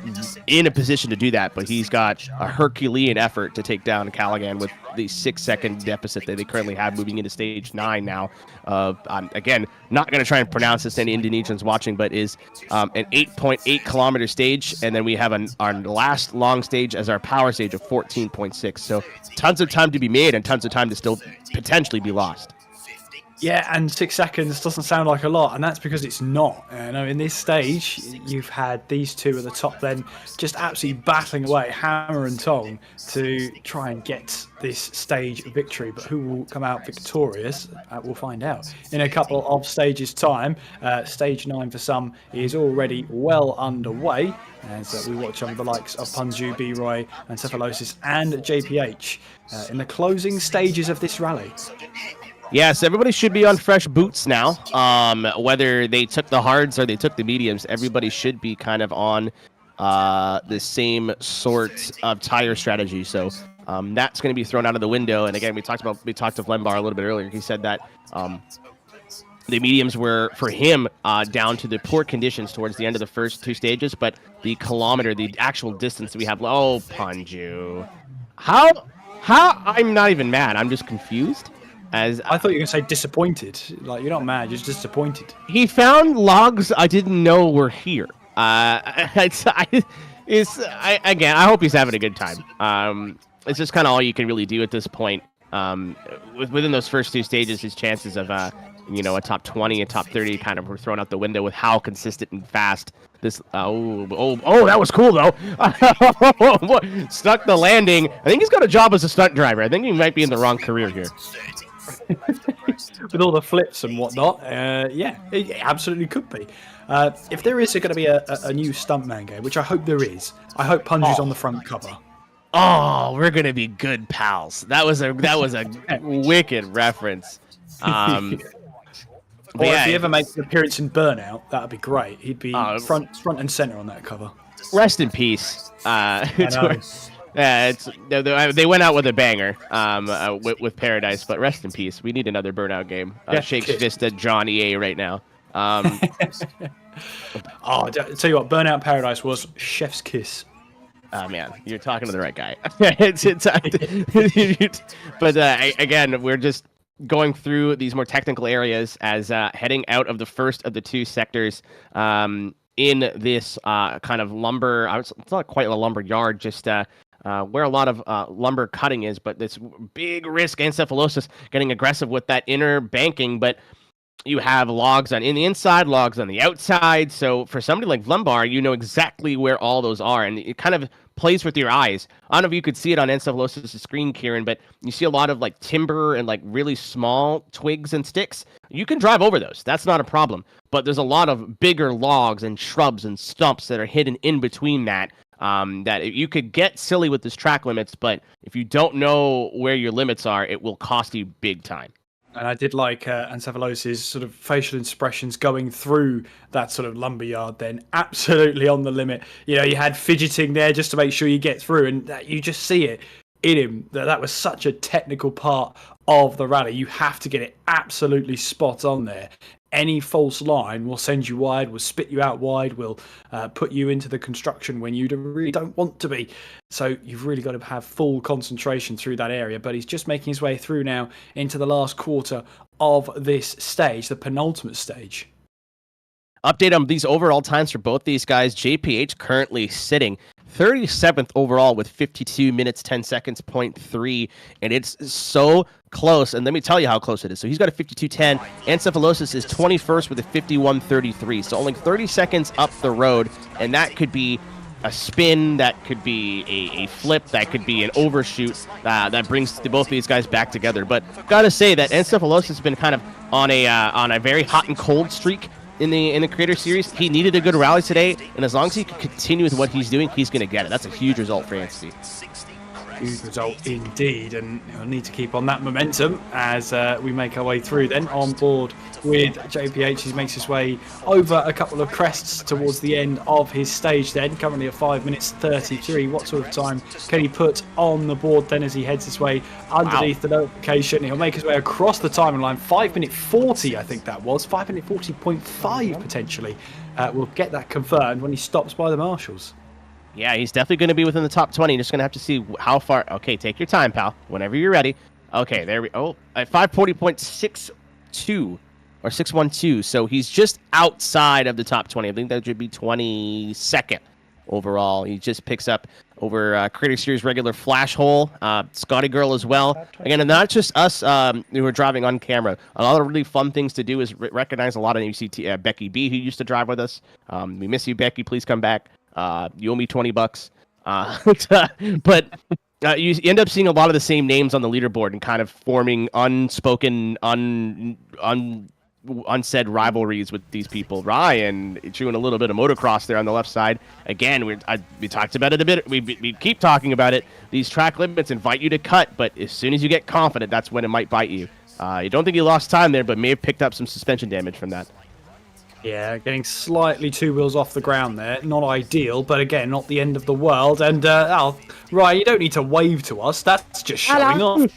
in a position to do that, but he's got a Herculean effort to take down Callaghan with the 6-second deficit that they currently have moving into stage 9 now. Again, not going to try and pronounce this to any Indonesians watching, but is an 8.8 kilometer stage, and then we have our last long stage as our power stage of 14.6. So tons of time to be made and tons of time to still potentially be lost. Yeah, and 6 seconds doesn't sound like a lot, and that's because it's not. In this stage, you've had these two at the top then just absolutely battling away, hammer and tong, to try and get this stage victory. But who will come out victorious, we'll find out in a couple of stages' time. Stage 9 for some is already well underway, as we watch on the likes of Punju, B-Roy, Encephalosis, and JPH in the closing stages of this rally. Yes, everybody should be on fresh boots now. Whether they took the hards or they took the mediums, everybody should be kind of on the same sort of tire strategy. So that's going to be thrown out of the window. And again, we talked to Lembar a little bit earlier. He said that the mediums were, for him, down to the poor conditions towards the end of the first 2 stages. But the kilometer, the actual distance that we have, oh, Punju. How? I'm not even mad. I'm just confused. As I thought you were going to say disappointed. Like, you're not mad, you're just disappointed. He found logs I didn't know were here. Again, I hope he's having a good time. It's just kind of all you can really do at this point. Within those first 2 stages, his chances of a top 20, a top 30 kind of were thrown out the window with how consistent and fast this. Oh, that was cool though. Stuck the landing. I think he's got a job as a stunt driver. I think he might be in the wrong career here. With all the flips and whatnot, yeah, it absolutely could be. If there is going to be a new stuntman game, which I hope there is, I hope Punju's on the front cover. Oh, we're gonna be good pals. That was a wicked reference. Or if he ever makes an appearance in Burnout, that'd be great. He'd be front and center on that cover. Rest in peace. They went out with a banger with Paradise, but rest in peace. We need another Burnout game. Shakes fist at John EA right now. I'll tell you what, Burnout Paradise was chef's kiss. Oh man, you're talking to the right guy. But again, we're just going through these more technical areas as heading out of the first of the 2 sectors in this kind of lumber. It's not quite a lumber yard, just where a lot of lumber cutting is, but this big risk Encephalosis getting aggressive with that inner banking, but you have logs in the inside, logs on the outside. So for somebody like Vlembar, you know exactly where all those are, and it kind of plays with your eyes. I don't know if you could see it on Encephalosis' screen, Kieran, but you see a lot of like timber and like really small twigs and sticks. You can drive over those. That's not a problem. But there's a lot of bigger logs and shrubs and stumps that are hidden in between that. That you could get silly with this track limits, but if you don't know where your limits are, it will cost you big time. And I did like Encephalosis' sort of facial expressions going through that sort of lumberyard then, absolutely on the limit. You had fidgeting there just to make sure you get through, and you just see it in him. That was such a technical part of the rally. You have to get it absolutely spot on there. Any false line will send you wide, will spit you out wide, will put you into the construction when you really don't want to be. So you've really got to have full concentration through that area. But he's just making his way through now into the last quarter of this stage, the penultimate stage. Update on these overall times for both these guys. JPH currently sitting 37th overall with 52 minutes, 10 seconds, 0.3. And it's so close. And let me tell you how close it is. So he's got a 52.10. Encephalosis is 21st with a 51.33. So only 30 seconds up the road. And that could be a spin, that could be a flip, that could be an overshoot that brings both these guys back together. But gotta say that Encephalosis has been kind of on a very hot and cold streak in the Creator Series. He needed a good rally today, and as long as he can continue with what he's doing, he's going to get it. That's a huge result for Anstey. Huge result indeed, and we'll need to keep on that momentum as we make our way through then on board with JPH. He makes his way over a couple of crests towards the end of his stage then, currently at 5 minutes 33. What sort of time can he put on the board then as he heads his way underneath the notification? He'll make his way across the timing line. 5 minute 40, I think that was. 5 minute 40.5 potentially we'll get that confirmed when he stops by the marshals. Yeah, he's definitely going to be within the top 20. Just going to have to see how far. Okay, take your time, pal. Whenever you're ready. Okay, there we. Oh, at 540.62 or 612. So he's just outside of the top 20. I think that should be 22nd overall. He just picks up over Creator Series regular Flash Hole, Scotty Girl as well. Again, and not just us who are driving on camera. A lot of really fun things to do is recognize a lot of UCT. Becky B, who used to drive with us. We miss you, Becky. Please come back. You owe me $20. But you end up seeing a lot of the same names on the leaderboard and kind of forming unspoken, unsaid rivalries with these people. Ryan chewing a little bit of motocross there on the left side. Again, we talked about it a bit. We keep talking about it. These track limits invite you to cut, but as soon as you get confident, that's when it might bite you. You don't think you lost time there, but may have picked up some suspension damage from that. Yeah, getting slightly two wheels off the ground there. Not ideal, but again, not the end of the world. And, Ryan, you don't need to wave to us. That's just showing off.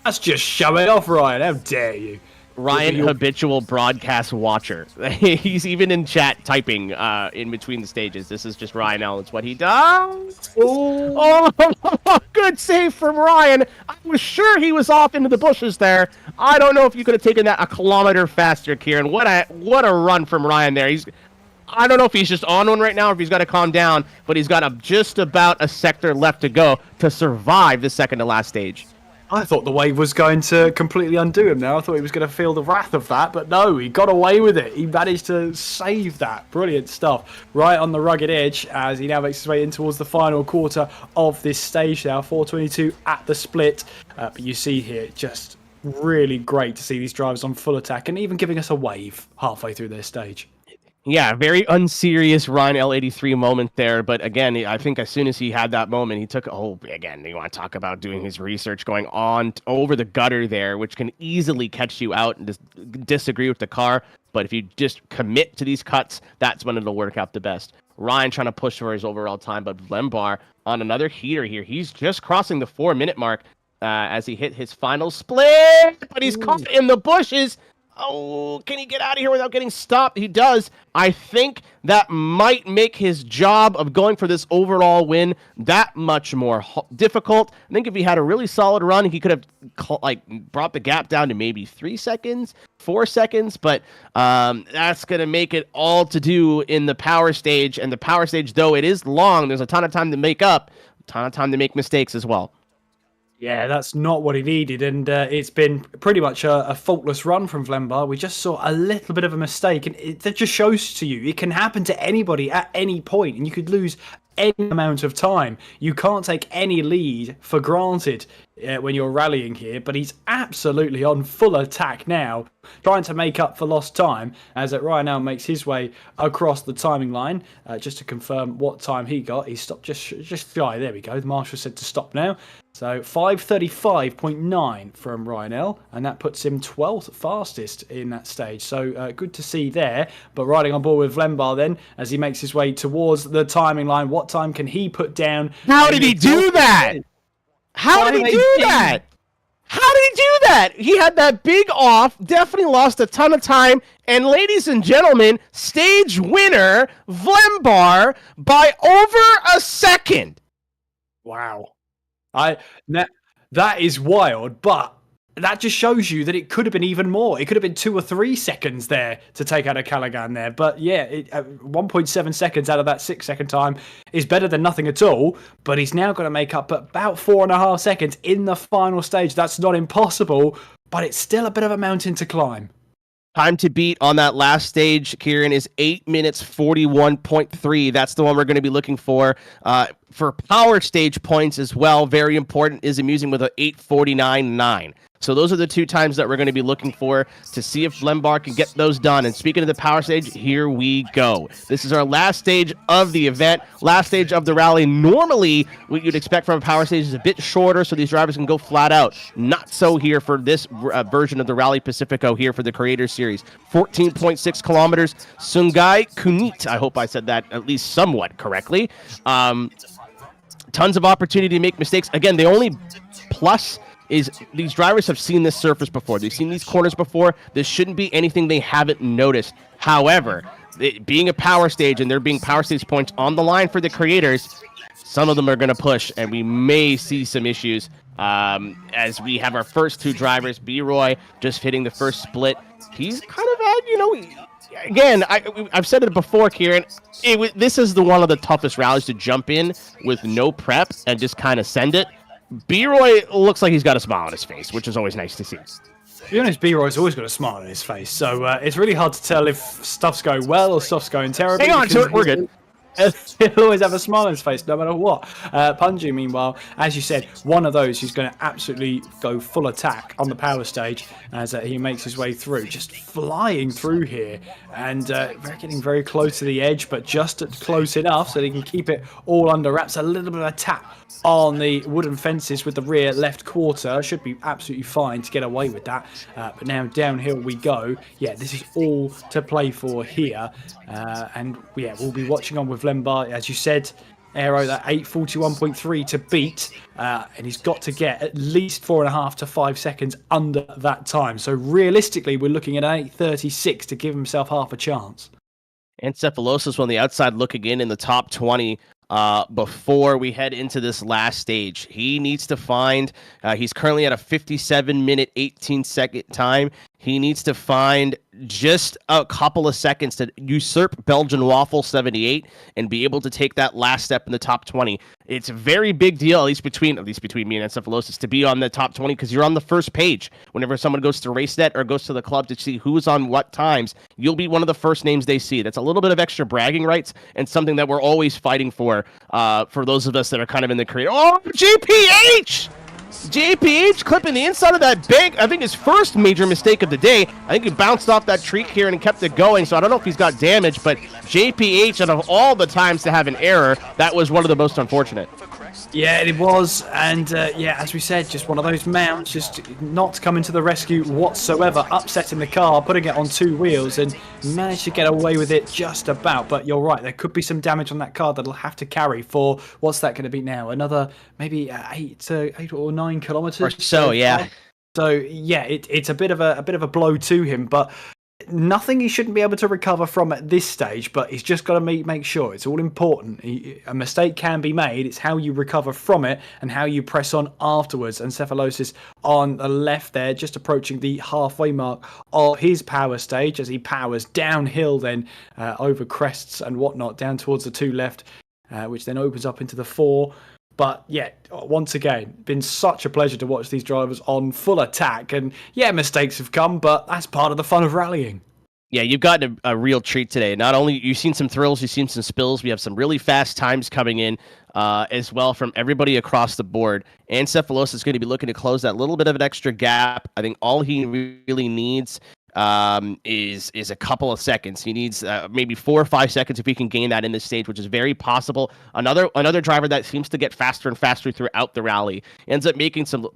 That's just showing off, Ryan. How dare you? Ryan, habitual broadcast watcher. He's even in chat typing in between the stages. This is just Ryan L. It's what he does. Oh, good save from Ryan. I was sure he was off into the bushes there. I don't know if you could have taken that a kilometer faster, Kieran. What a run from Ryan there. I don't know if he's just on one right now or if he's got to calm down, but he's got just about a sector left to go to survive the second to last stage. I thought the wave was going to completely undo him now. I thought he was going to feel the wrath of that, but no, he got away with it. He managed to save that. Brilliant stuff. Right on the rugged edge as he now makes his way in towards the final quarter of this stage now. 4:22 at the split. But you see here, just really great to see these drivers on full attack and even giving us a wave halfway through their stage. Yeah, very unserious Ryan L83 moment there. But again, I think as soon as he had that moment, he took, again, you want to talk about doing his research, going on over the gutter there, which can easily catch you out and just disagree with the car. But if you just commit to these cuts, that's when it'll work out the best. Ryan trying to push for his overall time, but Lembar on another heater here. He's just crossing the 4-minute mark as he hit his final split, but he's caught in the bushes. Oh, can he get out of here without getting stopped? He does. I think that might make his job of going for this overall win that much more difficult. I think if he had a really solid run, he could have brought the gap down to maybe 3 seconds, 4 seconds. But that's going to make it all to do in the power stage. And the power stage, though it is long, there's a ton of time to make up, a ton of time to make mistakes as well. Yeah, that's not what he needed, and it's been pretty much a faultless run from Vlembar. We just saw a little bit of a mistake, and that just shows to you it can happen to anybody at any point, and you could lose any amount of time. You can't take any lead for granted when you're rallying here, but he's absolutely on full attack now, trying to make up for lost time, as Ryan now makes his way across the timing line. Just to confirm what time he got, he stopped just shy. There we go. The marshal said to stop now. So 5:35.9 from Ryan L, and that puts him 12th fastest in that stage. So good to see there. But riding on board with Vlembar then, as he makes his way towards the timing line, what time can he put down? How did he do that? How did he do that? How did he do that? He had that big off, definitely lost a ton of time, and ladies and gentlemen, stage winner, Vlembar, by over a second. Wow. That is wild, but that just shows you that it could have been even more. It could have been 2 or 3 seconds there to take out a Callaghan there. But yeah, 1.7 seconds out of that 6-second time is better than nothing at all. But he's now got to make up about 4.5 seconds in the final stage. That's not impossible, but it's still a bit of a mountain to climb. Time to beat on that last stage, Kieran, is 8 minutes 41.3. That's the one we're going to be looking for power stage points as well. Very important is amusing with an 8:49.9. So those are the 2 times that we're going to be looking for to see if Vlembar can get those done. And speaking of the power stage, here we go. This is our last stage of the event, last stage of the rally. Normally, what you'd expect from a power stage is a bit shorter so these drivers can go flat out. Not so here for this version of the Rally Pacifico here for the Creator Series. 14.6 kilometers. Sungai Kunit, I hope I said that at least somewhat correctly. Tons of opportunity to make mistakes. Again, the only plus is these drivers have seen this surface before. They've seen these corners before. This shouldn't be anything they haven't noticed. However, it being a power stage and there being power stage points on the line for the creators, some of them are going to push, and we may see some issues as we have our first two drivers. B-Roy just hitting the first split. He's kind of had, again, I've said it before, Kieran, this is one of the toughest rallies to jump in with no prep and just kind of send it. B-Roy looks like he's got a smile on his face, which is always nice to see. To be honest, B-Roy's always got a smile on his face, so it's really hard to tell if stuff's going well or stuff's going terribly. Hang on to it, we're good. He'll always have a smile on his face, no matter what. Punji, meanwhile, as you said, one of those who's going to absolutely go full attack on the power stage as he makes his way through, just flying through here and getting very close to the edge, but just close enough so that he can keep it all under wraps. A little bit of a tap on the wooden fences with the rear left quarter. Should be absolutely fine to get away with that. But now downhill we go. Yeah, this is all to play for here. And yeah, we'll be watching on with Lembar, as you said, Aero, that 8:41.3 to beat, and he's got to get at least 4.5 to 5 seconds under that time. So realistically, we're looking at 8:36 to give himself half a chance. Encephalosis on the outside looking in the top 20 before we head into this last stage. He needs to find, he's currently at a 57-minute, 18-second time. He needs to find just a couple of seconds to usurp Belgian Waffle 78 and be able to take that last step in the top 20. It's a very big deal, at least between me and Encephalosis, to be on the top 20 because you're on the first page. Whenever someone goes to RaceNet or goes to the club to see who's on what times, you'll be one of the first names they see. That's a little bit of extra bragging rights and something that we're always fighting for those of us that are kind of in the career. Oh, JPH! JPH clipping the inside of that bank. I think his first major mistake of the day. I think he bounced off that tree here and kept it going, so I don't know if he's got damage, but JPH, out of all the times to have an error, that was one of the most unfortunate. Yeah, it was, and yeah, as we said, just one of those mounts, just not coming to the rescue whatsoever, upsetting the car, putting it on two wheels, and managed to get away with it just about. But you're right, there could be some damage on that car that'll have to carry for, what's that going to be now? Another maybe 8 or 9 kilometers or so, yeah. So yeah, it's a bit of a blow to him, but nothing he shouldn't be able to recover from at this stage, but he's just got to make sure. It's all important. A mistake can be made. It's how you recover from it and how you press on afterwards. And Encephalosis on the left there, just approaching the halfway mark of his power stage as he powers downhill then over crests and whatnot down towards the 2 left, which then opens up into the 4. But yeah, once again, been such a pleasure to watch these drivers on full attack. And yeah, mistakes have come, but that's part of the fun of rallying. Yeah, you've gotten a real treat today. Not only you've seen some thrills, you've seen some spills. We have some really fast times coming in as well from everybody across the board. Encephalosis is going to be looking to close that little bit of an extra gap. I think all he really needs is a couple of seconds. He needs maybe 4 or 5 seconds if he can gain that in this stage, which is very possible. Another driver that seems to get faster and faster throughout the rally ends up making some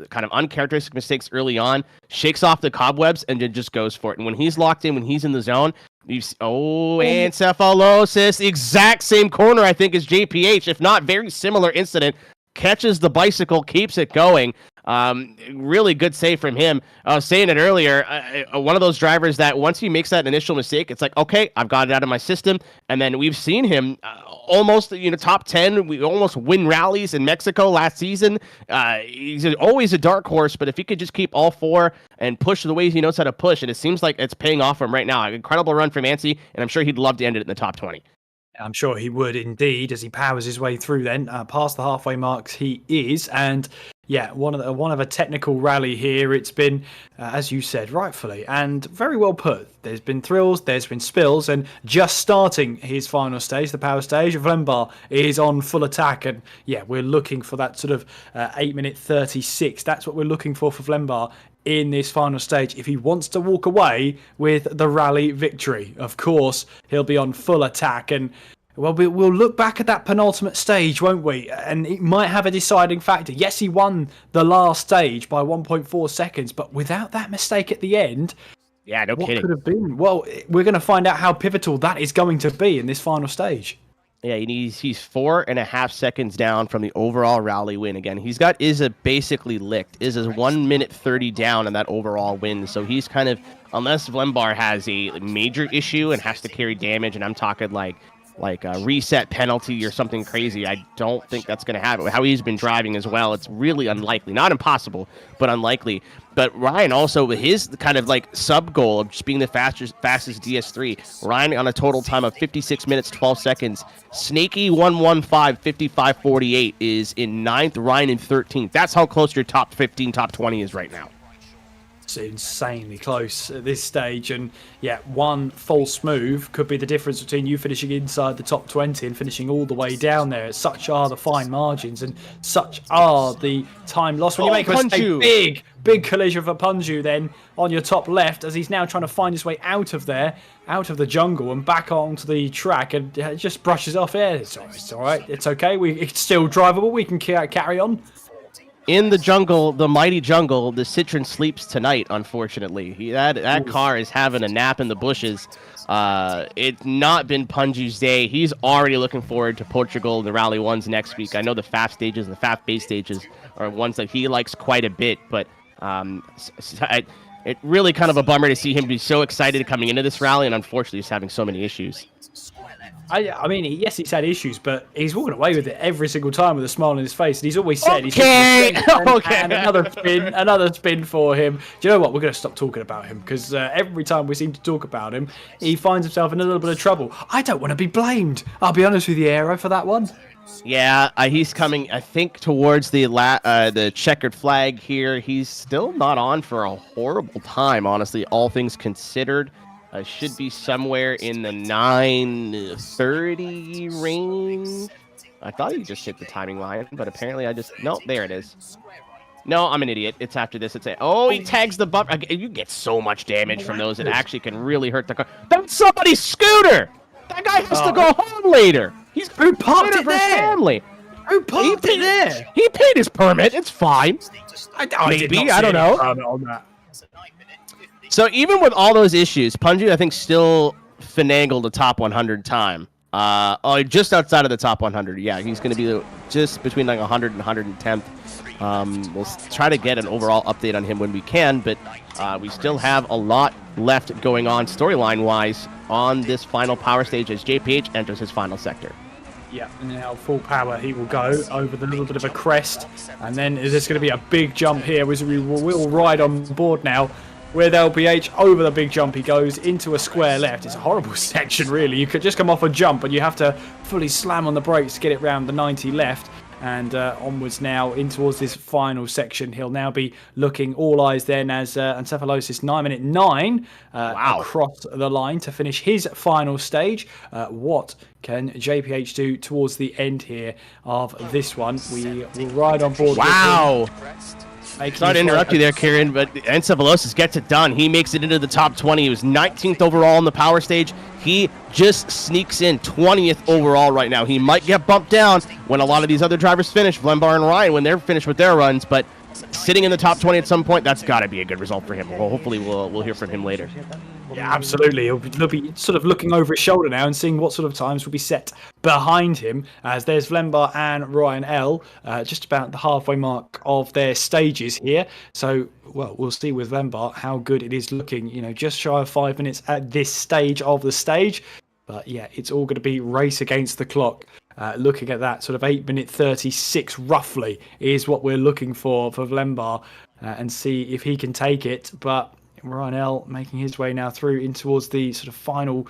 kind of uncharacteristic mistakes early on, shakes off the cobwebs, and then just goes for it. And when he's locked in, when he's in the zone, Encephalosis, the exact same corner I think as JPH, if not very similar incident, catches the bicycle, keeps it going. Really good save from him. I was saying it earlier, one of those drivers that once he makes that initial mistake, it's like, okay, I've got it out of my system. And then we've seen him almost, top 10. We almost win rallies in Mexico last season. He's always a dark horse, but if he could just keep all 4 and push the way he knows how to push, and it seems like it's paying off for him right now. An incredible run from Ancy, and I'm sure he'd love to end it in the top 20. I'm sure he would indeed, as he powers his way through then, past the halfway marks he is, and yeah, one of a technical rally here. It's been, as you said, rightfully, and very well put. There's been thrills, there's been spills, and just starting his final stage, the power stage, Vlembar is on full attack, and yeah, we're looking for that sort of 8-minute 36. That's what we're looking for Vlembar in this final stage if he wants to walk away with the rally victory. Of course, he'll be on full attack, and well, we'll look back at that penultimate stage, won't we? And it might have a deciding factor. Yes, he won the last stage by 1.4 seconds, but without that mistake at the end, yeah, no kidding. What could have been? Well, we're going to find out how pivotal that is going to be in this final stage. Yeah, he's 4.5 seconds down from the overall rally win. Again, he's got Izza basically licked. Izza's 1 minute 30 down in that overall win. So he's kind of, unless Vlembar has a major issue and has to carry damage, and I'm talking like a reset penalty or something crazy, I don't think that's going to happen. How he's been driving as well, it's really unlikely. Not impossible, but unlikely. But Ryan also, with his kind of like sub goal of just being the fastest DS3, Ryan on a total time of 56 minutes, 12 seconds. Snaky 115, 55.48 is in 9th, Ryan in 13th. That's how close your top 15, top 20 is right now. It's insanely close at this stage, and yeah, one false move could be the difference between you finishing inside the top 20 and finishing all the way down there. Such are the fine margins, and such are the time lost when you make a big collision for Punju then on your top left, as he's now trying to find his way out of there, out of the jungle and back onto the track, and it just brushes off air. It's all right, it's okay, it's still drivable, we can carry on. In the jungle, the mighty jungle, the Citron sleeps tonight, unfortunately. That car is having a nap in the bushes. It's not been Punju's day. He's already looking forward to Portugal and the Rally 1s next week. I know the FAF stages and the FAF base stages are ones that he likes quite a bit, but it really kind of a bummer to see him be so excited coming into this rally, and unfortunately he's having so many issues. I mean, yes, he's had issues, but he's walking away with it every single time with a smile on his face. And he's always said, okay. And another spin for him. Do you know what? We're going to stop talking about him, because every time we seem to talk about him, he finds himself in a little bit of trouble. I don't want to be blamed. I'll be honest with you, Aero, for that one. Yeah, he's coming, I think, towards the checkered flag here. He's still not on for a horrible time, honestly, all things considered. Should be somewhere in the 9:30 range. I thought he just hit the timing line, but apparently no, there it is. No, I'm an idiot. It's after this. He tags the bumper. You get so much damage from those. It actually can really hurt the car. That's somebody's scooter. That guy has to go home later. Who parked it there? Family. Who parked it there? He paid his permit. It's fine. I don't know. On that. So even with all those issues, Punju, I think, still finagled a top 100 time. Just outside of the top 100. Yeah, he's going to be just between like 100 and 110th. We'll try to get an overall update on him when we can, but we still have a lot left going on storyline-wise on this final power stage as JPH enters his final sector. Yeah, and now full power he will go over the little bit of a crest, and then there's going to be a big jump here, which we will ride on board now. With LPH over the big jump, he goes into a square left. It's a horrible section, really. You could just come off a jump, and you have to fully slam on the brakes to get it round the 90 left. And onwards now in towards this final section. He'll now be looking all eyes then as Encephalosis 9 minute 9 across the line to finish his final stage. What can JPH do towards the end here of this one? We will ride on board. Wow. Sorry to interrupt you there, Kieran, but Encephalosis gets it done. He makes it into the top 20. He was 19th overall on the power stage. He just sneaks in 20th overall right now. He might get bumped down when a lot of these other drivers finish, Vlembar and Ryan, when they're finished with their runs, but sitting in the top 20 at some point, that's got to be a good result for him. Well, hopefully we'll hear from him later. Yeah, absolutely. He'll be sort of looking over his shoulder now and seeing what sort of times will be set behind him, as there's Vlembar and Ryan L just about the halfway mark of their stages here. So, well, we'll see with Vlembar how good it is looking, just shy of 5 minutes at this stage of the stage. But yeah, it's all going to be race against the clock. Looking at that, sort of 8 minute 36 roughly is what we're looking for Vlembar, and see if he can take it. But Ryan L making his way now through in towards the sort of final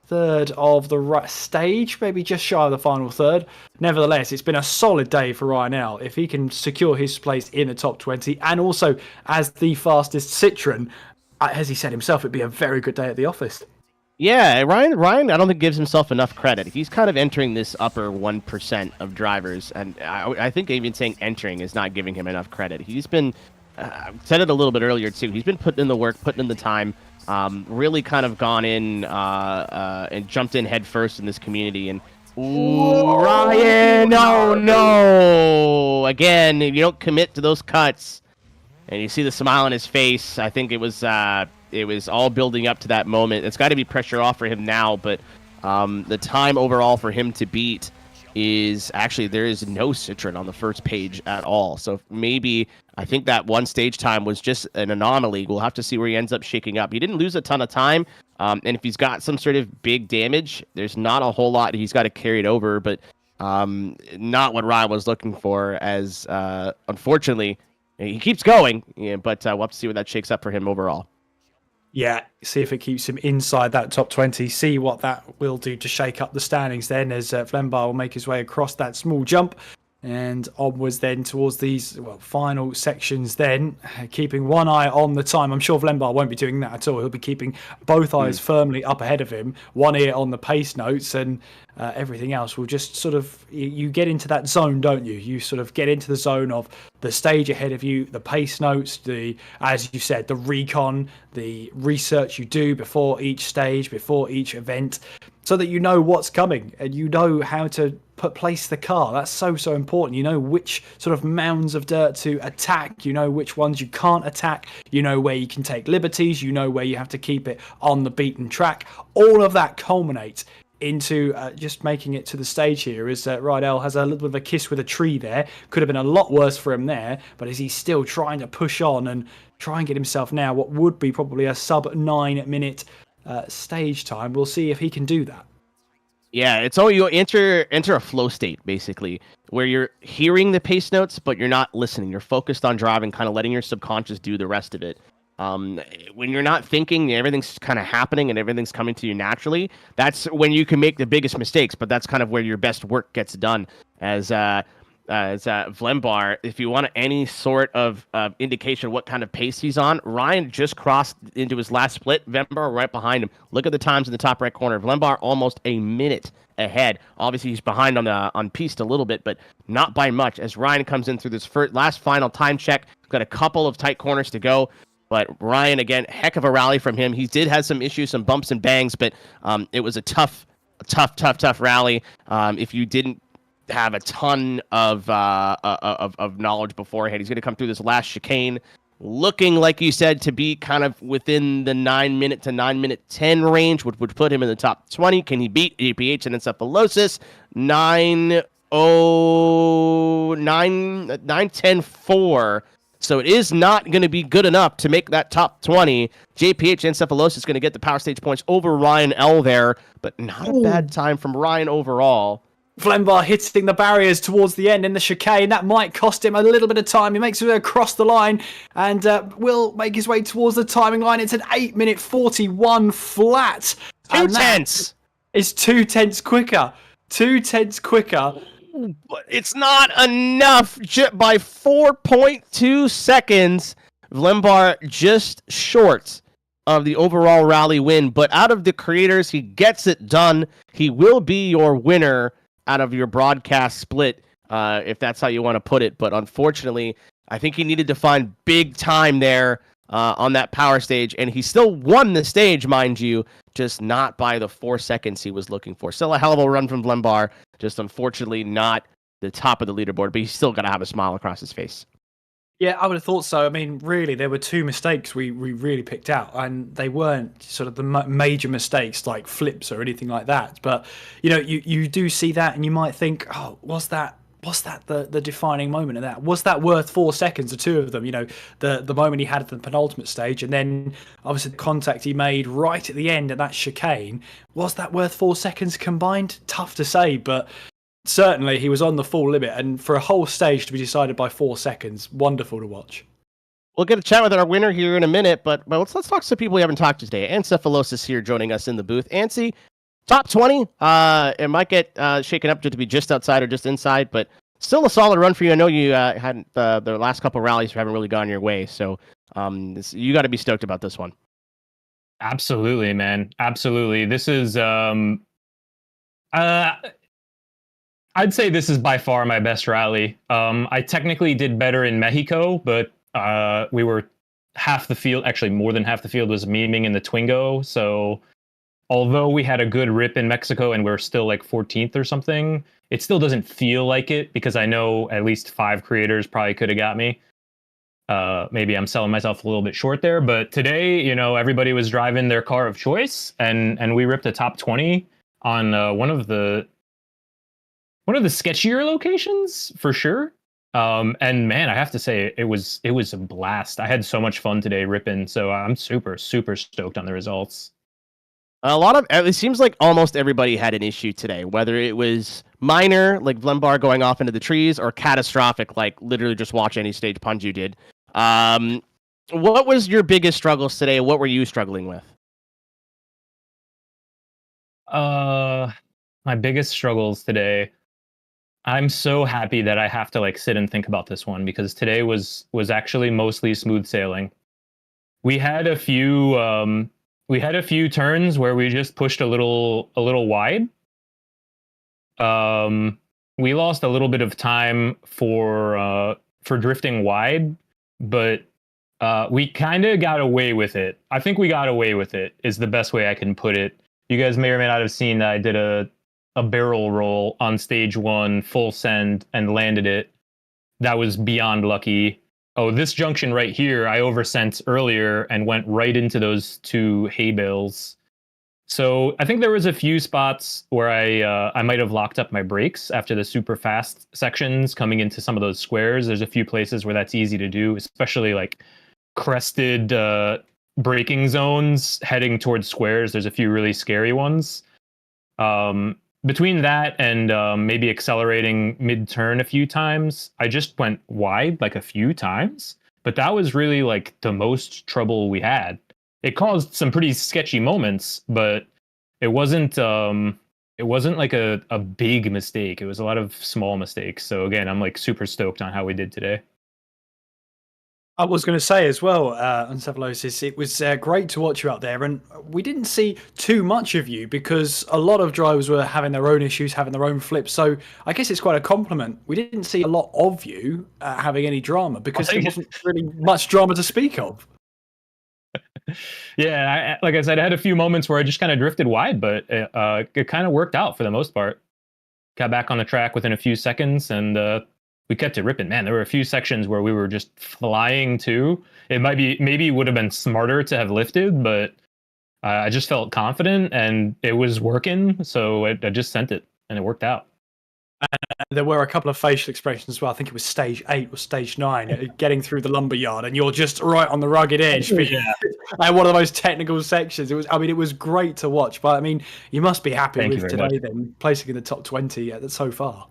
third of the stage, maybe just shy of the final third. Nevertheless, it's been a solid day for Ryan L. If he can secure his place in the top 20 and also as the fastest Citroen, as he said himself, it'd be a very good day at the office. Yeah, Ryan, I don't think gives himself enough credit. He's kind of entering this upper 1% of drivers, and I think even saying entering is not giving him enough credit. He's been said it a little bit earlier too. He's been putting in the work, putting in the time, really kind of gone in and jumped in head first in this community. And Ryan, no! Again, if you don't commit to those cuts, and you see the smile on his face, I think it was all building up to that moment. It's got to be pressure off for him now, but The time overall for him to beat is actually there is no Citron on the first page at all. So maybe I think that one stage time was just an anomaly. We'll have to see where he ends up shaking up. He didn't lose a ton of time, and if he's got some sort of big damage, there's not a whole lot he's got to carry it over. But not what Ryan was looking for. As unfortunately, he keeps going. Yeah, but we'll have to see what that shakes up for him overall. Yeah, see if it keeps him inside that top 20. See what that will do to shake up the standings then, as Vlembar will make his way across that small jump and onwards then towards these final sections then, keeping one eye on the time. I'm sure Vlembar won't be doing that at all. He'll be keeping both eyes firmly up ahead of him, one ear on the pace notes, and everything else will just sort of, you get into that zone, don't you? You sort of get into the zone of the stage ahead of you, the pace notes, as you said, the recon, the research you do before each stage, before each event, so that you know what's coming and you know how to place the car. That's so important. You know which sort of mounds of dirt to attack. You know which ones you can't attack. You know where you can take liberties. You know where you have to keep it on the beaten track. All of that culminates into just making it to the stage here, as Rydell has a little bit of a kiss with a tree there. Could have been a lot worse for him there, but is he still trying to push on and try and get himself now what would be probably a sub 9 minute stage time. We'll see if he can do that. Yeah, it's all you enter a flow state basically, where you're hearing the pace notes, but you're not listening. You're focused on driving, kind of letting your subconscious do the rest of it. When you're not thinking, everything's kind of happening and everything's coming to you naturally. That's when you can make the biggest mistakes, but that's kind of where your best work gets done. As Vlembar, if you want any sort of indication of what kind of pace he's on, Ryan just crossed into his last split. Vlembar right behind him. Look at the times in the top right corner. Vlembar almost a minute ahead. Obviously, he's behind on piste a little bit, but not by much. As Ryan comes in through this last final time check, got a couple of tight corners to go. But Ryan, again, heck of a rally from him. He did have some issues, some bumps and bangs, but it was a tough rally. If you didn't have a ton of knowledge beforehand, he's going to come through this last chicane, looking like you said to be kind of within the 9 minute to 9 minute 10 range, which would put him in the top 20. Can he beat APH and encephalosis? 9:10:4. So it is not going to be good enough to make that top 20. JPH encephalosis is going to get the power stage points over Ryan L there, but not a bad time from Ryan overall. Vlembar hitting the barriers towards the end in the chicane. That might cost him a little bit of time. He makes it across the line and will make his way towards the timing line. It's an 8 minute 41 flat. 2 tenths. It's 2 tenths quicker. 2 tenths quicker. But it's not enough. By 4.2 seconds, Vlembar just short of the overall rally win. But out of the creators, he gets it done. He will be your winner out of your broadcast split, if that's how you want to put it. But unfortunately, I think he needed to find big time there on that power stage, and he still won the stage, mind you, just not by the 4 seconds he was looking for. Still a hell of a run from Vlembar, just unfortunately not the top of the leaderboard, but he's still got to have a smile across his face. Yeah, I would have thought so. I mean, really, there were 2 mistakes we really picked out, and they weren't sort of the major mistakes like flips or anything like that. But, you know, you do see that and you might think, oh, was that the defining moment of that? Was that worth 4 seconds, the 2 of them? You know, the moment he had at the penultimate stage, and then obviously the contact he made right at the end at that chicane, was that worth 4 seconds combined? Tough to say, but certainly he was on the full limit, and for a whole stage to be decided by 4 seconds, wonderful to watch. We'll get a chat with our winner here in a minute, but let's talk to some people we haven't talked to today. Encephalosis here joining us in the booth. Ansi, top 20. It might get shaken up to be just outside or just inside, but still a solid run for you. I know you hadn't the last couple rallies haven't really gone your way, so you got to be stoked about this one. Absolutely, man. Absolutely. This is I'd say this is by far my best rally. I technically did better in Mexico, but we were half the field, actually more than half the field was memeing in the Twingo. So although we had a good rip in Mexico and we're still like 14th or something, it still doesn't feel like it because I know at least 5 creators probably could have got me. Maybe I'm selling myself a little bit short there, but today, you know, everybody was driving their car of choice and we ripped the top 20. on one of the sketchier locations for sure. And man, I have to say it was a blast. I had so much fun today ripping, so I'm super stoked on the results. It seems like almost everybody had an issue today, whether it was minor, like Vlembar going off into the trees, or catastrophic, like literally just watch any stage Punju did. What was your biggest struggles today? What were you struggling with? My biggest struggles today. I'm so happy that I have to like sit and think about this one, because today was actually mostly smooth sailing. We had a few turns where we just pushed a little wide. We lost a little bit of time for drifting wide, but we kind of got away with it. I think we got away with it is the best way I can put it. You guys may or may not have seen that I did a barrel roll on stage 1, full send, and landed it. That was beyond lucky. Oh, this junction right here, I oversent earlier and went right into those 2 hay bales. So I think there was a few spots where I might have locked up my brakes after the super fast sections coming into some of those squares. There's a few places where that's easy to do, especially like crested braking zones heading towards squares. There's a few really scary ones. Between that and maybe accelerating mid-turn a few times, I just went wide like a few times. But that was really like the most trouble we had. It caused some pretty sketchy moments, but it wasn't like a big mistake. It was a lot of small mistakes. So again, I'm like super stoked on how we did today. I was going to say as well, Encephalosis, it was great to watch you out there, and we didn't see too much of you because a lot of drivers were having their own issues, having their own flips. So I guess it's quite a compliment. We didn't see a lot of you having any drama because there wasn't really much drama to speak of. Yeah, like I said, I had a few moments where I just kind of drifted wide, but it kind of worked out for the most part. Got back on the track within a few seconds, and we kept it ripping. Man, there were a few sections where we were just flying too. Maybe it would have been smarter to have lifted, but I just felt confident and it was working. So I just sent it and it worked out. There were a couple of facial expressions as well. I think it was stage 8 or stage 9, getting through the lumberyard, and you're just right on the rugged edge. Yeah. One of the most technical sections. It was great to watch. But I mean, you must be happy with today then, placing in the top 20 so far.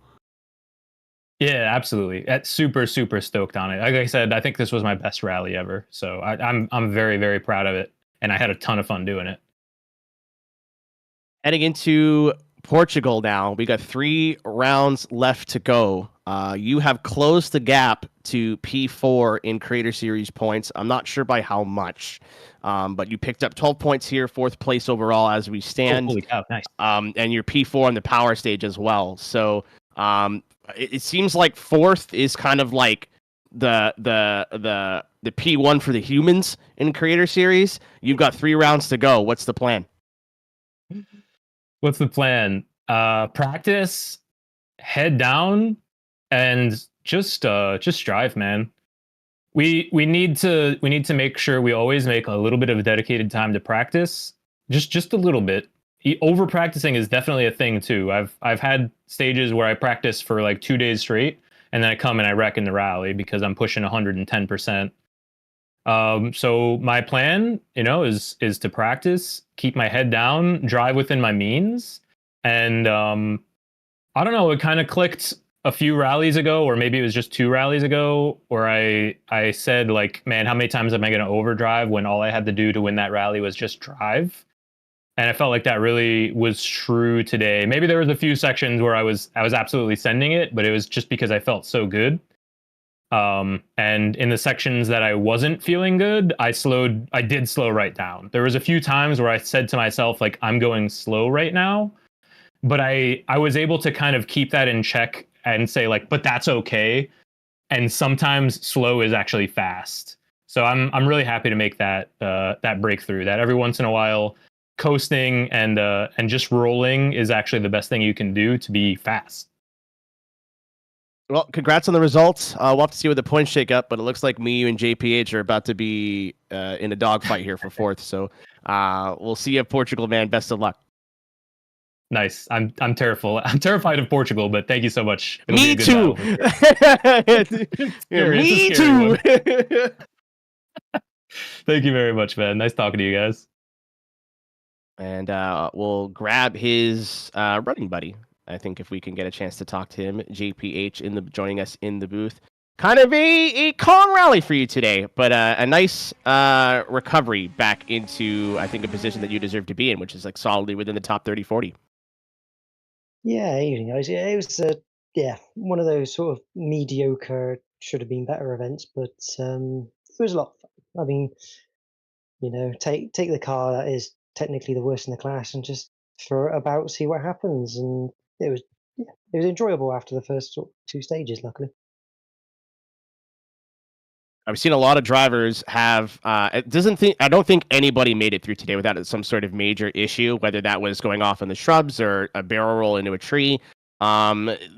Yeah, absolutely. Super stoked on it. Like I said, I think this was my best rally ever. So I'm very, very proud of it, and I had a ton of fun doing it. Heading into Portugal now, we got 3 rounds left to go. You have closed the gap to P4 in Creator Series points. I'm not sure by how much, but you picked up 12 points here, 4th place overall as we stand. Oh, holy cow, nice. And you're P4 on the power stage as well. So it seems like 4th is kind of like the P1 for the humans in Creator Series. You've got 3 rounds to go. What's the plan? What's the plan? Practice, head down, and just drive, man. We need to make sure we always make a little bit of dedicated time to practice, just a little bit. Over practicing is definitely a thing too. I've had stages where I practice for like 2 days straight, and then I come and I wreck in the rally because I'm pushing 110%. So my plan, is to practice, keep my head down, drive within my means, and I don't know. It kind of clicked a few rallies ago, or maybe it was just 2 rallies ago, where I said like, man, how many times am I going to overdrive when all I had to do to win that rally was just drive? And I felt like that really was true today. Maybe there was a few sections where I was absolutely sending it, but it was just because I felt so good. And in the sections that I wasn't feeling good, I did slow right down. There was a few times where I said to myself, like, I'm going slow right now, but I was able to kind of keep that in check and say like, but that's okay. And sometimes slow is actually fast. So I'm really happy to make that breakthrough, that every once in a while, coasting and just rolling is actually the best thing you can do to be fast. Well, congrats on the results. We'll have to see what the points shake up, but it looks like me, you, and JPH are about to be in a dogfight here for 4th. So we'll see you at Portugal, man. Best of luck. Nice. I'm terrified. I'm terrified of Portugal, but thank you so much. It'll be Me a good too. battle for sure. Yeah, Scary, me it's a scary too. Thank you very much, man. Nice talking to you guys. And we'll grab his running buddy. I think if we can get a chance to talk to him, JPH joining us in the booth. Kind of a Kong rally for you today, but a nice recovery back into, I think, a position that you deserve to be in, which is like solidly within the top 30, 40. Yeah, evening guys. Yeah, it was one of those sort of mediocre, should have been better events, but it was a lot of fun. I mean, take the car that is technically the worst in the class and just throw it about, see what happens, and it was enjoyable after the first sort of 2 stages, luckily. I've seen a lot of drivers have. I don't think anybody made it through today without some sort of major issue, whether that was going off in the shrubs or a barrel roll into a tree.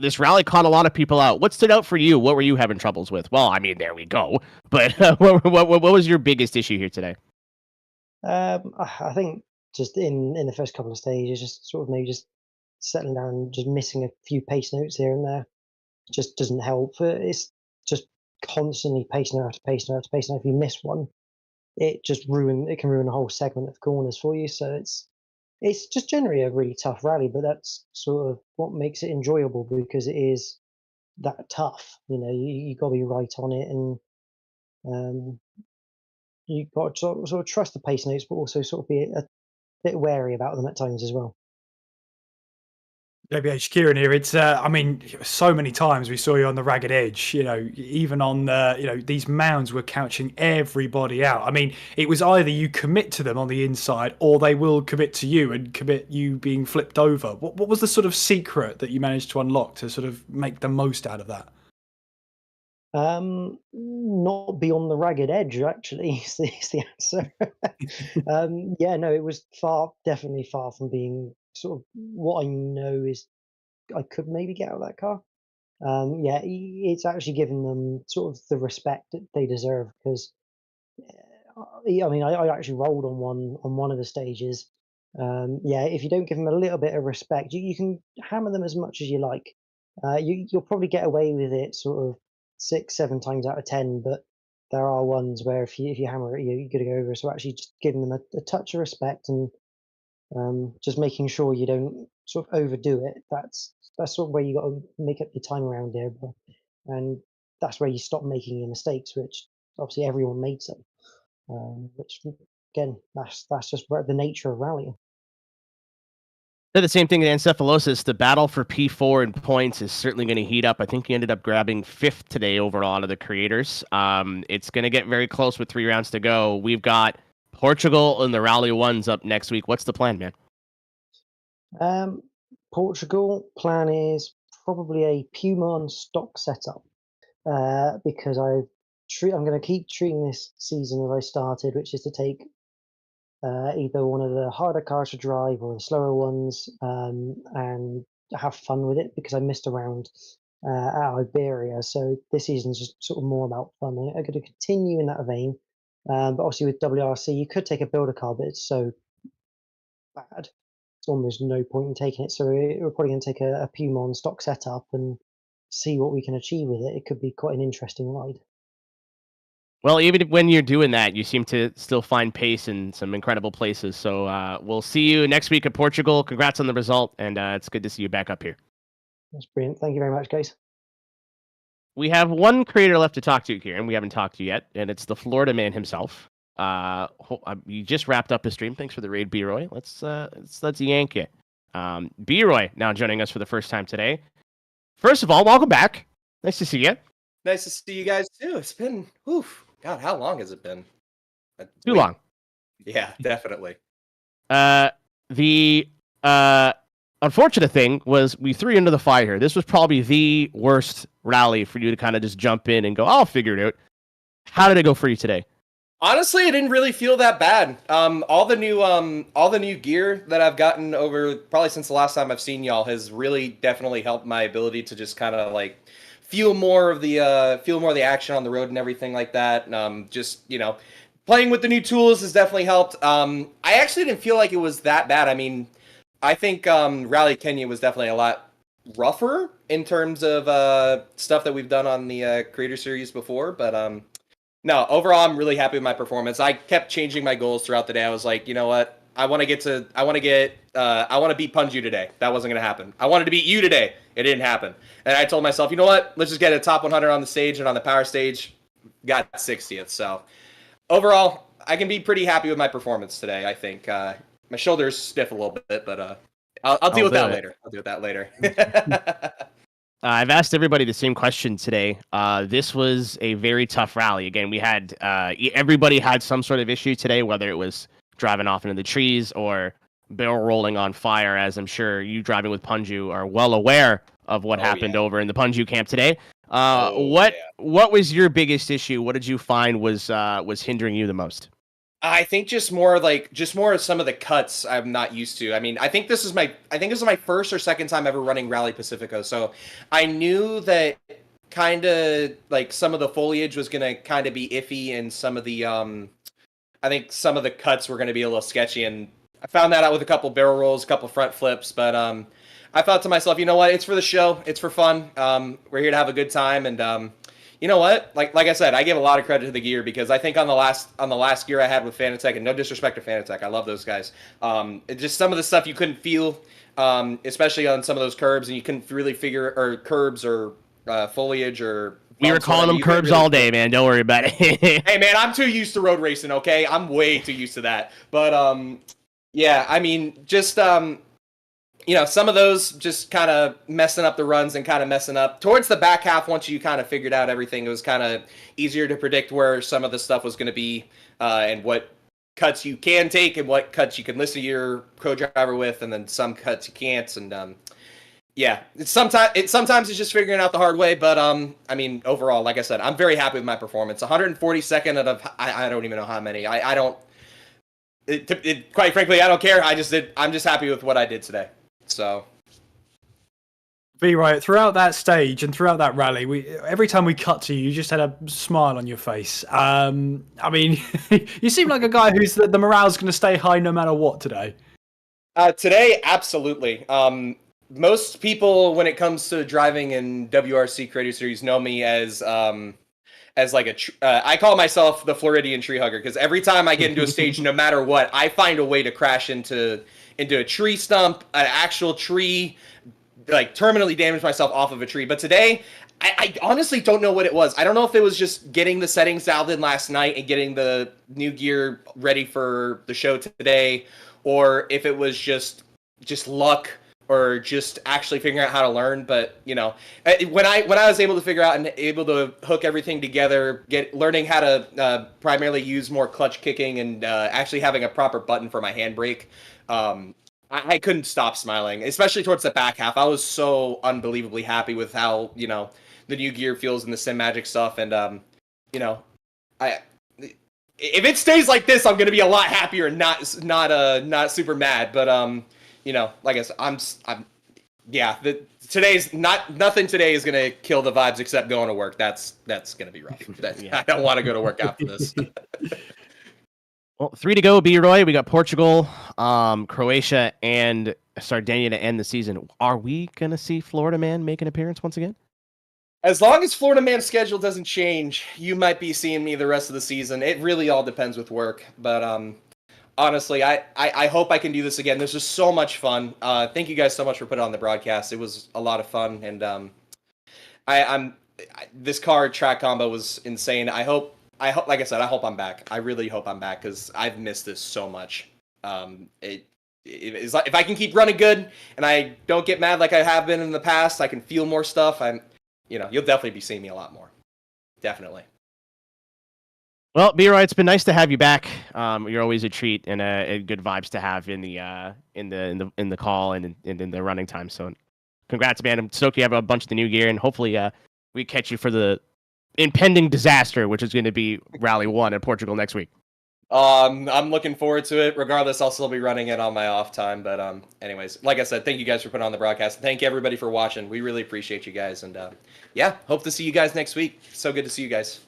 This rally caught a lot of people out. What stood out for you? What were you having troubles with? Well, I mean, there we go. But what was your biggest issue here today? I think just in the first couple of stages, just sort of maybe just settling down, just missing a few pace notes here and there, just doesn't help. It's just constantly pacing after pacing after pacing. If you miss one, it can ruin a whole segment of corners for you. So it's just generally a really tough rally, but that's sort of what makes it enjoyable because it is that tough. You got to be right on it, and you've got to sort of trust the pace notes, but also sort of be a bit wary about them at times as well. JBH Kieran here. It's, I mean, so many times we saw you on the ragged edge, even on the, these mounds were couching everybody out. I mean, it was either you commit to them on the inside or they will commit to you and commit you being flipped over. What was the sort of secret that you managed to unlock to sort of make the most out of that? Not be on the ragged edge, actually, is the answer. No, it was definitely far from being sort of what I know is I could maybe get out of that car. It's actually given them sort of the respect that they deserve because, I mean, I actually rolled on one of the stages. If you don't give them a little bit of respect, you can hammer them as much as you like. You'll probably get away with it sort of 6, 7 times out of 10, but there are ones where if you hammer it, you're going to go over. So actually, just giving them a touch of respect and just making sure you don't sort of overdo it. That's sort of where you got to make up your time around there, and that's where you stop making your mistakes, which obviously everyone made some. Which again, that's just the nature of rallying. Said the same thing in Encephalosis. The battle for P4 and points is certainly going to heat up. I think he ended up grabbing 5th today overall out of the creators. It's going to get very close with 3 rounds to go. We've got Portugal and the Rally 1s up next week. What's the plan, man? Portugal plan is probably a Puma stock setup because I'm going to keep treating this season as I started, which is to take either one of the harder cars to drive or the slower ones and have fun with it because I missed a round at Iberia. So this season is just sort of more about fun. I'm going to continue in that vein. But obviously with WRC, you could take a builder car, but it's so bad. It's almost no point in taking it. So we're probably going to take a Puma stock setup and see what we can achieve with it. It could be quite an interesting ride. Well, even when you're doing that, you seem to still find pace in some incredible places. So we'll see you next week at Portugal. Congrats on the result, and it's good to see you back up here. That's brilliant. Thank you very much, guys. We have one creator left to talk to here, and we haven't talked to yet, and it's the Florida man himself. You just wrapped up his stream. Thanks for the raid, B-Roy. Let's yank it. B-Roy now joining us for the first time today. First of all, welcome back. Nice to see you. Nice to see you guys too. It's been, God, how long has it been? Too long. Yeah, definitely. The unfortunate thing was we threw you into the fire here. This was probably the worst rally for you to kind of just jump in and go, I'll figure it out. How did it go for you today? Honestly, it didn't really feel that bad. All the new gear that I've gotten over probably since the last time I've seen y'all has really definitely helped my ability to just kind of like feel more of the action on the road and everything like that. Playing with the new tools has definitely helped. I actually didn't feel like it was that bad. I mean, I think Rally Kenya was definitely a lot rougher in terms of stuff that we've done on the Creator Series before, but no, overall, I'm really happy with my performance. I kept changing my goals throughout the day. I was like, you know what? I want to beat Punju today. That wasn't going to happen. I wanted to beat you today. It didn't happen. And I told myself, you know what? Let's just get a top 100 on the stage, and on the power stage, got 60th. So overall, I can be pretty happy with my performance today, I think. My shoulders stiff a little bit, but I'll deal with that later. I'll deal with that later. I've asked everybody the same question today. This was a very tough rally. Again, we had everybody had some sort of issue today, whether it was driving off into the trees or barrel rolling on fire, as I'm sure you driving with Punju are well aware of what happened over in the Punju camp today. What was your biggest issue? What did you find was hindering you the most? I think just more of some of the cuts I'm not used to. I mean, I think this is my first or second time ever running Rally Pacifico. So I knew that kind of like some of the foliage was going to kind of be iffy, and some of the I think some of the cuts were going to be a little sketchy, and I found that out with a couple barrel rolls, a couple front flips, but I thought to myself, you know what? It's for the show. It's for fun. We're here to have a good time, and you know what? Like I said, I give a lot of credit to the gear, because I think on the last gear I had with Fanatec, and no disrespect to Fanatec, I love those guys. Just some of the stuff you couldn't feel, especially on some of those curbs, and you couldn't really figure, or curbs or foliage or. We were calling them curbs all day, man. Don't worry about it. Hey, man, I'm too used to road racing. Okay, I'm way too used to that. But yeah, I mean, just some of those just kind of messing up the runs and kind of messing up towards the back half. Once you kind of figured out everything, it was kind of easier to predict where some of the stuff was going to be, and what cuts you can take and what cuts you can listen to your co-driver with, and then some cuts you can't. And yeah, sometimes it's just figuring out the hard way. But I mean, overall, like I said, I'm very happy with my performance. 142nd out of I don't even know how many. I don't. Quite frankly, I don't care. I'm just happy with what I did today. So, right, throughout that stage and throughout that rally, every time we cut to you, you just had a smile on your face. I mean, you seem like a guy who's the morale's going to stay high no matter what today. Today, absolutely. Most people, when it comes to driving in WRC Creator Series, know me as like I call myself the Floridian tree hugger, because every time I get into a stage, no matter what, I find a way to crash into a tree stump, an actual tree, like terminally damage myself off of a tree. But today, I honestly don't know what it was. I don't know if it was just getting the settings dialed in last night and getting the new gear ready for the show today, or if it was just luck, or just actually figuring out how to learn. But when I was able to figure out and able to hook everything together, learning how to primarily use more clutch kicking, and actually having a proper button for my handbrake, I couldn't stop smiling, especially towards the back half. I was so unbelievably happy with how the new gear feels and the Sim Magic stuff, and if it stays like this, I'm gonna be a lot happier and not super mad. But like I said, nothing today is gonna kill the vibes except going to work. That's gonna be rough. I don't want to go to work after this. Well, 3 to go, B-Roy. We got Portugal, Croatia, and Sardinia to end the season. Are we going to see Florida Man make an appearance once again? As long as Florida Man's schedule doesn't change, you might be seeing me the rest of the season. It really all depends with work. But honestly, I hope I can do this again. This was so much fun. Thank you guys so much for putting on the broadcast. It was a lot of fun. And this car track combo was insane. I hope, like I said, I hope I'm back. I really hope I'm back, because I've missed this so much. It's like, if I can keep running good and I don't get mad like I have been in the past, I can feel more stuff. You'll definitely be seeing me a lot more. Definitely. Well, B-Roy, it's been nice to have you back. You're always a treat and a good vibes to have in the call and in the running time. So, congrats, man! I'm stoked you have a bunch of the new gear, and hopefully, we catch you for the impending disaster, which is going to be Rally 1 in Portugal next week. I'm looking forward to it. Regardless, I'll still be running it on my off time. But anyways, like I said, thank you guys for putting on the broadcast. Thank you everybody for watching. We really appreciate you guys, and yeah, hope to see you guys next week. So good to see you guys.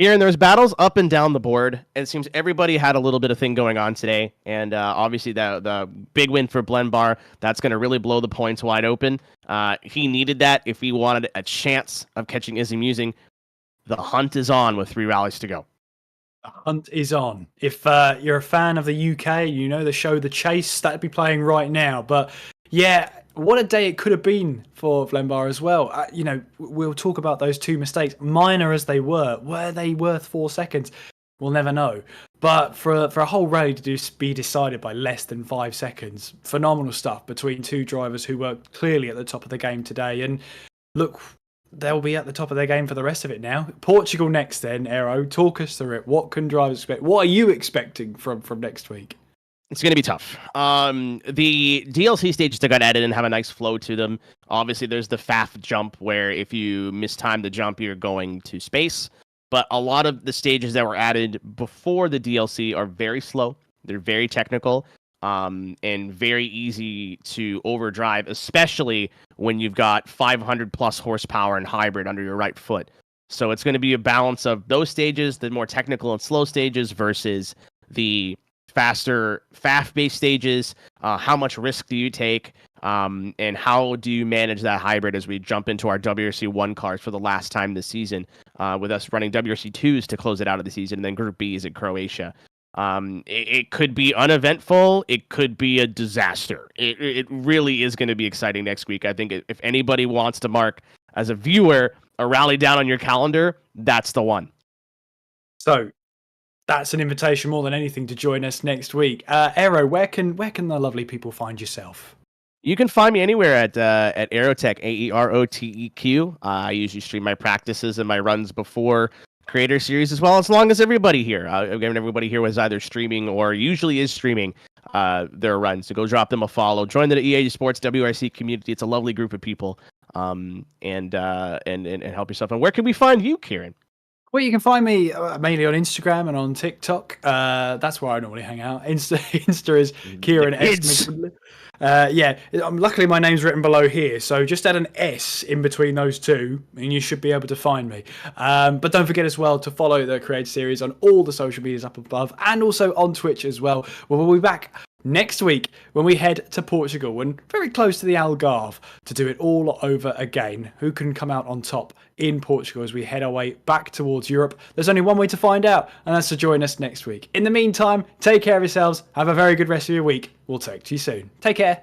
Aaron, there's battles up and down the board, and it seems everybody had a little bit of thing going on today. And obviously, the big win for Blenbar, that's going to really blow the points wide open. He needed that if he wanted a chance of catching Izzy Musing. The hunt is on with 3 rallies to go. The hunt is on. If you're a fan of the UK, you know the show The Chase, that'd be playing right now. But yeah, what a day it could have been for Vlenbar as well. We'll talk about those 2 mistakes, minor as they were they worth 4 seconds? We'll never know. But for a whole rally to be decided by less than 5 seconds, phenomenal stuff between 2 drivers who were clearly at the top of the game today. And look, they'll be at the top of their game for the rest of it now. Portugal next then, Aero. Talk us through it. What can drivers expect? What are you expecting from next week? It's going to be tough. The DLC stages that got added and have a nice flow to them. Obviously, there's the FAF jump where if you mistime the jump, you're going to space. But a lot of the stages that were added before the DLC are very slow. They're very technical and very easy to overdrive, especially when you've got 500 plus horsepower and hybrid under your right foot. So it's going to be a balance of those stages, the more technical and slow stages versus the faster FAF-based stages. How much risk do you take? And how do you manage that hybrid as we jump into our WRC 1 cars for the last time this season, with us running WRC 2s to close it out of the season, and then Group B is in Croatia. It could be uneventful. It could be a disaster. It really is going to be exciting next week. I think if anybody wants to mark as a viewer a rally down on your calendar, that's the one. So that's an invitation more than anything to join us next week. Aero, where can the lovely people find yourself? You can find me anywhere at Aerotech, AEROTEQ. I usually stream my practices and my runs before Creator Series as well, as long as everybody here. Again, everybody here was either streaming or usually is streaming their runs. So go drop them a follow. Join the EA Sports WRC community. It's a lovely group of people. And help yourself. And where can we find you, Kieran? Well, you can find me mainly on Instagram and on TikTok. That's where I normally hang out. Insta is Kieran S. Luckily my name's written below here, so just add an S in between those 2, and you should be able to find me. But don't forget as well to follow the Create Series on all the social medias up above, and also on Twitch as well. We'll be back next week when we head to Portugal and very close to the Algarve to do it all over again. Who can come out on top in Portugal as we head our way back towards Europe? There's only one way to find out, and that's to join us next week. In the meantime, take care of yourselves. Have a very good rest of your week. We'll talk to you soon. Take care.